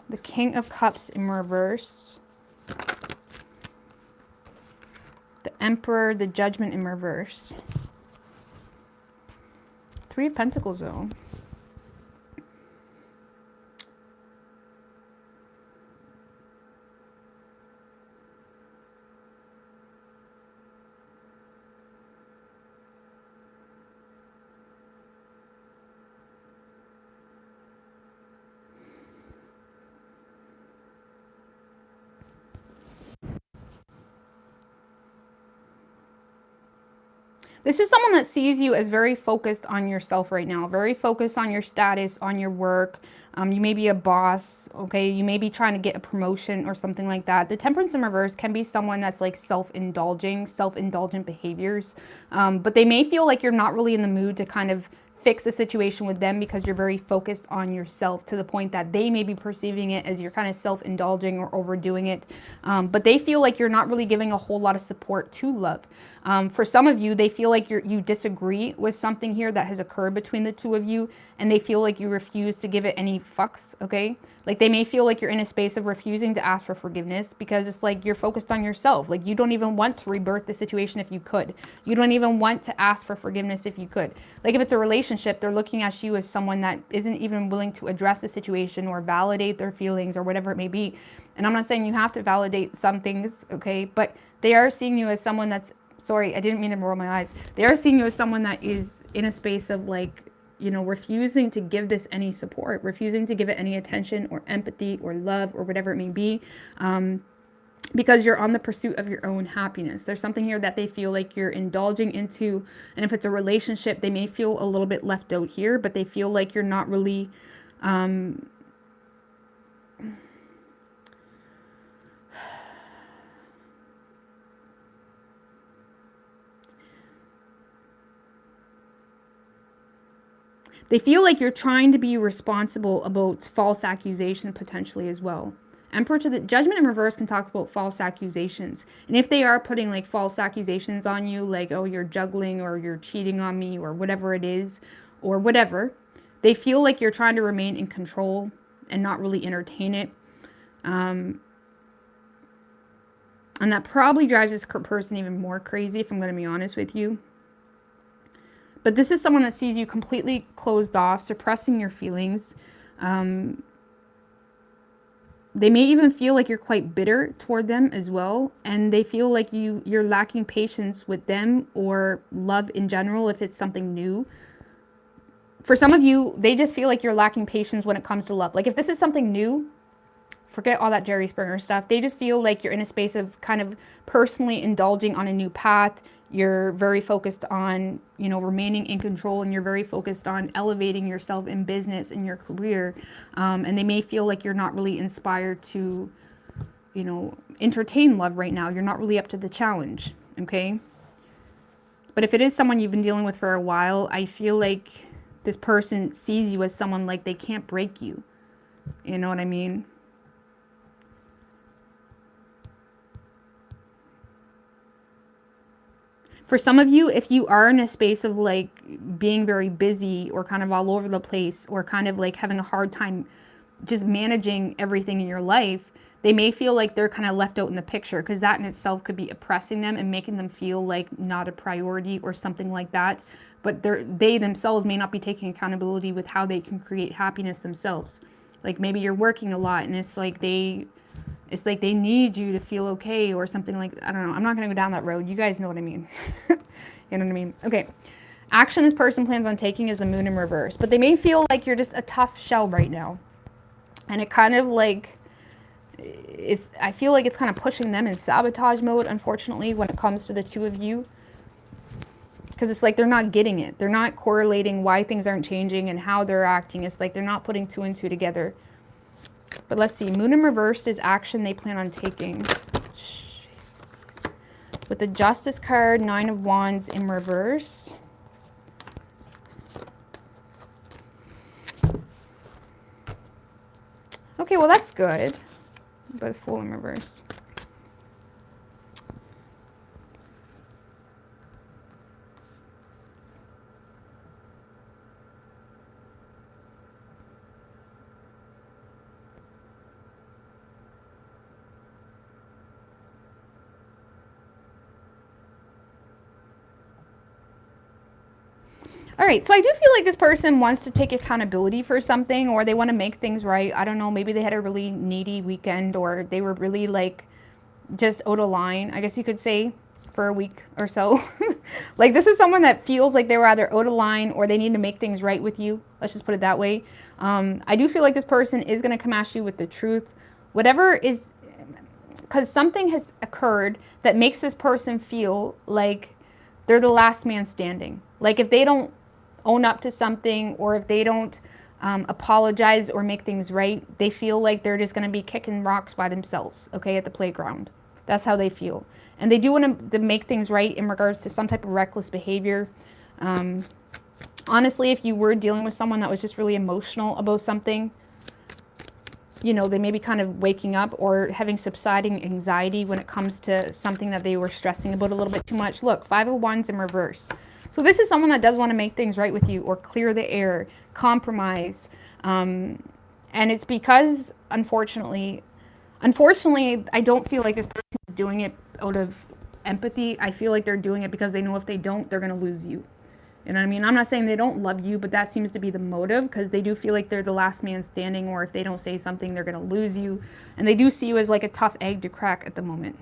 the King of Cups in reverse, the Emperor, the Judgment in reverse. Three of Pentacles though. This is someone that sees you as very focused on yourself right now, very focused on your status, on your work. You may be a boss, okay? You may be trying to get a promotion or something like that. The Temperance in reverse can be someone that's like self-indulgent behaviors. But they may feel like you're not really in the mood to kind of fix a situation with them because you're very focused on yourself, to the point that they may be perceiving it as you're kind of self-indulging or overdoing it. But they feel like you're not really giving a whole lot of support to love. For some of you, they feel like you disagree with something here that has occurred between the two of you, and they feel like you refuse to give it any fucks, okay? Like, they may feel like you're in a space of refusing to ask for forgiveness because it's like you're focused on yourself. Like, you don't even want to rebirth the situation if you could. You don't even want to ask for forgiveness if you could. Like, if it's a relationship, they're looking at you as someone that isn't even willing to address the situation or validate their feelings or whatever it may be. And I'm not saying you have to validate some things, okay? But they are seeing you as someone that's, sorry, I didn't mean to roll my eyes. They are seeing you as someone that is in a space of, like, you know, refusing to give this any support, refusing to give it any attention or empathy or love or whatever it may be, because you're on the pursuit of your own happiness. There's something here that they feel like you're indulging into, and if it's a relationship, they may feel a little bit left out here, but they feel like you're not really they feel like you're trying to be responsible about false accusation potentially as well. Emperor to the Judgment in reverse can talk about false accusations. And if they are putting like false accusations on you, like, oh, you're juggling or you're cheating on me or whatever it is, or whatever, they feel like you're trying to remain in control and not really entertain it. And that probably drives this person even more crazy, if I'm going to be honest with you. But this is someone that sees you completely closed off, suppressing your feelings. They may even feel like you're quite bitter toward them as well. And they feel like you're lacking patience with them or love in general if it's something new. For some of you, they just feel like you're lacking patience when it comes to love. Like, if this is something new, forget all that Jerry Springer stuff. They just feel like you're in a space of kind of personally indulging on a new path. You're very focused on, you know, remaining in control, and you're very focused on elevating yourself in business, in your career. And they may feel like you're not really inspired to, you know, entertain love right now. You're not really up to the challenge, okay? But if it is someone you've been dealing with for a while, I feel like this person sees you as someone like they can't break you. You know what I mean? For some of you, if you are in a space of like being very busy or kind of all over the place or kind of like having a hard time just managing everything in your life, they may feel like they're kind of left out in the picture, because that in itself could be oppressing them and making them feel like not a priority or something like that. But they themselves may not be taking accountability with how they can create happiness themselves. Like, maybe you're working a lot and it's like they need you to feel okay or something like, I don't know. I'm not going to go down that road. You guys know what I mean. You know what I mean? Okay. Action this person plans on taking is the Moon in reverse. But they may feel like you're just a tough shell right now. And it kind of like, I feel like it's kind of pushing them in sabotage mode, unfortunately, when it comes to the two of you. Because it's like they're not getting it. They're not correlating why things aren't changing and how they're acting. It's like they're not putting two and two together. But let's see. Moon in reversed is action they plan on taking. With the Justice card, 9 of Wands in reverse. Okay, well that's good. But Fool in reverse. All right, so I do feel like this person wants to take accountability for something, or they want to make things right. I don't know, maybe they had a really needy weekend, or they were really like just out of line, I guess you could say, for a week or so. Like this is someone that feels like they were either out of line or they need to make things right with you. Let's just put it that way. I do feel like this person is going to come at you with the truth. Whatever is, because something has occurred that makes this person feel like they're the last man standing. Like if they don't own up to something, or if they don't apologize or make things right, they feel like they're just going to be kicking rocks by themselves, okay, at the playground. That's how they feel. And they do want to make things right in regards to some type of reckless behavior. Honestly, if you were dealing with someone that was just really emotional about something, you know, they may be kind of waking up or having subsiding anxiety when it comes to something that they were stressing about a little bit too much. Look, 5 of Wands in reverse. So this is someone that does want to make things right with you, or clear the air, compromise. And it's because, unfortunately, I don't feel like this person is doing it out of empathy. I feel like they're doing it because they know if they don't, they're going to lose you. You know what I mean? I'm not saying they don't love you, but that seems to be the motive, because they do feel like they're the last man standing, or if they don't say something, they're going to lose you. And they do see you as like a tough egg to crack at the moment.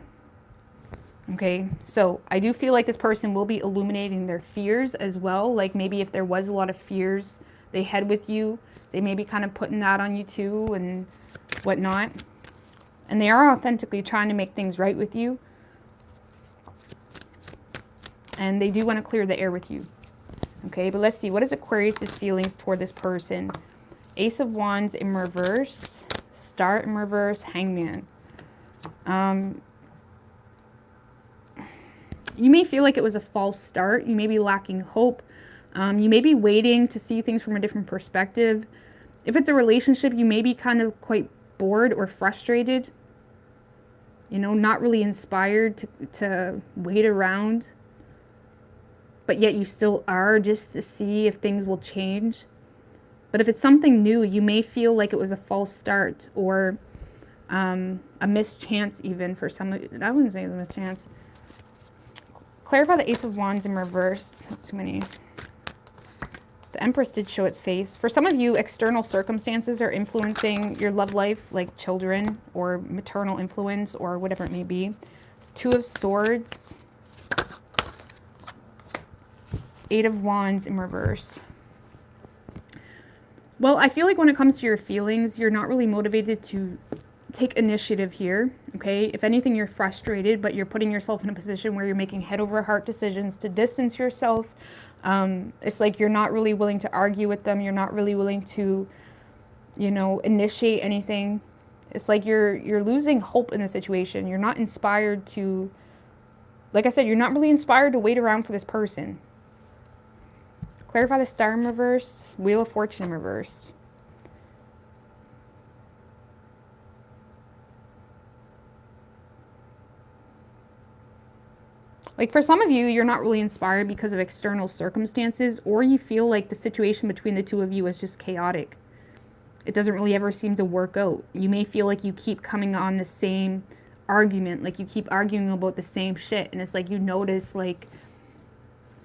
Okay, so I do feel like this person will be illuminating their fears as well. Like maybe if there was a lot of fears they had with you, they may be kind of putting that on you too and whatnot. And they are authentically trying to make things right with you. And they do want to clear the air with you. Okay, but let's see. What is Aquarius's feelings toward this person? Ace of Wands in reverse. Star in reverse. Hangman. You may feel like it was a false start. You may be lacking hope. You may be waiting to see things from a different perspective. If it's a relationship, you may be kind of quite bored or frustrated. You know, not really inspired to wait around. But yet you still are, just to see if things will change. But if it's something new, you may feel like it was a false start, or a mischance even for some. I wouldn't say it was a mischance. Clarify the Ace of Wands in reverse. That's too many. The Empress did show its face. For some of you, external circumstances are influencing your love life, like children or maternal influence or whatever it may be. 2 of Swords. 8 of Wands in reverse. Well, I feel like when it comes to your feelings, you're not really motivated to take initiative here, okay? If anything, you're frustrated, but you're putting yourself in a position where you're making head over heart decisions to distance yourself. It's like you're not really willing to argue with them. You're not really willing to, you know, initiate anything. It's like you're losing hope in the situation. You're not inspired to, like I said, you're not really inspired to wait around for this person. Clarify the Star in reverse. Wheel of Fortune in reverse. Like for some of you, you're not really inspired because of external circumstances, or you feel like the situation between the two of you is just chaotic. It doesn't really ever seem to work out. You may feel like you keep coming on the same argument, like you keep arguing about the same shit. And it's like you notice, like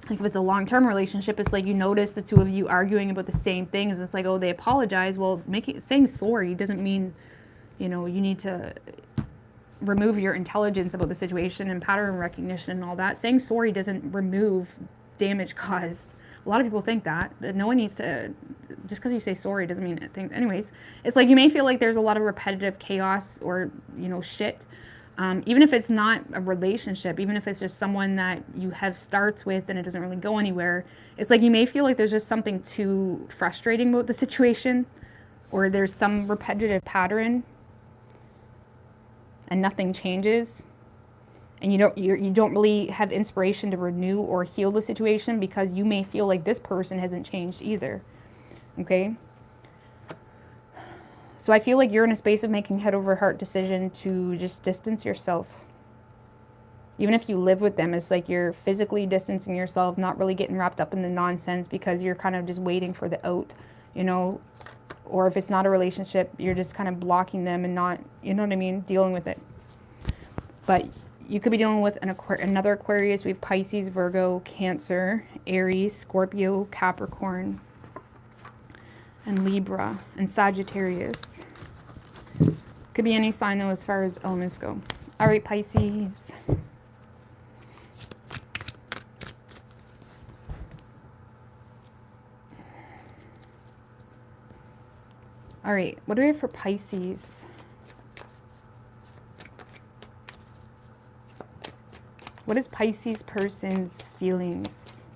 if it's a long-term relationship, it's like you notice the two of you arguing about the same things. It's like, oh, they apologize. Well, saying sorry doesn't mean, you know, you need to remove your intelligence about the situation and pattern recognition and all that. Saying sorry doesn't remove damage caused. A lot of people think that no one needs to just because you say sorry doesn't mean anything. Anyways, it's like you may feel like there's a lot of repetitive chaos or, you know, shit. Even if it's not a relationship, even if it's just someone that you have starts with and it doesn't really go anywhere, it's like you may feel like there's just something too frustrating about the situation, or there's some repetitive pattern and nothing changes. And you don't really have inspiration to renew or heal the situation because you may feel like this person hasn't changed either. Okay? So I feel like you're in a space of making head over heart decision to just distance yourself. Even if you live with them, it's like you're physically distancing yourself, not really getting wrapped up in the nonsense because you're kind of just waiting for the out, you know. Or if it's not a relationship, you're just kind of blocking them and not, you know what I mean, dealing with it. But you could be dealing with another Aquarius. We have Pisces, Virgo, Cancer, Aries, Scorpio, Capricorn, and Libra, and Sagittarius. Could be any sign, though, as far as elements go. All right, Pisces. All right, what do we have for Pisces? What is Pisces person's feelings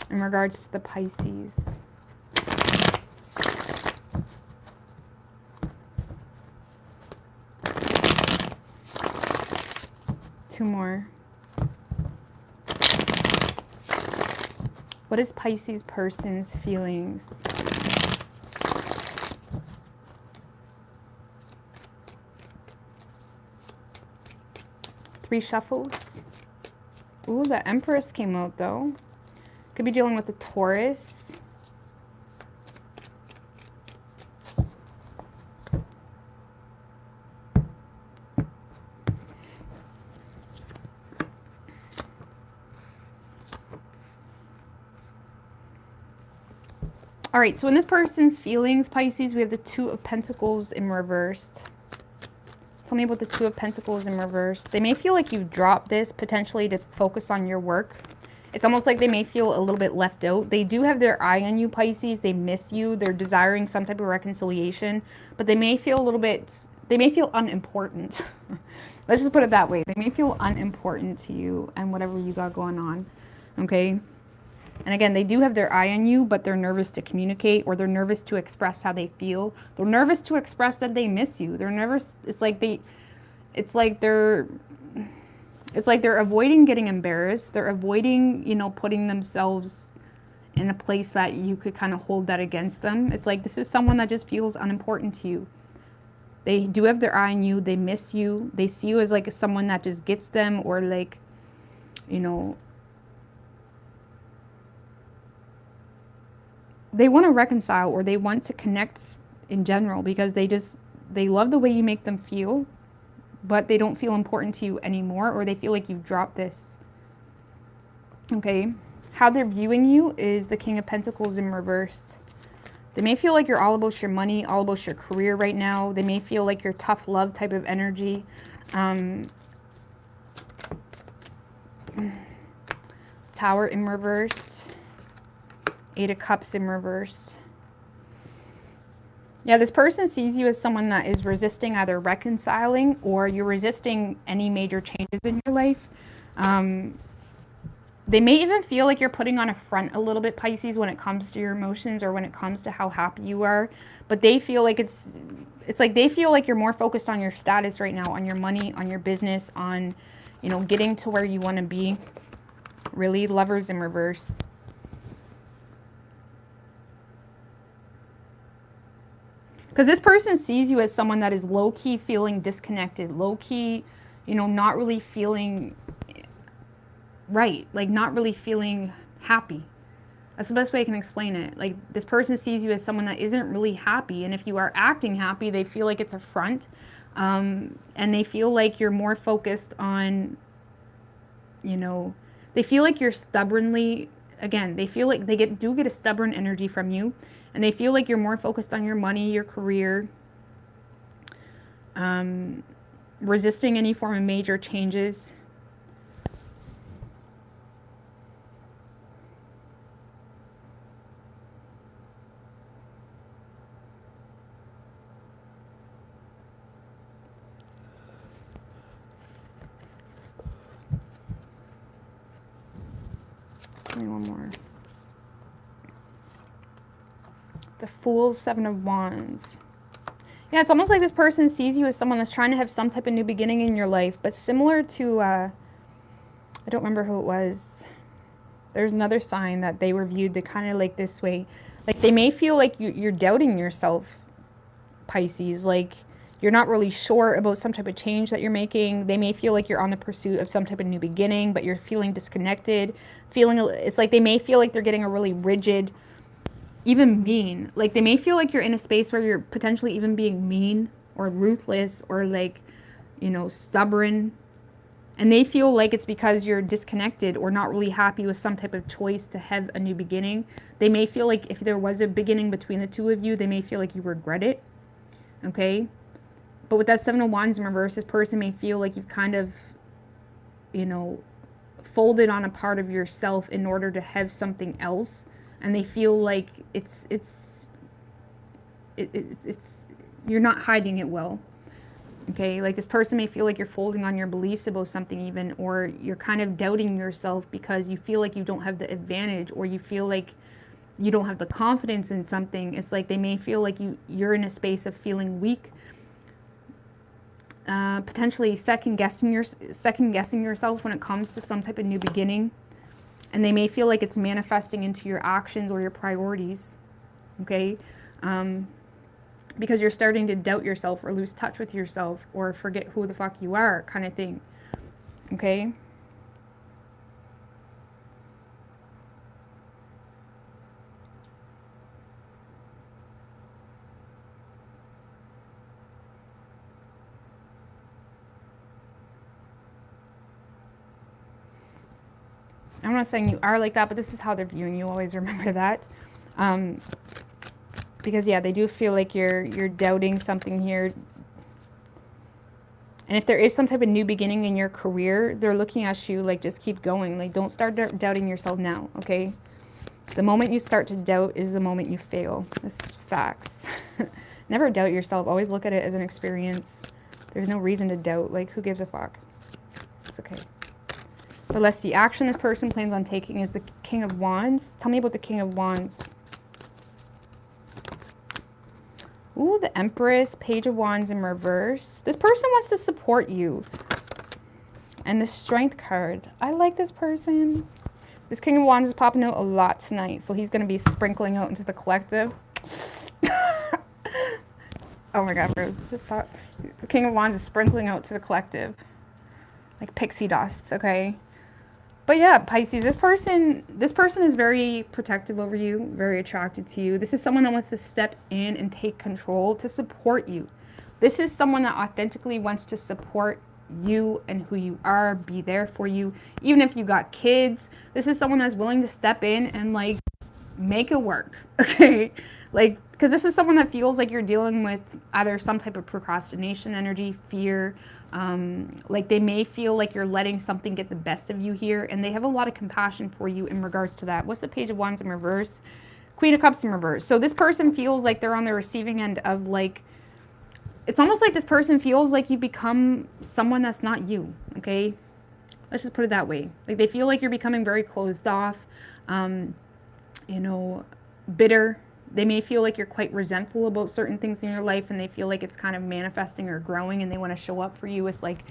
in regards to the Pisces? Two more. What is Pisces person's feelings? Three shuffles. Ooh, the Empress came out though. Could be dealing with the Taurus. All right, so in this person's feelings, Pisces, we have the Two of Pentacles in reversed. Tell me about the Two of Pentacles in reverse. They may feel like you've dropped this potentially to focus on your work. It's almost like they may feel a little bit left out. They do have their eye on you, Pisces. They miss you. They're desiring some type of reconciliation. But they may feel a little bit, they may feel unimportant. Let's just put it that way. They may feel unimportant to you and whatever you got going on. Okay? And again, they do have their eye on you, but they're nervous to communicate, or they're nervous to express how they feel. They're nervous to express that they miss you. They're nervous. It's like they're avoiding getting embarrassed. They're avoiding, you know, putting themselves in a place that you could kind of hold that against them. It's like this is someone that just feels unimportant to you. They do have their eye on you. They miss you. They see you as like someone that just gets them, or like, you know, they want to reconcile, or they want to connect in general because they love the way you make them feel, but they don't feel important to you anymore, or they feel like you've dropped this. Okay? How they're viewing you is the King of Pentacles in reversed. They may feel like you're all about your money, all about your career right now. They may feel like you're tough love type of energy. Tower in reversed. Eight of Cups in reverse. Yeah, this person sees you as someone that is resisting either reconciling, or you're resisting any major changes in your life. They may even feel like you're putting on a front a little bit, Pisces, when it comes to your emotions or when it comes to how happy you are. But they feel like it's like they feel like you're more focused on your status right now, on your money, on your business, on, you know, getting to where you want to be. Really, Lovers in reverse. Because this person sees you as someone that is low-key feeling disconnected, low-key, you know, not really feeling right, like not really feeling happy. That's the best way I can explain it. Like this person sees you as someone that isn't really happy, and if you are acting happy, they feel like it's a front, and they feel like you're more focused on, you know, they feel like you're stubbornly, again, they feel like they do get a stubborn energy from you. And they feel like you're more focused on your money, your career, resisting any form of major changes. Give me one more. The Fool, Seven of Wands. Yeah, it's almost like this person sees you as someone that's trying to have some type of new beginning in your life, but similar to, I don't remember who it was. There's another sign that they were viewed that kind of like this way. Like they may feel like you're doubting yourself, Pisces. Like you're not really sure about some type of change that you're making. They may feel like you're on the pursuit of some type of new beginning, but you're feeling disconnected. It's like they may feel like they're getting a really rigid, even mean. Like they may feel like you're in a space where you're potentially even being mean or ruthless or like, you know, stubborn. And they feel like it's because you're disconnected or not really happy with some type of choice to have a new beginning. They may feel like if there was a beginning between the two of you, they may feel like you regret it. Okay? But with that Seven of Wands in reverse, this person may feel like you've kind of, you know, folded on a part of yourself in order to have something else. And they feel like it's you're not hiding it well. Okay, like this person may feel like you're folding on your beliefs about something even, or you're kind of doubting yourself because you feel like you don't have the advantage, or you feel like you don't have the confidence in something. It's like they may feel like you're in a space of feeling weak, potentially second guessing yourself when it comes to some type of new beginning, and they may feel like it's manifesting into your actions or your priorities. Okay. Because you're starting to doubt yourself or lose touch with yourself or forget who the fuck you are, kind of thing. Okay? I'm not saying you are like that, but this is how they're viewing you. Always remember that. Because yeah, they do feel like you're doubting something here. And if there is some type of new beginning in your career, they're looking at you like, just keep going. Like, don't start doubting yourself now, okay? The moment you start to doubt is the moment you fail. This is facts. Never doubt yourself. Always look at it as an experience. There's no reason to doubt. Like, who gives a fuck? It's okay. But let's see. Action this person plans on taking is the King of Wands. Tell me about the King of Wands. Ooh, the Empress, Page of Wands in reverse. This person wants to support you. And the Strength card. I like this person. This King of Wands is popping out a lot tonight, so he's going to be sprinkling out into the collective. Oh my God, Rose. Just thought. The King of Wands is sprinkling out to the collective. Like pixie dust, okay? But yeah, Pisces, this person is very protective over you, very attracted to you. This is someone that wants to step in and take control to support you. This is someone that authentically wants to support you and who you are, be there for you. Even if you got kids, this is someone that's willing to step in and like make it work, okay? Like, because this is someone that feels like you're dealing with either some type of procrastination energy, fear, like they may feel like you're letting something get the best of you here, and they have a lot of compassion for you in regards to that. What's the Page of Wands in reverse? Queen of Cups in reverse. So this person feels like they're on the receiving end of like, it's almost like this person feels like you become someone that's not you, okay? Let's just put it that way. Like they feel like you're becoming very closed off, you know, bitter. They may feel like you're quite resentful about certain things in your life, and they feel like it's kind of manifesting or growing, and they want to show up for you. It's like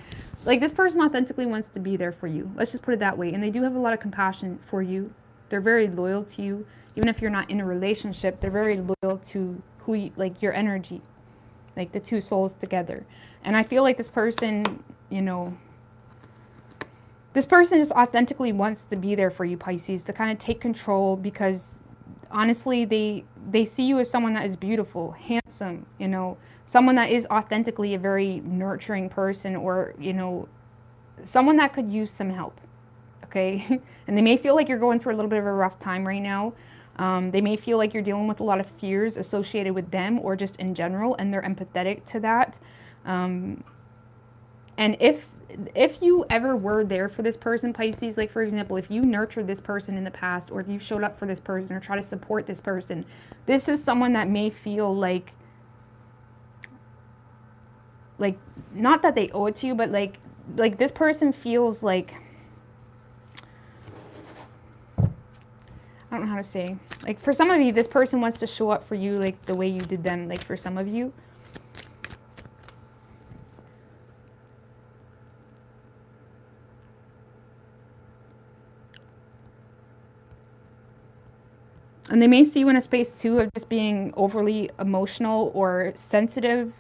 this person authentically wants to be there for you. Let's just put it that way. And they do have a lot of compassion for you. They're very loyal to you. Even if you're not in a relationship, they're very loyal to who you, like your energy, like the two souls together. And I feel like this person, you know, this person just authentically wants to be there for you, Pisces, to kind of take control, because honestly, they see you as someone that is beautiful, handsome, you know, someone that is authentically a very nurturing person, or, you know, someone that could use some help, okay? And they may feel like you're going through a little bit of a rough time right now. They may feel like you're dealing with a lot of fears associated with them or just in general, and they're empathetic to that. And if you ever were there for this person, Pisces, like for example, if you nurtured this person in the past, or if you showed up for this person or try to support this person, this is someone that may feel like not that they owe it to you, but like this person feels like don't know how to say. Like, for some of you, this person wants to show up for you like the way you did them. Like, for some of you. And they may see you in a space, too, of just being overly emotional or sensitive.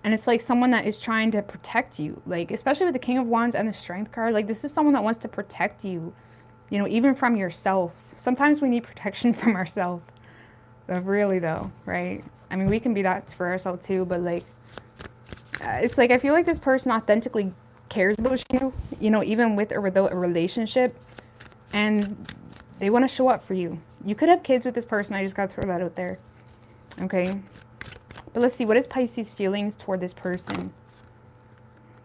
And it's like someone that is trying to protect you. Like, especially with the King of Wands and the Strength card. Like, this is someone that wants to protect you. You know, even from yourself. Sometimes we need protection from ourselves. Really, though, right? I mean, we can be that for ourselves, too. But, like, it's like I feel like this person authentically cares about you. You know, even with or without a relationship. And they want to show up for you. You could have kids with this person. I just got to throw that out there. Okay. But let's see. What is Pisces' feelings toward this person?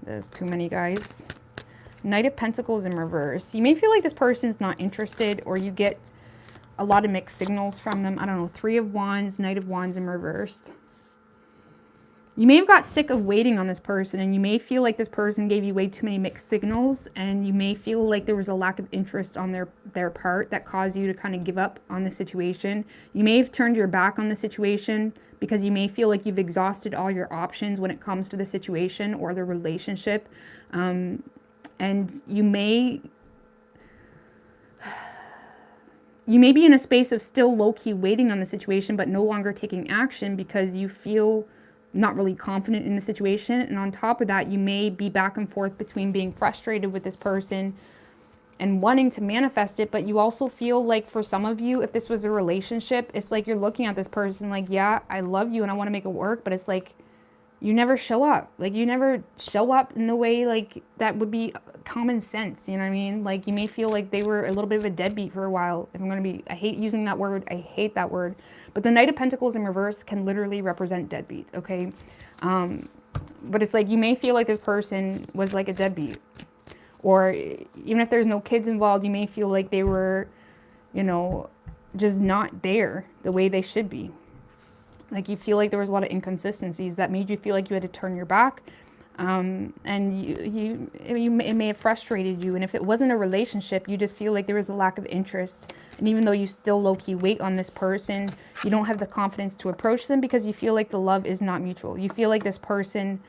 There's too many, guys. Knight of Pentacles in reverse. You may feel like this person's not interested, or you get a lot of mixed signals from them. I don't know. Three of Wands, Knight of Wands in reverse. You may have got sick of waiting on this person, and you may feel like this person gave you way too many mixed signals, and you may feel like there was a lack of interest on their part that caused you to kind of give up on the situation. You may have turned your back on the situation because you may feel like you've exhausted all your options when it comes to the situation or the relationship. And you may be in a space of still low-key waiting on the situation, but no longer taking action because you feel not really confident in the situation. And on top of that, you may be back and forth between being frustrated with this person and wanting to manifest it, but you also feel like, for some of you, if this was a relationship, it's like you're looking at this person like, yeah, I love you and I want to make it work, but it's like you never show up. Like, you never show up in the way like that would be common sense. You know what I mean? Like, you may feel like they were a little bit of a deadbeat for a while. If I'm going to be, I hate using that word. I hate that word. But the Knight of Pentacles in reverse can literally represent deadbeat. Okay. But it's like, you may feel like this person was like a deadbeat, or even if there's no kids involved, you may feel like they were, you know, just not there the way they should be. Like, you feel like there was a lot of inconsistencies that made you feel like you had to turn your back. And it may have frustrated you. And if it wasn't a relationship, you just feel like there was a lack of interest. And even though you still low-key wait on this person, you don't have the confidence to approach them because you feel like the love is not mutual. You feel like this person,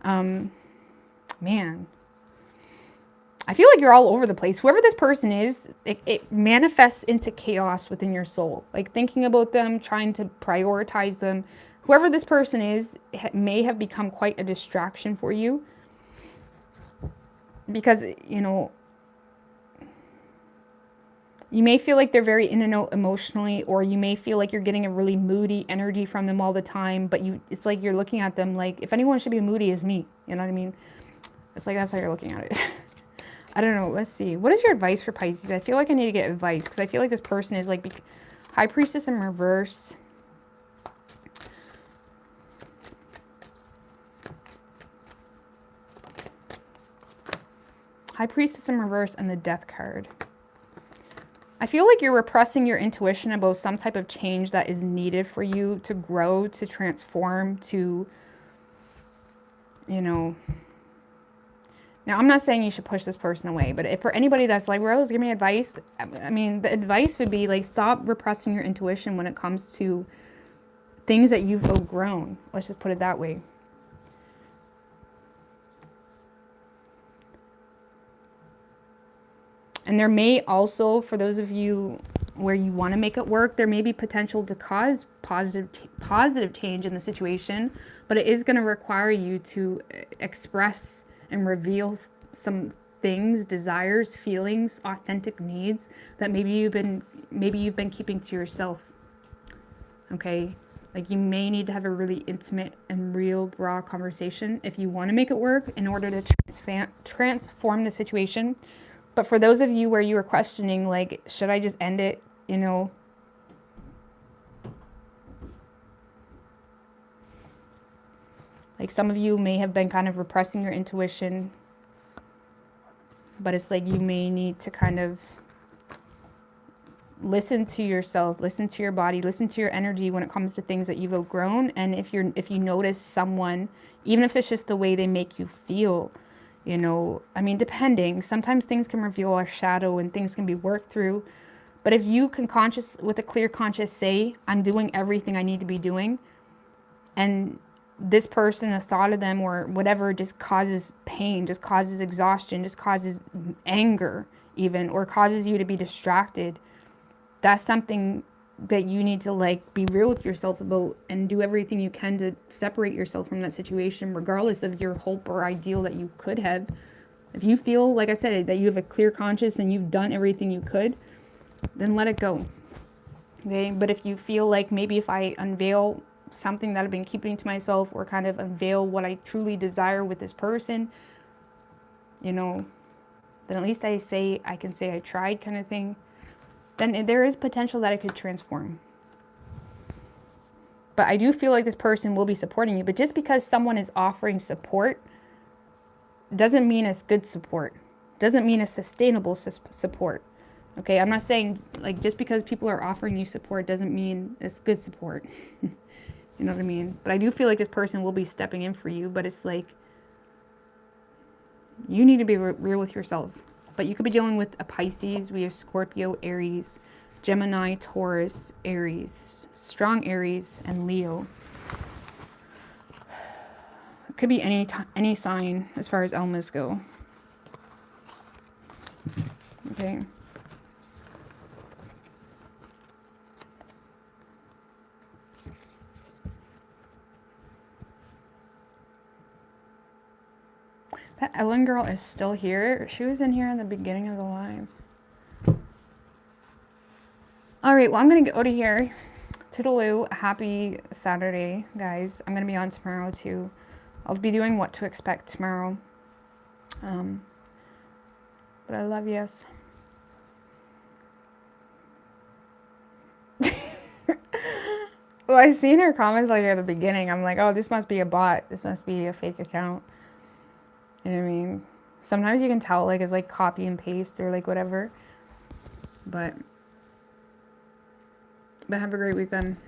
man, I feel like you're all over the place. Whoever this person is, it manifests into chaos within your soul. Like, thinking about them, trying to prioritize them. Whoever this person is may have become quite a distraction for you. Because, you know, you may feel like they're very in and out emotionally, or you may feel like you're getting a really moody energy from them all the time. But it's like you're looking at them like, if anyone should be moody, it's me. You know what I mean? It's like, that's how you're looking at it. I don't know. Let's see. What is your advice for Pisces? I feel like I need to get advice because I feel like this person is like High Priestess in reverse. High Priestess in reverse and the Death card. I feel like you're repressing your intuition about some type of change that is needed for you to grow, to transform, to, you know... Now, I'm not saying you should push this person away, but if for anybody that's like, Rose, give me advice. I mean, the advice would be like, stop repressing your intuition when it comes to things that you've outgrown. Let's just put it that way. And there may also, for those of you where you want to make it work, there may be potential to cause positive change in the situation, but it is going to require you to express and reveal some things, desires, feelings, authentic needs that maybe you've been keeping to yourself. Okay? Like, you may need to have a really intimate and real raw conversation if you want to make it work in order to transform the situation. But for those of you where you are questioning, like, should I just end it, you know? Like, some of you may have been kind of repressing your intuition, but it's like you may need to kind of listen to yourself, listen to your body, listen to your energy when it comes to things that you've outgrown. And if you notice someone, even if it's just the way they make you feel, you know, I mean, depending, sometimes things can reveal our shadow and things can be worked through. But if you can with a clear conscience say, I'm doing everything I need to be doing, and this person, the thought of them or whatever just causes pain, just causes exhaustion, just causes anger even, or causes you to be distracted, that's something that you need to like be real with yourself about and do everything you can to separate yourself from that situation, regardless of your hope or ideal that you could have. If you feel, like I said, that you have a clear conscience and you've done everything you could, then let it go. Okay? But if you feel like maybe if I unveil something that I've been keeping to myself, or kind of unveil what I truly desire with this person, you know, then at least I can say I tried, kind of thing. Then there is potential that it could transform. But I do feel like this person will be supporting you. But just because someone is offering support doesn't mean it's good support. Doesn't mean it's sustainable support. Okay, I'm not saying like just because people are offering you support doesn't mean it's good support. You know what I mean? But I do feel like this person will be stepping in for you. But it's like, you need to be real with yourself. But you could be dealing with a Pisces. We have Scorpio, Aries, Gemini, Taurus, Aries, strong Aries, and Leo. It could be any sign as far as elements go. Okay. That Ellen girl is still here. She was in here in the beginning of the live. All right, well, I'm going to go to here. Toodaloo. Happy Saturday, guys. I'm going to be on tomorrow, too. I'll be doing what to expect tomorrow. But I love yous. Well, I seen her comments like at the beginning. I'm like, oh, this must be a bot. This must be a fake account. You know what I mean? Sometimes you can tell, like, it's like copy and paste or like whatever. But have a great weekend.